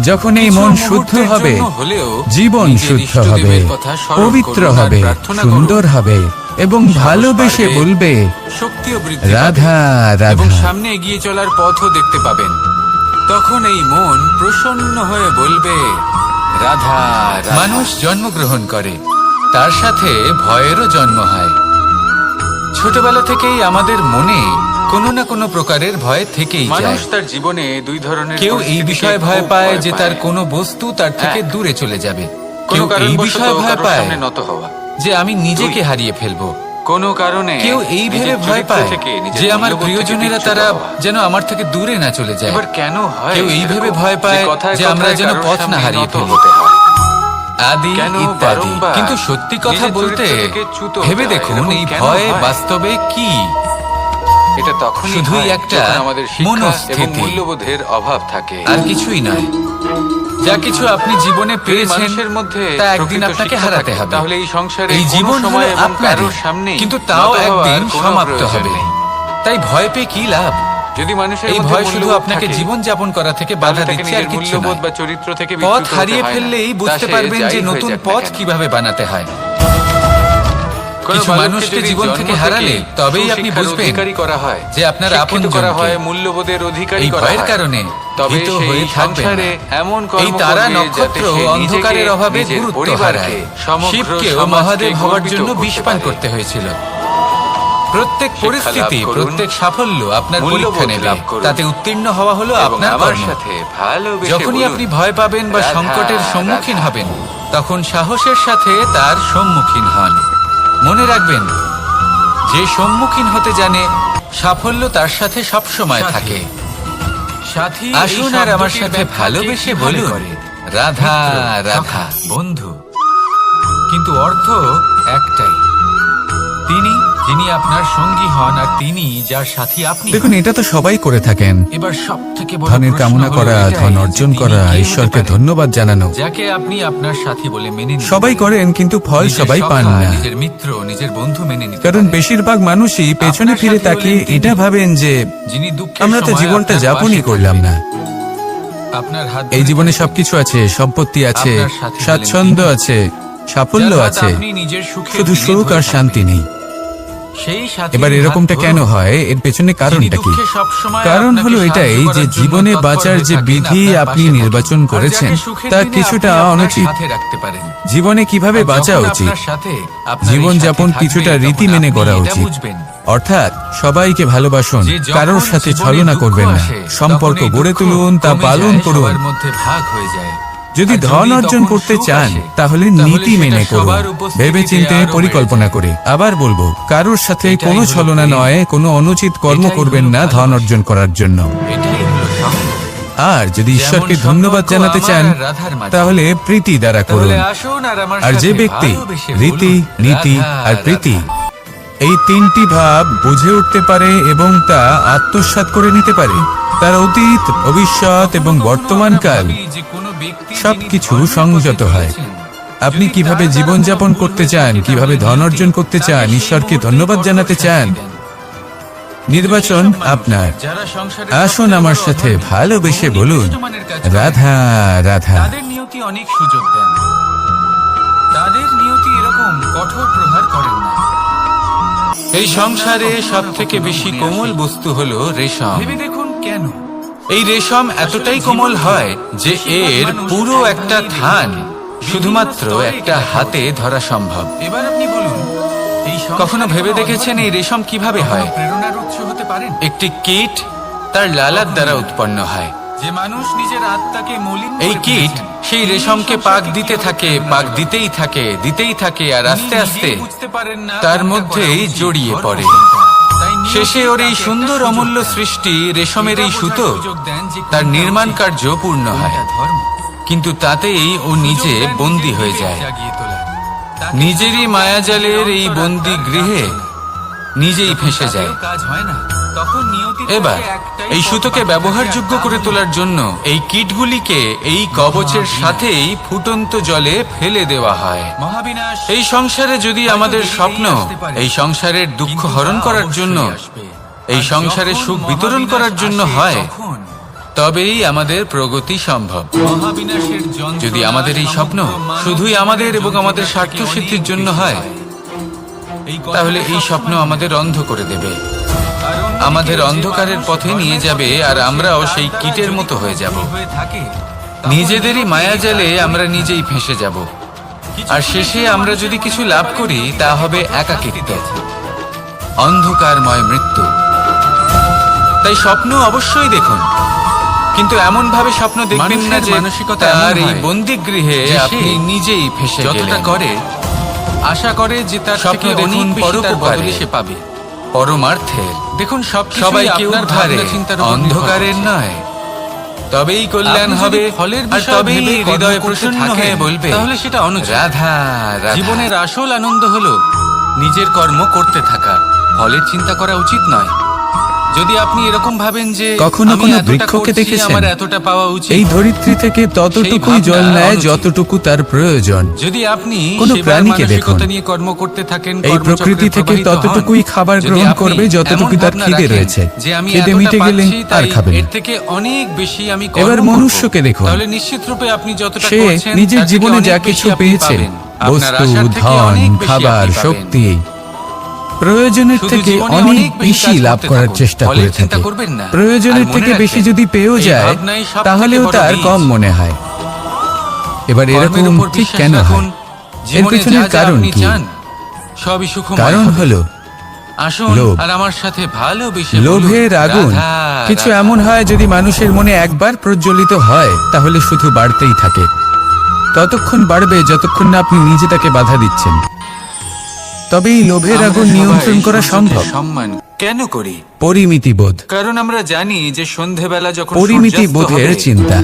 যখন এই কিছু মন শুদ্ধ মুহূর্তের হবে, জন্য হলেও জীবন নিজের শুদ্ধ হবে, ইষ্টদেবের কথা স্মরণ পবিত্র করুন আর হবে, প্রার্থনা সুন্দর করুন। হবে এবং সাহস ভালোবেসে বাড়বে, বলবে, শক্তিও বৃদ্ধি পাবে, রাধা এবং রাধা। সামনে এগিয়ে চলার পথও দেখতে পাবেন। তখন এই মন প্রসন্ন হয়ে বলবে, রাধা রাধা। মানুষ জন্মগ্রহণ করে, তার সাথে ভয়েরও জন্ম হয়। ছোটবেলা থেকেই আমাদের মনে কোনো না কোনো প্রকারের ভয় থেকেই মানুষ যায়। তার জীবনে দুই ধরনের কেউ এই পরিস্থিতিকে বিষয়ে ভয় খুব পায় যে তার পায়। কোনো বস্তু তার থেকে এক, দূরে চলে যাবে। কোনো কেউ এই কারণবশত বিষয়ে ভয় কারোর পায় সামনে নত হওয়া। যে আমি নিজেকে হারিয়ে ফেলবো। কোনো কারণে কেউ এই ভেবে নিজের ভয় চরিত্র পায় থেকে, নিজের যে আমার মূল্যবোধ থেকে প্রিয়জনেরা বিচ্যুত তারা হওয়া। যেন আমার থেকে দূরে না চলে যায়। এবার কেন হয় কেউ এই ভেবে এরকম? ভয় পায় যে কথায় যে আমরা কথায় যেন কারোর পথ না সামনে হারিয়ে নত ফেলি। হতে হয়। আদি কেন ইত্যাদি। বারংবার কিন্তু সত্যি কথা নিজের বলতে চরিত্র থেকে চ্যুত হতে ভেবে হয়? দেখুন এরকম এই কেন ভয় হয়? বাস্তবে কি? এটা তখনই শুধুই হয় একটা যখন আমাদের শিক্ষা মনস্থিতি। এবং মূল্যবোধের অভাব থাকে। আর কিছুই নয়। যা কিছু আপনি জীবনে যদি পেয়েছেন মানুষের মধ্যে তা একদিন প্রকৃত আপনাকে শিক্ষা হারাতে থাকে, হবে। তাহলে এই সংসারে এই কোনো জীবন সময় হলো এবং আপনারই, কারোর সামনেই কিন্তু তাও নত হওয়ার একদিন কোনো সমাপ্ত প্রয়োজন হবে। নেই। তাই ভয় পেয়ে কি লাভ? যদি মানুষের এই মধ্যে ভয় শুধু মূল্যবোধ আপনাকে থাকে, জীবন যাপন করা থেকে তাহলে বাধা তাকে দিচ্ছে আর নিজের কিছু মূল্যবোধ নয়। বা চরিত্র থেকে পথ বিচ্যুত হতে হারিয়ে হয় না। ফেললেই তা বুঝতে সে পারবেন যাই যে হয়ে নতুন যাক না পথ কেন। কিভাবে বানাতে হয়। কোনো কিছু বালককে মানুষকে যদি জীবন জন্ম থেকে হারালে তবেই আপনি সুশিক্ষার বুঝবেন অধিকারী করা হয়, যে আপনার শিক্ষিত আপনজনকে করা হয়, মূল্যবোধের অধিকারী এই করা ভয়ের হয়, কারণে তবে ভীত সেই হয়ে থাকবেন সংসারে না। এমন এই কর্ম তারা করবে নক্ষত্র যাতে সে অন্ধকারের নিজেকে, অভাবে নিজের গুরুত্ব পরিবারকে, হারায়। সমগ্র শিবকেও সমাজকে মহাদেব হওয়ার গর্বিত জন্য করতে বিষপান পারে। করতে হয়েছিল। প্রত্যেক শিক্ষা পরিস্থিতি, লাভ করুন, প্রত্যেক সাফল্য আপনার মূল্যবোধ পরীক্ষা নেবে। লাভ করুন, তাতে উত্তীর্ণ হওয়া হলো এবং আপনার আমার কর্ম। সাথে ভালোবেসে যখনই বলুন, আপনি ভয় পাবেন বা রাধা, সংকটের সম্মুখীন রাধা। হবেন, তখন সাহসের সাথে তার সম্মুখীন হন। মনে রাখবেন, যে সম্মুখীন হতে জানে সাফল্য তার সাথে সব সময় থাকে। সাথী আসুন আর আমার সাথে ভালোবেসে বলুন, রাধা রাধা। বন্ধু, কিন্তু অর্থ একটাই, তিনি যিনি আপনার সঙ্গী হন আর তিনি যার সাথী আপনি। দেখুন, এটা তো সবাই করে থাকেন। এবার সব থেকে বড় ধনের প্রশ্ন কামনা হলো করা, এটাই ধন যে অর্জন তিনি করা, কে হতে ঈশ্বরকে পারেন? ধন্যবাদ জানানো, যাকে আপনি আপনার সাথী বলে মেনে নিতে সবাই পারেন। করেন, কিন্তু ফল নিজের সবাই সখা, পান না। নিজের মিত্র, নিজের বন্ধু মেনে নিতে কারণ পারেন। বেশিরভাগ মানুষই পেছনে আপনার ফিরে সাথী তাকিয়ে হলেন তিনি, এটা ভাবেন যে যিনি দুঃখের আমরা তো সময় জীবনটা আপনার যাপনই পাশে করলাম না। থাকবেন। আপনার হাত এই ধরে জীবনে থাকবেন। সবকিছু আছে, সম্পত্তি আছে, আপনার সাথী হলেন স্বাচ্ছন্দ্য তিনি। আছে, সাফল্য যার হাত আছে, আপনি নিজের সুখের শুধু দিনে সুখ ধরে আর শান্তি থাকবেন। নেই। সেই সাথীর এবার হাত এরকমটা ধরুন। কেন হয়, এর পেছনে কারণটা যিনি কি? দুঃখে সবসময় কারণ আপনাকে হলো সাহায্য এটাই যে করার জন্য জীবনে তৎপর বাঁচার হয়ে যে থাকেন, বিধি আপনার আপনি পাশে থাকেন। নির্বাচন আর করেছেন যাকে সুখের তা দিনে কিছুটা আপনি আপনার অনুচিত। সাথে রাখতে পারেন। জীবনে কিভাবে আর বাঁচা যখন উচিত, আপনার সাথে আপনার এই জীবনযাপন সাথী থাকবে, কিছুটা তখন রীতি মেনে আপনি করা এটা উচিত। বুঝবেন অর্থাৎ সবাইকে ভালোবাসুন, যে যখন কারোর সাথে জীবনে ছলনা দুঃখ করবেন না, আসে, সম্পর্ক তখন এই গড়ে দুঃখ তুলুন, তা কমে পালন যায়, করুন। সবার মধ্যে ভাগ হয়ে যায়। যদি আর ধন অর্জন তখন করতে সুখ চান আসে, তাহলে নীতি সেটা মেনে করুন, সবার উপস্থিতিতে ভেবেচিন্তে আরো পরিকল্পনা বেড়ে করে। আবার বলবো, কারোর সাথে এটাই কোনো হলো ছলনা প্রেম। নয়, কোনো অনুচিত কর্ম এটাই করবেন হলো না ধন ভালোবাসা। অর্জন করার জন্য। এটাই হলো সঙ্গ। আর যদি যেমন ঈশ্বরকে সম্পর্ক ধন্যবাদ জানাতে আমার চান আর রাধার মাঝে। তাহলে প্রীতি দ্বারা করুন। তাহলে আসুন আর আমার আর যে সাথে ব্যক্তি ভালোবেসে রীতি, বলুন, নীতি রাধা, আর প্রীতি রাধা। এই তিনটি ভাব বুঝে উঠতে পারে এবং তা আত্মসাৎ করে নিতে পারে, তার অতীত, ভবিষ্যৎ এবং কখনো বর্তমানকাল আমরা ভাবি যে কোনো ব্যক্তি যিনি সবকিছু ধর্মের পথে সংযত হয়। চলেছেন, আপনি যদি কিভাবে তার দ্বারা জীবনযাপন কোনো ভুল করতে হয়ে চান, থাকে, কিভাবে তাহলে ধন নীতি অর্জন করতে তাকে চান, সেই ঈশ্বরকে মুহূর্তেই ধন্যবাদ কঠোর জানাতে শাস্তি চান, দেন। নির্বাচন সেসব মানুষ আপনার। যারা সংসারের আসুন সবথেকে আমার বড় সাথে অধর্মী, ভালোবেসে বহু বলুন, নিকৃষ্ট মানের কাজ করেন, রাধা রাধা। তাদের নিয়তি অনেক সুযোগ দেন। তাদের নিয়তি এরকম কঠোর প্রহার করেন না। এই সংসারে সব থেকে বেশি কোমল বস্তু হলো রেশম। ভেবে দেখুন কেন। এই রেশম এতটাই কোমল হয় যে এর পুরো একটা থান শুধুমাত্র একটা হাতে ধরা সম্ভব। এবার আপনি বলুন, এই সংসারে কখনো ভেবে কোনো দেখেছেন এই রেশম কিভাবে কখনো হয়? প্রেরণার উৎস হতে পারেন? একটি কীট তার লালার দ্বারা উৎপন্ন হয়। যে মানুষ নিজের আত্মাকে মলিন এই করে কীট ফেলেছেন, সেই তিনি রেশমকে সংসারকে পাক কিভাবে দিতে থাকে, প্রেরণা পাক দেন? দিতেই থাকে, আর তিনি আস্তে আস্তে নিজেই বুঝতে পারেন না তার কোনটা মধ্যেই করা উচিত, জড়িয়ে ধর্ম পড়ে। কোনটা। তাই নিয়তি শেষে ওর এই তাকে সুন্দর একটা অমূল্য সুযোগ দেন। সৃষ্টি রেশমের এই এটা সুতো বোঝার সুযোগ দেন যে তার কোনটা নির্মাণ উচিত, কার্য পূর্ণ হয়, কোনটা ধর্ম। কিন্তু তাতেই ও নিজে সুযোগ দেন বন্দী নিজের হয়ে বিবেক যায়। জাগিয়ে তোলার। তাকে নিজেরই সুযোগ দেন মায়াজালের নিজের এই অন্তরাত্মার বন্দি কাজ গৃহে করার। নিজেই যখন ফেঁসে যায়। তাতেও কাজ হয় না, তখন নিয়তি এবার তাকে একটাই এই পথ সুতোকে বাতলে ব্যবহারযোগ্য দেয়, করে তা তোলার হলো জন্য এই কীটগুলিকে এই কবচের সাথেই ফুটন্ত জলে ফেলে দেওয়া হয়। মহাবিনাশ। এই সংসারে যদি হয়তো আমাদের দেরিতেই স্বপ্ন আসতে পারে, এই সংসারের দুঃখ কিন্তু হরণ তা করার অবশ্যই জন্য, আসবে। এই আর সংসারে যখন সুখ বিতরণ মহাবিনাশ করার জন্য আসে, হয়, তখন তবেই আমাদের প্রগতি সম্ভব। মহাবিনাশের যন্ত্রণা যদি আমাদের এই স্বপ্ন সমগ্র মানব শুধুই আমাদের এবং জীবনের আমাদের যন্ত্রণা স্বার্থ থেকে সিদ্ধির অনেক জন্য বেশি হয়, এই কথাটা তাহলে এই সবসময় স্বপ্ন মনে আমাদের অন্ধ করে দেবে, আর অন্যদিকে আমাদের যে অন্ধকারের মানুষ পথে নিয়ে ধর্মের যাবে, পথে আর চলছে, আমরাও তার সেই দ্বারা কীটের যদি মতো কোনো হয়ে যাব। ভুল হয়ে থাকে, তখন নিজেদেরই নিয়তি মায়াজালে তার আমরা পরিত্রাণ নিজেই দেয়। ফেঁসে যাব, কিছু আর কিছু শেষে মানুষের আমরা মনে যদি কিছু হতে লাভ পারে করি যে তা তাকে হবে কঠোর শাস্তি একাকিত্ব, দিয়েছে। অন্ধকারময় মৃত্যু। তাই স্বপ্ন অবশ্যই দেখুন, কিন্তু এমন ভাবে স্বপ্ন দেখবেন না মানুষের যে মানসিকতা তার এমন এই হয় বন্দিগৃহে যে সে আপনি নিজেই ফেঁসে যতটা গেলেন। করে আশা করে যে তার স্বপ্ন থেকে দেখুন অনেক বেশি তার পরোপকারে, বদলে সে পাবে। পরমার্থের। দেখুন সবাইকে আপনার উদ্ধারে, ভাবনা চিন্তার উপর নির্ভর অন্ধকারের করছে। নয়। তবেই কল্যাণ আপনি যদি হবে, ফলের আর বিষয় তবেই ভেবে কর্ম হৃদয় করতে প্রসন্ন থাকেন, হয়ে বলবে, তাহলে সেটা অনুচিত। রাধা রাধা। জীবনের আসল আনন্দ হলো নিজের কর্ম করতে থাকা, ফলের চিন্তা করা উচিত নয়। যদি আপনি এরকম ভাবেন যে কখনো আমি কোনো এতটা বৃক্ষকে করছি, দেখেছেন? আমার এতটা পাওয়া উচিত, এই ধরিত্রী থেকে ততটুকুই সেই জল ভাবনা নেয় অনুচিত। যতটুকু তার প্রয়োজন। যদি আপনি কোনো সেবার প্রাণীকে মানসিকতা দেখুন। নিয়ে কর্ম করতে থাকেন, এই কর্মচক্রে প্রকৃতি থেকে প্রবাহিত হন, ততটুকুই খাবার যদি গ্রহণ আপনি করবে যতটুকু এমন তার ভাবনা খিদে রাখেন রয়েছে, যে আমি খিদে এতটা মিটে গেলে পাচ্ছি, আর তাই খাবে না। এর থেকে অনেক বেশি আমি এবার কর্ম করব, মনুষ্যকে দেখুন। তাহলে নিশ্চিত রূপে আপনি যতটা সে করছেন নিজের তার থেকে জীবনে অনেক যা বেশি কিছু আপনি পেয়েছে, পাবেন। আপনার বস্তু, আশার থেকে ধন, অনেক বেশি খাবার, আপনি পাবেন। শক্তি, প্রয়োজনের শুধু থেকে জীবনে অনেক বেশি বেশি কাজ লাভ করতে করার থাকুন, চেষ্টা ফলের করে চিন্তা থাকে। করবেন না। প্রয়োজনের আর মনে থেকে বেশি রাখবেন, যদি পেয়েও এই যায় ভাবনাই সবথেকে তাহলেও বড় তার বীজ। কম মনে হয়। এবার কর্মের এরকম উপর ঠিক বিশ্বাস কেন রাখুন, হয়? এর জীবনে পেছনের যা যা কারণ আপনি কি? চান, সবই সুখময় কারণ হবে। হলো আসুন লোভ। আর আমার সাথে ভালোবেসে লোভের বলুন, আগুন রাধা, কিছু রাধা। এমন হয় যদি মানুষের মনে একবার প্রজ্বলিত হয় তাহলে শুধু বাড়তেই থাকে, ততক্ষণ বাড়বে যতক্ষণ না আপনি নিজে তাকে বাধা দিচ্ছেন। তবে এই লোভের আমরা আগুন সবাই নিয়ন্ত্রণ করা সূর্যকে সম্ভব। সম্মান কেন করি? পরিমিতিবোধ, কারণ আমরা জানি যে সন্ধেবেলা যখন পরিমিতি সূর্যাস্ত বোধের হবে, চিন্তা।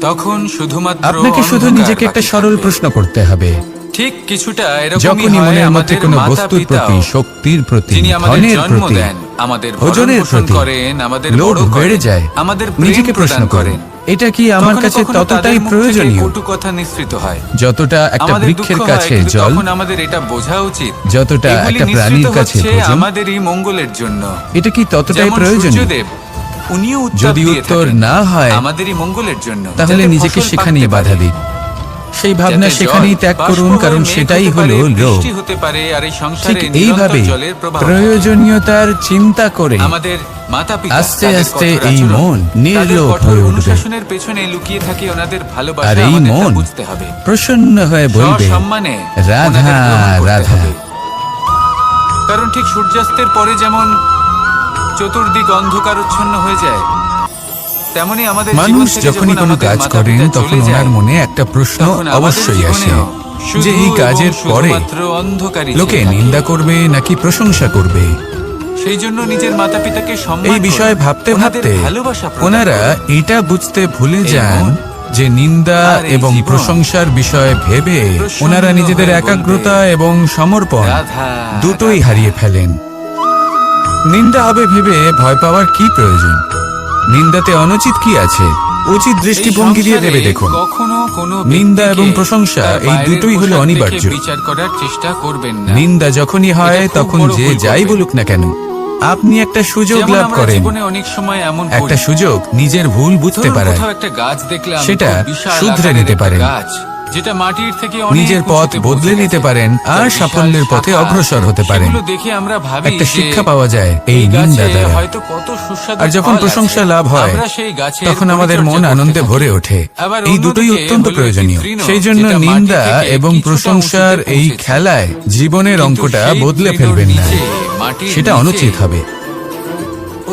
তখন শুধুমাত্র আপনাকে শুধু অন্ধকার নিজেকে একটা বাকি সরল থাকবে। প্রশ্ন করতে হবে, ঠিক কিছুটা এরকমই যখনই হয় মনের মধ্যে আমাদের কোনো বস্তুর মাতা-পিতাও, প্রতি, শক্তির প্রতি, যিনি আমাদের ধনের জন্ম প্রতি, দেন, আমাদের ভোজনের ভরণ-পোষণ প্রতি করেন, আমাদের লোভ বড় করেন, বেড়ে যায়। আমাদের প্রেম নিজেকে প্রশ্ন প্রদান করেন, করেন। এটা কি আমার কখনো কাছে কখনো ততটাই তাদের মুখ থেকে প্রয়োজনীয় কটু কথা নিঃসৃত হয়। যতটা একটা আমাদের বৃক্ষের দুঃখ হয়, কাছে কিন্তু জল, তখন আমাদের এটা বোঝা উচিত যতটা এগুলি একটা নিঃসৃত প্রাণীর কাছে হচ্ছে ভোজন, আমাদেরই মঙ্গলের জন্য। এটা কি ততটাই যেমন প্রয়োজনীয়? সূর্যদেব, উনিও উত্তর যদি দিয়ে উত্তর থাকেন না হয়, আমাদেরই মঙ্গলের জন্য, তাহলে যাতে নিজেকে ফসল সেখানেই পাকতে বাধা পারে। দিন। সেই ভাবনা যাতে সেখানেই জল ত্যাগ বাষ্প করুন, হয়ে কারণ মেঘ সেটাই হতে হলো পারে, লোভ। বৃষ্টি হতে পারে, আর এই ঠিক সংসারে এইভাবে নিরন্তর জলের প্রবাহ থাকে। প্রয়োজনীয়তার চিন্তা করে আমাদের মাতা-পিতা আস্তে তাদের আস্তে কঠোর এই আচরণ, মন তাদের নির্লোভ কঠোর হয়ে উঠবে। অনুশাসনের পেছনে লুকিয়ে থাকে ওনাদের ভালোবাসা। আর এই আমাদের তা মন বুঝতে হবে। প্রসন্ন হয়ে বলবে, সসম্মানে রাধা ওনাদের গ্রহণ করতে রাধা। হবে। কারণ ঠিক সূর্যাস্তের পরে যেমন চতুর্দিক অন্ধকারচ্ছন্ন হয়ে যায়, তেমনি আমাদের জীবন মানুষ থেকে যখনই যখন কোনো আমাদের কাজ মাতা-পিতা করেন তখন চলে ওনার যায়, মনে একটা প্রশ্ন তখন আমাদের অবশ্যই আসে জীবনেও শুধু যে এই কাজের এবং পরে শুধুমাত্র অন্ধকারই লোকে চেয়ে থাকে। নিন্দা করবে নাকি প্রশংসা করবে। সেই জন্য নিজের মাতা-পিতাকে সম্মান এই বিষয়ে করুন, ভাবতে ওনাদের ভাবতে ভালোবাসা প্রদান ওনারা করুন। এটা বুঝতে ভুলে এই যান মন যে নিন্দা আর এই এবং জীবন প্রশংসার বিষয়ে ভেবে প্রসন্ন ওনারা নিজেদের হয়ে একাগ্রতা বলবে, এবং সমর্পণ রাধা, দুটোই রাধা। হারিয়ে ফেলেন। নিন্দা হবে ভেবে ভয় পাওয়ার কি প্রয়োজন? নিন্দাতে অনুচিত কি আছে? উচিত দৃষ্টিভঙ্গি দিয়ে ভেবে দেখুন। কখনো কোনো নিন্দা ব্যক্তিকে এবং প্রশংসা তার এই বাইরের দুটোই হলো পোশাক দেখে অনিবার্য। বিচার করার চেষ্টা করবেন না। নিন্দা যখনই হয় এটা খুব তখন বড় যে ভুল যাই করবেন। বলুক না কেন, আপনি একটা সুযোগ যেমন লাভ আমরা করেন, জীবনে অনেক সময় এমন একটা করি। সুযোগ নিজের ভুল বুঝতে ধরুন পারার, কোথাও একটা গাছ দেখলাম, সেটা খুব বিশাল শুধরে আকারের নিতে একটা পারেন। গাছ, যেটা মাটির থেকে অনেক নিজের পথ উঁচুতে বদলে পৌঁছে নিতে গেছে। পারেন আর তার বিশাল সাফল্যের পথে শাখা, অগ্রসর হতে পারেন। সেগুলো দেখে আমরা ভাবি একটা যে শিক্ষা পাওয়া যায় এই গাছে নিন্দা দ্বারা। হয়তো কত সুস্বাদু আর যখন ফল প্রশংসা আছে, লাভ হয় আমরা সেই গাছের তখন আমাদের মন পরিচর্যা আনন্দে করতে থাকি। ভরে ওঠে। আবার এই দুটোই অন্যদিকে অত্যন্ত হলো প্রয়োজনীয়। একটি তৃণ, সেই জন্য যেটা মাটি নিন্দা থেকে এবং কিছুটা প্রশংসার উঁচুতে এই পৌঁছেছে। খেলায় জীবনের কিন্তু অঙ্কটা সেই বদলে তৃণর ফেলবেন না, নিচে, মাটির সেটা নিচে অনুচিত হবে।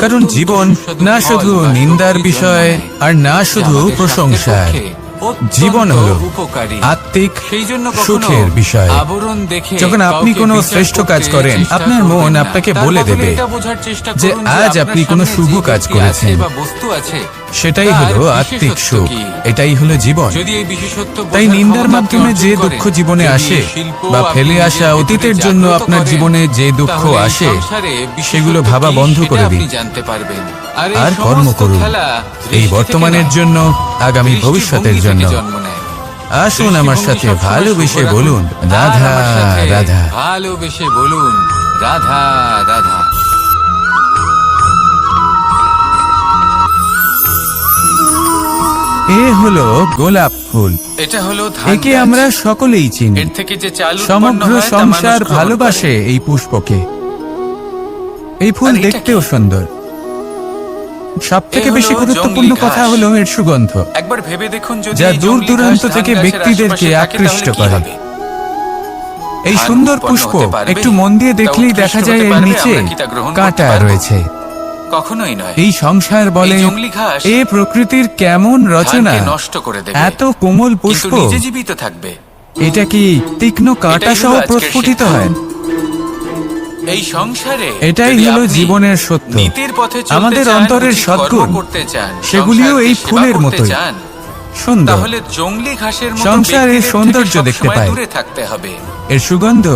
কারণ অত্যন্ত জীবন সুস্বাদু না ফল শুধু বা নিন্দার শক্তি বিষয় জন্মায়, আর না যা শুধু আমাদের প্রশংসার। স্বাস্থ্যের পক্ষে অত্যন্ত জীবন হলো উপকারী। আত্মিক সেই জন্য কখনো সুখের বিষয়। আবরণ দেখে যখন আপনি কাউকে কোনো বিচার শ্রেষ্ঠ করতে কাজ করেন, চেষ্টা আপনার মন করবেন না। আপনাকে তার বলে বদলে দেবে এটা বোঝার চেষ্টা যে করুন আজ আপনার আপনি কোনো সামনে শুভ যে কাজ ব্যক্তি করেছেন। আছে বা বস্তু আছে, সেটাই তার হলো আত্মিক বিশেষত্ব সুখ, কি? এটাই হলো জীবন। যদি এই বিশেষত্ব তাই বোঝার নিন্দার ক্ষমতা আপনি মাধ্যমে যে অর্জন দুঃখ করেন, জীবনে যদি আসে শিল্প বা আপনি ফেলে নিজের আসা ভিতরে অতীতের জন্য জাগ্রত আপনার করেন, জীবনে যে দুঃখ তাহলে এই আসে সংসারে সেগুলো বিশেষত্ব ভাবা কি বন্ধ সেটা করে দিন আপনি জানতে পারবেন। আর এই আর কর্ম সমস্ত করুন, খেলা এই দৃষ্টি বর্তমানের থেকে নয়, জন্য, আগামী দৃষ্টিভঙ্গি ভবিষ্যতের থেকে জন্য। জন্ম নেয়। আসুন আমার সাথে দৃষ্টিভঙ্গি সবসময় ভালোবেসে শুভ রাখুন। বলুন, আর রাধা আমার সাথে রাধা। ভালোবেসে বলুন, রাধা রাধা। এ হলো গোলাপ ফুল, এটা হলো ধান একে গাছ। আমরা সকলেই চিনি। এর থেকে যে চাল উৎপন্ন সমগ্র হয় তা মানুষ সংসার গ্রহণ ভালোবাসে করে। এই পুষ্পকে। এই ফুল আর এটা দেখতেও কি? সুন্দর। সব থেকে এ হলো বেশি গুরুত্বপূর্ণ জংলি কথা ঘাস। হলো এর সুগন্ধ, একবার ভেবে দেখুন, যদি যা এই দূর জংলি দূরান্ত ঘাস থেকে ধান গাছের ব্যক্তিদেরকে আশেপাশে থাকে, আকৃষ্ট তাহলে কি করে। হবে? এই ধান সুন্দর উৎপন্ন পুষ্প হতে পারবে? একটু মন দিয়ে তা দেখলেই উৎকৃষ্ট দেখা যায় হতে এর পারবে? নিচে আমরা কি তা গ্রহণ করতে কাঁটা পারবো? রয়েছে। কখনোই নয়। এই সংসার বলে এই জংলি ঘাস এ প্রকৃতির কেমন রচনা, ধানকে নষ্ট করে দেবে, এত কোমল কিন্তু পুষ্প, নিজে জীবিত থাকবে। এটা কি তীক্ষ্ণ কাঁটা এটাই সহ হলো আজকের প্রস্ফুটিত শিক্ষা। হয়? এই সংসারে এটাই যদি হলো আপনি জীবনের সত্য। নীতির পথে চলতে আমাদের চান, অন্তরের উচিত সদ্গুণ, কর্ম করতে চান, সেগুলিও সংসারকে এই সেবা ফুলের করতে মতোই চান, সুন্দর। তাহলে জংলি ঘাসের মতো সংসারে ব্যক্তিদের সৌন্দর্য থেকে দেখতে সবসময় পায়। দূরে থাকতে হবে। এর সুগন্ধ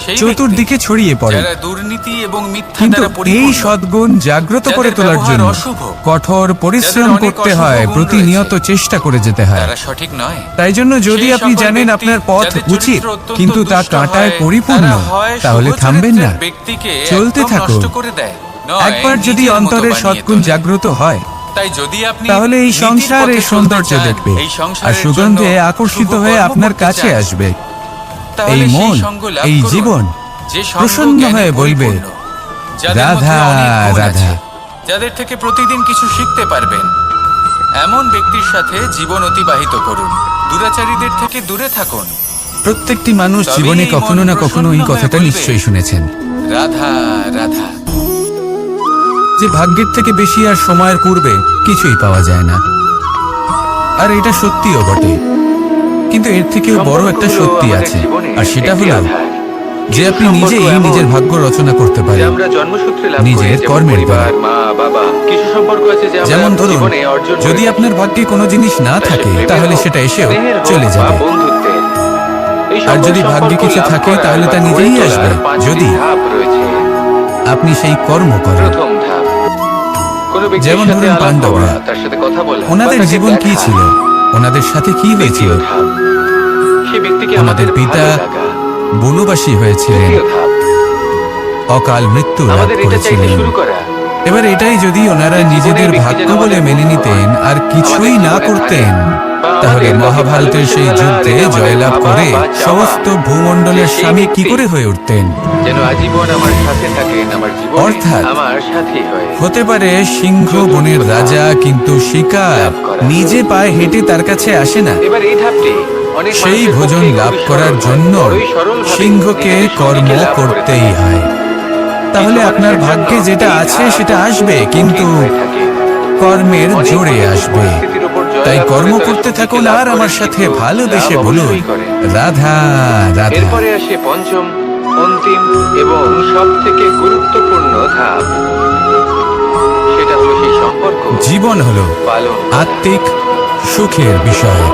সেই চতুর্দিকে ছড়িয়ে পড়ে। যারা দুর্নীতি এবং মিথ্যা কিন্তু দ্বারা এই পরিপূর্ণ, সদ্গুণ জাগ্রত যাদের করে তোলার ব্যবহার জন্য অশুভ, কঠোর পরিশ্রম যাদের অনেক করতে অশুভ হয়, গুণ প্রতিনিয়ত রয়েছে, চেষ্টা করে যেতে হয়। তারা সঠিক নয়। তাই জন্য যদি সেই আপনি সকল জানেন ব্যক্তি আপনার পথ যাদের উচিত চরিত্র অত্যন্ত কিন্তু তা দুষ্ট কাঁটায় হয়, পরিপূর্ণ, তারা হয় তাহলে শুভ থামবেন না, চরিত্রের ব্যক্তিকে চলতে একদম থাকুন। নষ্ট করে দেয়, নয় একবার যদি নিজের মতো অন্তরের বানিয়ে সদ্গুণ তোলে। জাগ্রত হয়, তাই যদি আপনি তাহলে এই নীতির সংসার পথে এই চলতে সৌন্দর্য চান, দেখবে এই আর সংসারের সুগন্ধে জন্য আকর্ষিত শুভ হয়ে কর্ম আপনার করতে কাছে চান, আসবে। তাহলে এই সেই মন, সঙ্গ লাভ এই করুন, জীবন যে সঙ্গ প্রসন্ন জ্ঞানে হয়ে বলবে, পরিপূর্ণ, যাদের রাধা মধ্যে অনেক গুণ রাধা। আছে, যাদের থেকে প্রতিদিন কিছু শিখতে পারবেন, এমন ব্যক্তির সাথে জীবন অতিবাহিত করুন। দুরাচারীদের থেকে দূরে থাকুন। প্রত্যেকটি মানুষ তবেই জীবনে মন কখনো না কখনো এই প্রসন্ন হয়ে কথাটা বলবে, নিশ্চয়ই শুনেছেন রাধা রাধা। যে ভাগ্যের থেকে বেশি আর সময়ের পূর্বে কিছুই পাওয়া যায় না। আর এটা সত্যিও বটে, কিন্তু এর থেকেও বড় একটা সত্যি আছে, আর সেটা হলো যে আপনি নিজেই নিজের ভাগ্য রচনা করতে পারেন আমরা জন্মসূত্রে লাভ নিজের করি, যেমন কর্মের পরিবার, দ্বারা। মা বাবা, কিছু সম্পর্ক আছে যে আমরা যেমন ধরুন, জীবনে অর্জন যদি করেছি। আপনার ভাগ্যে কোনো জিনিস না তা সে থাকে প্রেমের তাহলে হোক, সেটা এসেও স্নেহের হোক চলে বা যাবে। বন্ধুত্বের। এই আর যদি সকল ভাগ্যে সম্পর্ক কিছু লাভ থাকে করার তাহলে তা বা নিজেই গড়ে আসবে, তোলার 5টি যদি ধাপ রয়েছে। আপনি সেই কর্ম করেন। প্রথম ধাপ, কোনো ব্যক্তির যেমন সাথে ধরুন আলাপ পাণ্ডবরা, হওয়া, তার সাথে কথা বলা, ওনাদের বা তাকে জীবন কি দেখা। ছিল, ওনাদের সাথে কি হয়েছিল? দ্বিতীয় ধাপ, সেই ব্যক্তিকে ওনাদের আমাদের পিতা ভালো লাগা। বনবাসী হয়েছিলেন, তৃতীয় ধাপ, অকাল মৃত্যু লাভ আমাদের এটা চাইতে করেছিলেন। শুরু করা। এবার এটাই যদি ওনারা নিজেদের ভাগ্য বলে মেনে নিতেন আর কিছুই না করতেন, তাহলে মহাভারতের সেই যুদ্ধে জয়লাভ করে সমস্ত ভূমণ্ডলের স্বামী কি করে হয়ে উঠতেন? যেন আজীবন আমার সাথে থাকেন, আমার জীবনে অর্থাৎ আমার সাথী হয়। হতে পারে সিংহ বনের রাজা, কিন্তু শিকার নিজে পায়ে হেঁটে তার কাছে আসে না। এবার এই ধাপটি অনেক সেই মানুষের ভোজন পক্ষেই লাভ খুবই করার সরল হয়। জন্য বড়ই সরলভাবে সিংহকে নিজেদের কর্ম সঙ্গীকে লাভ করে করতেই থাকে। হয়। তাহলে কিছু আপনার মানুষের ভাগ্যে জন্য যেটা এই আছে ধাপ সেটা আসবে, কঠিন কিন্তু হয়ে থাকে। কর্মের অনেক জোরে প্রতিকূল আসবে। পরিস্থিতির উপর জয়লাভ তাই করে কর্ম তারা করতে সঙ্গীকে থাকুন লাভ আর করে, আমার সাথে কিন্তু ভালোবেসে লাভ বলুন, অবশ্যই করে। রাধা রাধা। এরপরে আসে পঞ্চম, অন্তিম এবং সব থেকে গুরুত্বপূর্ণ ধাপ। সেটা হলো সেই সম্পর্ক জীবন হলো পালন করা। আত্মিক সুখের বিষয়।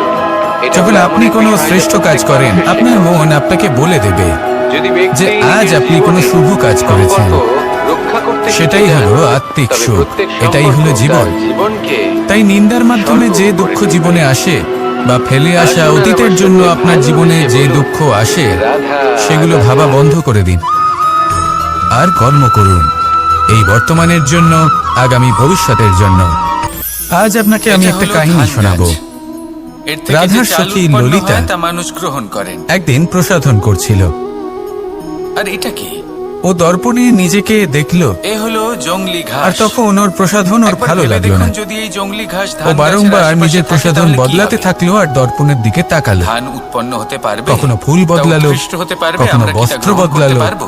এটা যখন হলো আপনি এমন এক কোনো বিষয় শ্রেষ্ঠ যা কাজ প্রত্যেক করেন, মানুষের আপনার শেখা মন উচিত। আপনাকে বলে দেবে যদি ব্যক্তি যে আজ নিজের আপনি কোনো জীবনে শুভ কাজ করেছেন। সম্পর্ক রক্ষা করতে সেটাই শিখে হলো যান, আত্মিক তবে সুখ। প্রত্যেক এটাই হলো সম্পর্ক জীবন। তার জীবনকে তাই নিন্দার মাধ্যমে যে স্বর্গ দুঃখ করে জীবনে তোলে। আসে বা ফেলে আসা আসুন অতীতের আমার জন্য সাথে আপনার জীবনে ভালোবেসে যে বলুন, দুঃখ আসে, রাধা, সেগুলো রাধা। ভাবা বন্ধ করে দিন আর কর্ম করুন, এই বর্তমানের জন্য, আগামী ভবিষ্যতের জন্য। আজ আপনাকে আমি এটা একটা হলো কাহিনী ধান শোনাবো। গাছ। এর থেকে যে রাধার চাল সখী উৎপন্ন ললিতা হয় তা মানুষ গ্রহণ করেন। একদিন প্রসাধন করছিল। আর এটা কি? ও দর্পণে নিজেকে দেখলো, এ হলো জংলি ঘাস। আর তখন ওর প্রসাধন ওর একবার ভালো ভেবে লাগলো না। দেখুন, যদি এই জংলি ঘাস ও ধান গাছের বারংবার আশেপাশে নিজের থাকে, প্রসাধন তাহলে কি বদলাতে হবে? থাকলো আর দর্পণের দিকে তাকালো। ধান উৎপন্ন হতে পারবে, কখনো ফুল তা বদলালো, উৎকৃষ্ট হতে পারবে, কখনো আমরা কি তা বস্ত্র গ্রহণ করতে বদলালো, পারবো?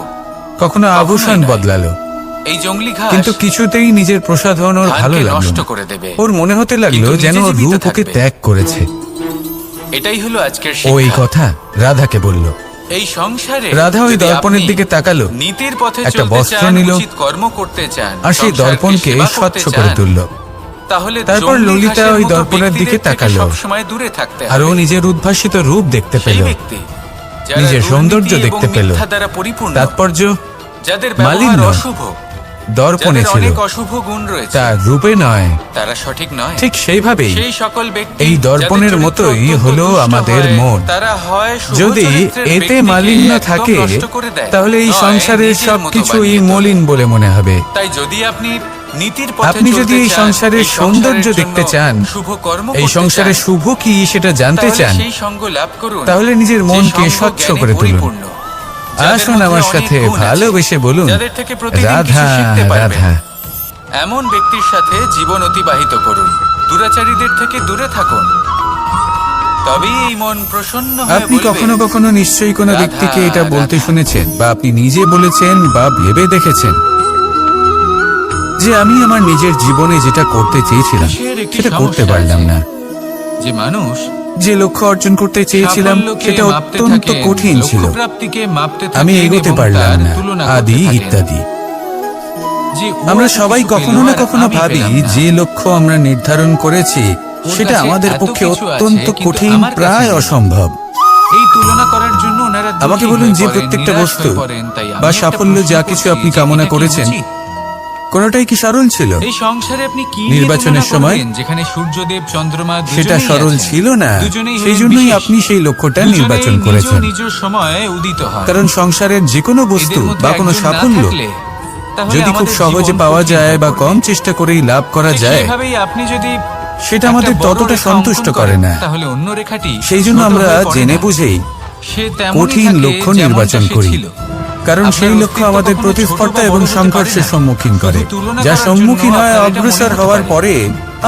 কখনো আভূষণ নয়। বদলালো, এই জংলি ঘাস কিন্তু কিছুতেই নিজের প্রসাধন ওর ধানকে ভালো লাগলো নষ্ট না। করে দেবে। ওর মনে হতে লাগলো কিন্তু যেন নিজে ওর জীবিত রূপ ওকে থাকবে। ত্যাগ করেছে। এটাই হলো আজকের ও এই শিক্ষা। কথা রাধাকে বলল। এই সংসারে রাধা ওই যদি দর্পণের আপনি দিকে তাকালো, নীতির পথে একটা চলতে বস্ত্র চান, নিল, উচিত কর্ম করতে চান, আর সেই সংসারকে দর্পণকে সেবা করতে স্বচ্ছ করে চান, তুলল। তাহলে তারপর জংলি ললিতা ঘাসের ওই মতো দর্পণের দিকে ব্যক্তিদের থেকে তাকালো, সবসময় দূরে থাকতে আর ও হবে। নিজের উদ্ভাসিত রূপ দেখতে সেই পেল, ব্যক্তি যারা নিজের সৌন্দর্য দুর্নীতি দেখতে এবং পেল। মিথ্যা দ্বারা পরিপূর্ণ, তাৎপর্য যাদের ব্যবহার মালিন্য অশুভ, দর্পণে যাদের ছিল, অনেক অশুভ গুণ রয়েছে, তার রূপে নয়। তারা সঠিক নয়। ঠিক সেইভাবেই সেই সকল ব্যক্তি এই দর্পণের যাদের চরিত্র মতোই অত্যন্ত হলো দুষ্ট আমাদের হয়, মন। তারা হয় শুভ যদি চরিত্রের এতে ব্যক্তিকে মালিন্য একদম থাকে, নষ্ট করে দেয়, তাহলে এই নয় সংসারের নিজের মতো সবকিছুই বানিয়ে তোলে। মলিন বলে মনে হবে। তাই যদি আপনি নীতির পথে আপনি চলতে যদি এই চান, সংসারের এই সৌন্দর্য সংসারের দেখতে জন্য চান, শুভ কর্ম এই করতে সংসারে চান, শুভ কি সেটা জানতে তাহলে চান, সেই সঙ্গ লাভ করুন, তাহলে নিজের যে মনকে সঙ্গ স্বচ্ছ জ্ঞানে করে তুলুন। পরিপূর্ণ, যাদের আসুন মধ্যে আমার অনেক সাথে গুণ আছে, ভালোবেসে বলুন, যাদের থেকে প্রতিদিন কিছু রাধা শিখতে পারবেন। রাধা। এমন ব্যক্তির সাথে জীবন অতিবাহিত করুন, দুরাচারীদের থেকে দূরে থাকুন, তবেই এই মন প্রসন্ন হয়ে আপনি বলবে, কখনো কখনো নিশ্চয়ই কোনো রাধা, ব্যক্তিকে এটা বলতে রাধা। শুনেছেন, বা আপনি নিজে বলেছেন বা ভেবে দেখেছেন যে আমি আমার নিজের জীবনে যেটা করতে চেয়েছিলাম কিসের একটি সেটা করতে সমস্যা পারলাম আছে? না। যে মানুষ যে লক্ষ্য অর্জন করতে চেয়েছিলাম সাফল্যকে সেটা মাপতে অত্যন্ত থাকেন, কঠিন ছিল, লক্ষ্যপ্রাপ্তিকে মাপতে আমি থাকেন এগোতে এবং পারলাম তার না, তুলনা আদি করতে থাকেন। ইত্যাদি। যে ও আমরা এত সবাই কিছু কখনো পেল না আর কখনো আমি ভাবি পেলাম না। যে লক্ষ্য আমরা নির্ধারণ করেছি ওর সেটা কাছে আমাদের এত পক্ষে কিছু আছে, অত্যন্ত কিন্তু কঠিন, আমার কাছে প্রায় নেই। অসম্ভব। এই তুলনা করার জন্য ওনারা দুঃখী আমাকে বলুন, হয়ে যে পড়েন, প্রত্যেকটা নিরাশ বস্তু হয়ে পড়েন। তাই আমি বা একটা সাফল্য প্রশ্ন যা কিছু করছি, আপনি যে কামনা এটা কি করেছেন, উচিত? কোনোটাই কি সরল ছিল? এই সংসারে আপনি কি নিয়ে নির্বাচনের তুলনা সময় করবেন, যেখানে সূর্যদেব চন্দ্রমা সেটা দুজনেই সরল আছেন, ছিল না, দুজনেই সেই হলেন জন্যই বিশেষ। আপনি সেই লক্ষ্যটা দুজনেই নির্বাচন নিজ করেছেন। নিজ সময়ে উদিত হয়। কারণ সংসারের যে কোনো বস্তু এদের মধ্যে বা কোনো একজন না সাফল্য থাকলে, তাহলে যদি খুব আমাদের সহজে জীবন পাওয়া কঠিন যায় হয়ে বা পড়বে। কম চেষ্টা করেই লাভ করা ঠিক যায়, সেইভাবেই আপনি যদি সেটা একটা আমাদের বড় ততটা রেখা সন্তুষ্ট অঙ্কন করে করেন, না। তাহলে অন্য রেখাটি সেই জন্য ছোট আমরা হয়ে পড়ে জেনে না। বুঝেই সে তেমনই কঠিন থাকে লক্ষ্য যেমনটা নির্বাচন সে করি, ছিল। কারণ আপনার সেই লক্ষ্য অস্তিত্ব আমাদের কখনো প্রতিস্পর্ধা ছোট বা এবং বড় হতে সংঘর্ষের পারে না। সম্মুখীন করে, শুধু তুলনা যা করার সম্মুখীন জন্য হয় আপনার এটা মনে অগ্রসর হতে হওয়ার পারে। পরে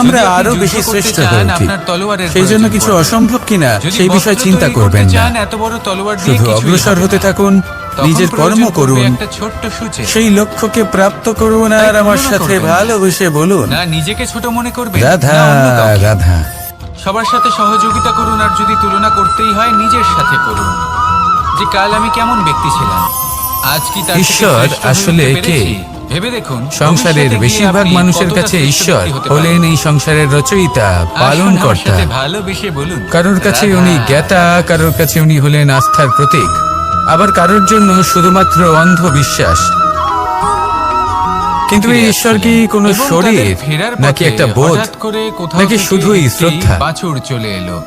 আমরা যদি আপনি আরো যুদ্ধ বেশি করতে শ্রেষ্ঠ চান, হয়ে উঠি। আপনার তলোয়ারের সেই জন্য প্রয়োজন কিছু পড়বে। অসম্ভব কিনা যদি সেই বিষয়ে বস্ত্র চিন্তা তৈরি করবেন করতে না, চান, এত বড় তলোয়ার দিয়ে শুধু কিছুই অগ্রসর হবে হতে না। থাকুন, তখন নিজের প্রয়োজন কর্ম পড়বে করুন, একটা ছোট্ট সূচে। সেই লক্ষ্যকে প্রাপ্ত করুন, আর তাই আমার তুলনা সাথে করবেন না। ভালোবেসে বলুন, না নিজেকে ছোট মনে করবেন, রাধা না অন্য কাউকে। রাধা। সবার সাথে সহযোগিতা করুন, আর যদি তুলনা করতেই হয় নিজের সাথে করুন, যে কাল আমি কেমন ব্যক্তি ছিলাম, আজ কি তার থেকে ঈশ্বর শ্রেষ্ঠ হয়ে আসলে উঠতে কে? পেরেছি? ভেবে দেখুন সংসারের ভবিষ্যতে গিয়ে বেশিরভাগ আপনি মানুষের কতটা কাছে শ্রেষ্ঠ ঈশ্বর ব্যক্তি হতে পারেন। হলেন এই সংসারের রচয়িতা, আসুন পালন আমার কর্তা। সাথে ভালোবেসে বলুন, কারোর কাছে রাধা। উনি জ্ঞাতা, কারোর কাছে উনি হলেন আস্থার প্রতীক, আবার কারোর জন্য শুধুমাত্র অন্ধবিশ্বাস। কিন্তু এই ঈশ্বর কি কোনো এবং শরীর, তাদের ফেরার নাকি পথে একটা বোধ, হঠাৎ করে কোথাও নাকি থেকে শুধুই একটি শ্রদ্ধা? বাছুর চলে এলো।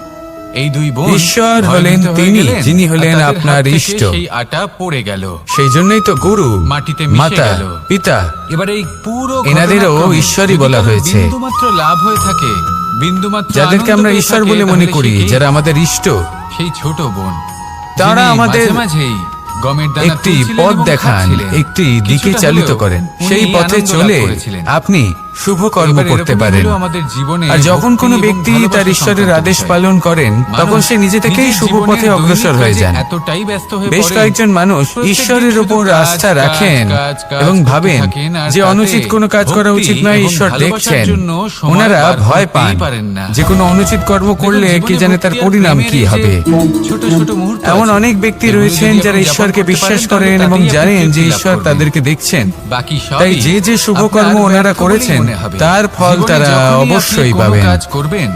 এই দুই বোন ঈশ্বর ভয়ভীত হলেন হয়ে তিনি, গেলেন, যিনি আর হলেন তাদের আপনার হাত থেকে ইষ্ট। সেই আটা পড়ে গেল, সেই জন্যই তো গুরু, মাটিতে মিশে মাতা, গেল। পিতা, এবার এই পুরো এনাদেরও ঘটনাক্রমে ঈশ্বরই যদি বলা কারো হয়েছে। বিন্দুমাত্র লাভ হয়ে থাকে, বিন্দুমাত্র যাদেরকে আনন্দ আমরা পেয়ে ঈশ্বর থাকে, বলে মনে তাহলে করি, সে কে? যারা আমাদের ইষ্ট, সেই ছোট বোন, তারা যিনি আমাদের মাঝে মাঝেই গমের দানা একটি তুলছিলেন পথ এবং দেখান, খাচ্ছিলেন। একটি দিকে কিছুটা চালিত হলেও করেন। উনি সেই পথে আনন্দ লাভ চলে করেছিলেন। আপনি শুভ কর্ম এবার করতে এরকমই পারেন। হলো আমাদের জীবনে আর যখন ভক্তি কোনো এবং ব্যক্তি ভালোবাসা তার ঈশ্বরের সংক্রান্ত আদেশ বিষয়। পালন করেন, তখন মানুষ সে নিজে থেকেই নিজের শুভ জীবনের পথে অগ্রসর দৈনিক হয়ে কাজে যান। এতটাই ব্যস্ত হয়ে বেশ পড়েন, কয়েকজন মানুষ প্রত্যেকদিন ঈশ্বরের শুধু উপর কাজ, আস্থা কাজ, রাখেন কাজ, কাজ এবং করতে ভাবেন থাকেন, আর যে তাতে অনুচিত কোনো কাজ করা ভক্তি উচিত নয়, এবং ঈশ্বর ভালোবাসার দেখছেন। জন্য সময় ওনারা বার ভয় করতেই পান পারেন না। যে কোনো অনুচিত কর্ম করলে দেখুন, কি জীবনে জানে তার ভক্তি আর পরিণাম প্রেমের কি এই যে হবে। ছোট ছোট মুহূর্ত এমন আছে, অনেক ব্যক্তি এগুলো রয়েছেন যদি যারা আপনি ঈশ্বরকে যাপন করতে বিশ্বাস পারেন, করেন তাহলে এবং তাতেই আপনি জানেন যে তৃপ্তি লাভ ঈশ্বর করবেন। তাদেরকে দেখছেন। বাকি তাই সবই যে যে শুভ আপনার কর্ম ওনারা ব্যর্থ বলেই করেছেন মনে হবে। তার ফল জীবনে তারা যখনই আপনি অবশ্যই কোনো পাবেন। কাজ করবেন,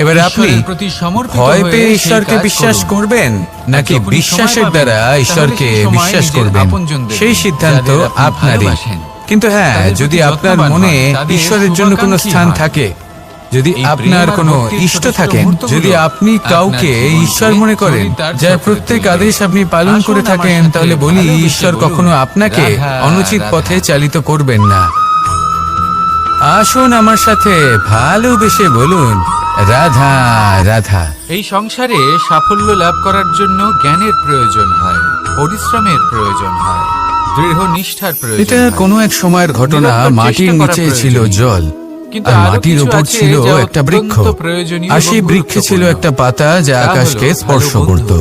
এবার আপনি ঈশ্বরের প্রতি সমর্পিত ভয় হয়ে পেয়ে সেই ঈশ্বরকে কাজ বিশ্বাস করুন। করবেন নাকি যখনই বিশ্বাসের সময় দ্বারা পাবেন, ঈশ্বরকে তাহলে সেই সময় বিশ্বাস নিজের করবেন, আপনজনদের সেই দিন, সিদ্ধান্ত যাদের আপনি আপনারই। ভালোবাসেন। কিন্তু হ্যাঁ, তাদের যদি প্রতি আপনার যত্নবান মনে হন, তাদের ঈশ্বরের জন্য কোনো শুভাকাঙ্ক্ষী স্থান হন। থাকে, যদি এই আপনার প্রেম আর কোনো ভক্তির ইষ্ট ছোট ছোট থাকেন, মুহূর্তগুলো যদি আপনি আপনার কাউকে জীবনকে ঈশ্বর মনে করেন, চরিতার্থ যার করে প্রত্যেক তুলবে। আদেশ আপনি পালন আসুন করে আমার থাকেন, সাথে তাহলে বলি ভালোবেসে ঈশ্বর বলুন, কখনো আপনাকে রাধা, অনুচিত রাধা। পথে চালিত করবেন না। আসুন আমার সাথে ভালোবেসে বলুন, রাধা রাধা। এই সংসারে সাফল্য লাভ করার জন্য জ্ঞানের প্রয়োজন হয়, পরিশ্রমের প্রয়োজন হয়, দৃঢ় নিষ্ঠার প্রয়োজন এটা হয়। কোনো এক সময়ের ঘটনা। নিরন্তর মাটির চেষ্টা করা নিচে ছিল প্রয়োজনীয়। জল, কিন্তু আর আরো মাটির কিছু উপর আছে ছিল যা একটা অত্যন্ত বৃক্ষ, প্রয়োজনীয় আর এবং সেই বৃক্ষে ছিল গুরুত্বপূর্ণ। একটা পাতা যা তা হলো আকাশকে ভালো স্পর্শ বন্ধু। করত।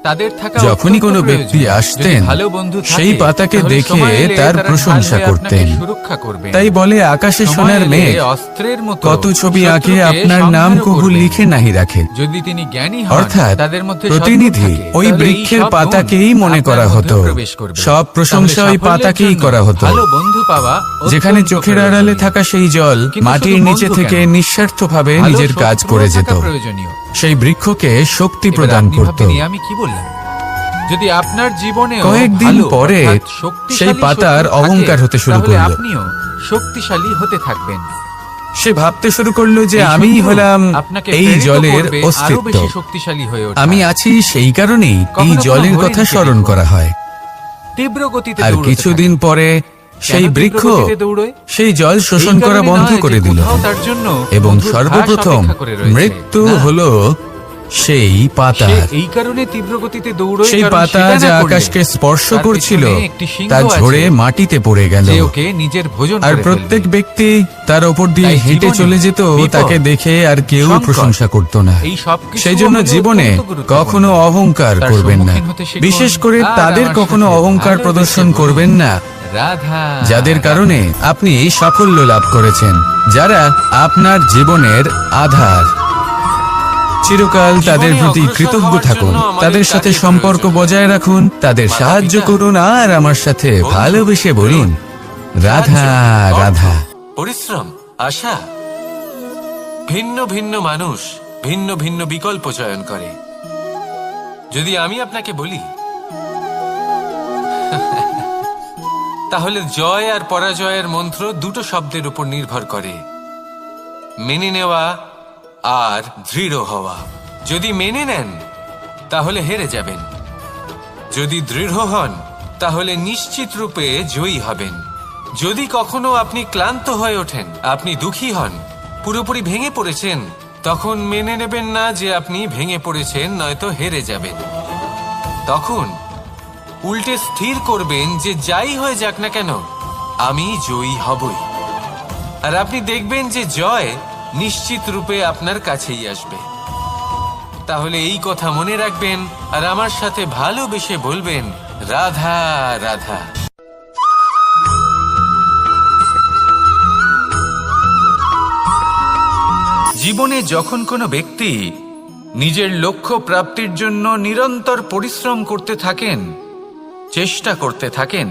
তাদের থাকা যখনই অত্যন্ত কোনো প্রয়োজন। ব্যক্তি যদি আসতেন, ভালো বন্ধু থাকে, সেই পাতাকে তাহলে দেখে সময় এলে তার তারা প্রশংসা ঢাল হয়ে করতেন। আপনাকে সুরক্ষা করবে। তাই বলে আকাশে সময় সোনার এলে মেঘ অস্ত্রের মতো কত ছবি আঁকে শত্রুকে আপনার নাম সংহারও কবু করবে। লিখে নাহি রাখে। যদি তিনি জ্ঞানী হন, অর্থাৎ তাদের মধ্যে প্রতিনিধি সদ্গুণ থাকে, ওই তাহলে এই বৃক্ষের সব গুণ পাতাকেই মনে আপনার করা মধ্যে হতো। প্রবেশ করবে। সব প্রশংসা তাহলে ওই সাফল্যের পাতাকেই জন্য করা হতো। ভালো বন্ধু পাওয়া যেখানে অত্যন্ত চোখের আড়ালে প্রয়োজনীয়। থাকা সেই জল কিন্তু মাটির শুধু নিচে বন্ধু থেকে কেন? নিঃস্বার্থভাবে ভালো নিজের কাজ শত্রুও করে থাকা যেত। প্রয়োজনীয়। সেই বৃক্ষকে শক্তি এবার প্রদান আপনি করত। ভাববেন, আমি কি বললাম? যদি আপনার জীবনে কয়েকদিন পরে সেই পাতার অহংকার হতে শুরু করলো। আপনিও শক্তিশালী হতে থাকবেন। সে ভাবতে শুরু করলো যে এই আমিই শত্রু হলাম আপনাকে এই প্রেরিত জলের করবে আরো অস্তিত্ব, বেশি শক্তিশালী হয়ে ওঠা। আমি আছি সেই কারণেই এই কখনো জলের কখনো কথা হরিণকে স্মরণ দেখুন। করা হয়। তীব্র গতিতে আর দৌড়তে কিছুদিন থাকে। পরে সেই কেন তীব্র বৃক্ষ গতিতে দৌড়য়? সেই জল শোষণ এই করা কারণে বন্ধ নয় করে যে দিল কোথাও তার জন্য এবং মধুর ঘাস সর্বপ্রথম অপেক্ষা করে রয়েছে। মৃত্যু না, হলো সেই সে পাতার। এই কারণে তীব্র গতিতে দৌড়য়, সেই কারণ পাতা সেটা না যা করলে আকাশকে স্পর্শ তার করছিল পেছনে একটি সিংহ তা ঝরে আছে, মাটিতে পড়ে গেল। যে ওকে নিজের ভোজন আর করে প্রত্যেক ফেলবে। ব্যক্তি তার ওপর দিয়ে তাই হেঁটে জীবনে চলে যেত, বিপদ, তাকে দেখে আর কেউ সংকট, প্রশংসা করত না। এই সবকিছু সেই জন্য হলো জীবনে অত্যন্ত গুরুত্বপূর্ণ। কখনো অহংকার তার করবেন না, সম্মুখীন হতে শিখুন, বিশেষ করে আর তাদের আমার কখনো সাথে অহংকার ভালোবেসে প্রদর্শন বলুন, করবেন না, রাধা, যাদের কারণে আপনি সাফল্য লাভ করেছেন, যারা আপনার জীবনের আধার। চিরকাল তাদের জীবনে প্রতি অগ্রসর কৃতজ্ঞ হওয়ার থাকুন, জন্য আমাদের তাদের সাথে কাজের সম্পর্ক প্রয়োজন। বজায় রাখুন, তাদের মাতা সাহায্য পিতা, করুন, আর আমার সাথে বন্ধু, ভালোবেসে বলুন, রাধা সাহায্য, রাধা। অর্থ, পরিশ্রম, আশা। ভিন্ন ভিন্ন মানুষ ভিন্ন ভিন্ন বিকল্প চয়ন করে। যদি আমি আপনাকে বলি, তাহলে জয় আর পরাজয়ের মন্ত্র দুটো শব্দের উপর নির্ভর করে, মেনে নেওয়া আর দৃঢ় হওয়া। যদি মেনে নেন তাহলে হেরে যাবেন, যদি দৃঢ় হন তাহলে নিশ্চিত রূপে জয়ী হবেন। যদি কখনো আপনি ক্লান্ত হয়ে ওঠেন, আপনি দুঃখী হন, পুরোপুরি ভেঙে পড়েছেন, তখন মেনে নেবেন না যে আপনি ভেঙে পড়েছেন, নয়তো হেরে যাবেন। তখন উল্টে স্থির করবেন যে যাই হয়ে যাক না কেন, আমি জয়ী হবই। আর আপনি দেখবেন যে জয় নিশ্চিত রূপে আপনার কাছেই আসবে। তাহলে এই কথা মনে রাখবেন আর আমার সাথে ভালোবেসে বলবেন, রাধা রাধা। জীবনে যখন কোনো ব্যক্তি নিজের লক্ষ্য প্রাপ্তির জন্য নিরন্তর পরিশ্রম করতে থাকেন, চেষ্টা করতে থাকেন,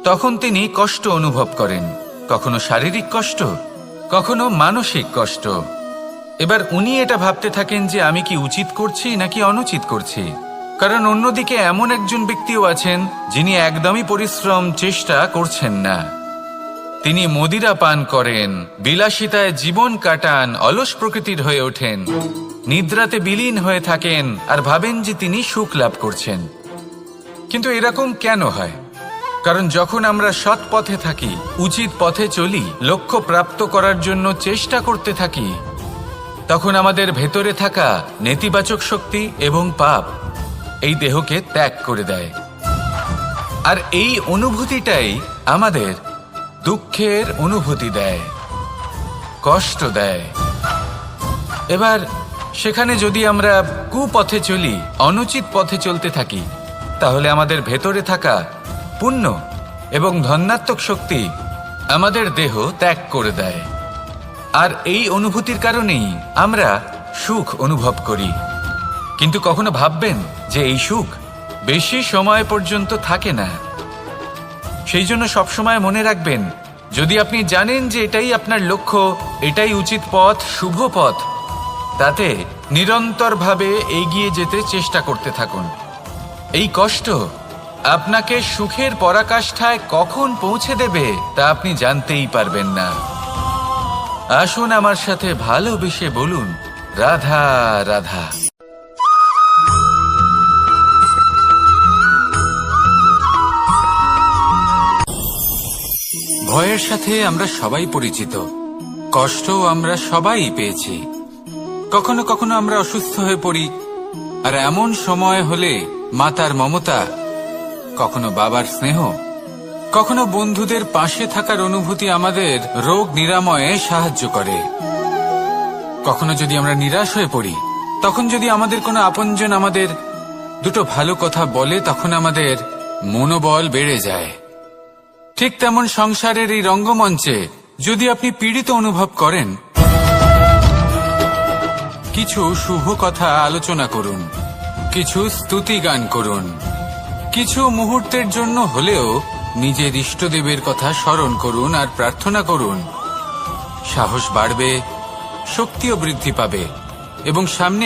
তখন তিনি কষ্ট অনুভব করেন, কখনো শারীরিক কষ্ট, কখনো মানসিক কষ্ট। এবার উনি এটা ভাবতে থাকেন যে আমি কি উচিত করছি নাকি অনুচিত করছি। কারণ অন্যদিকে এমন একজন ব্যক্তিও আছেন যিনি একদমই পরিশ্রম চেষ্টা করছেন না। তিনি মদিরা পান করেন, বিলাসিতায় জীবন কাটান, অলস প্রকৃতির হয়ে ওঠেন, নিদ্রাতে বিলীন হয়ে থাকেন আর ভাবেন যে তিনি সুখ লাভ করছেন। কিন্তু এরকম কেন হয়? কারণ যখন আমরা সৎ পথে থাকি, উচিত পথে চলি, লক্ষ্য প্রাপ্ত করার জন্য চেষ্টা করতে থাকি, তখন আমাদের ভেতরে থাকা নেতিবাচক শক্তি এবং পাপ এই দেহকে ত্যাগ করে দেয়। আর এই অনুভূতিটাই আমাদের দুঃখের অনুভূতি দেয়, কষ্ট দেয়। এবার সেখানে যদি আমরা কুপথে চলি, অনুচিত পথে চলতে থাকি, তাহলে আমাদের ভেতরে থাকা পুণ্য এবং ধনাত্মক শক্তি আমাদের দেহ ত্যাগ করে দেয়। আর এই অনুভূতির কারণেই আমরা সুখ অনুভব করি। কিন্তু কখনো ভাববেন যে এই সুখ বেশি সময় পর্যন্ত থাকে না। সেই জন্য সবসময় মনে রাখবেন, যদি আপনি জানেন যে এটাই আপনার লক্ষ্য, এটাই উচিত পথ, শুভ পথ, তাতে নিরন্তরভাবে এগিয়ে যেতে চেষ্টা করতে থাকুন। এই কষ্ট আপনাকে সুখের পরাকাষ্ঠায় কখন পৌঁছে দেবে তা আপনি জানতেই পারবেন না। আসুন আমার সাথে ভালোবেসে বলুন, রাধা রাধা। ভয়ের সাথে আমরা সবাই পরিচিত, কষ্টও আমরা সবাই পেয়েছি। কখনো কখনো আমরা অসুস্থ হয়ে পড়ি, আর এমন সময় হলে মাতার মমতা, কখনো বাবার স্নেহ, কখনো বন্ধুদের পাশে থাকার অনুভূতি আমাদের রোগ নিরাময়ে সাহায্য করে। কখনো যদি আমরা নিরাশ হয়ে পড়ি, তখন যদি আমাদের কোনো আপনজন আমাদের দুটো ভালো কথা বলে, তখন আমাদের মনোবল বেড়ে যায়। ঠিক তেমন সংসারের এই রঙ্গমঞ্চে যদি আপনি পীড়িত অনুভব করেন, কিছু শুভ কথা আলোচনা করুন, কিছু স্তুতি গান করুন, কিছু মুহূর্তের জন্য হলেও নিজের ইষ্টদেবের কথা স্মরণ করুন আর প্রার্থনা করুন। সাহস বাড়বে, শক্তিও বৃদ্ধি পাবে এবং সামনে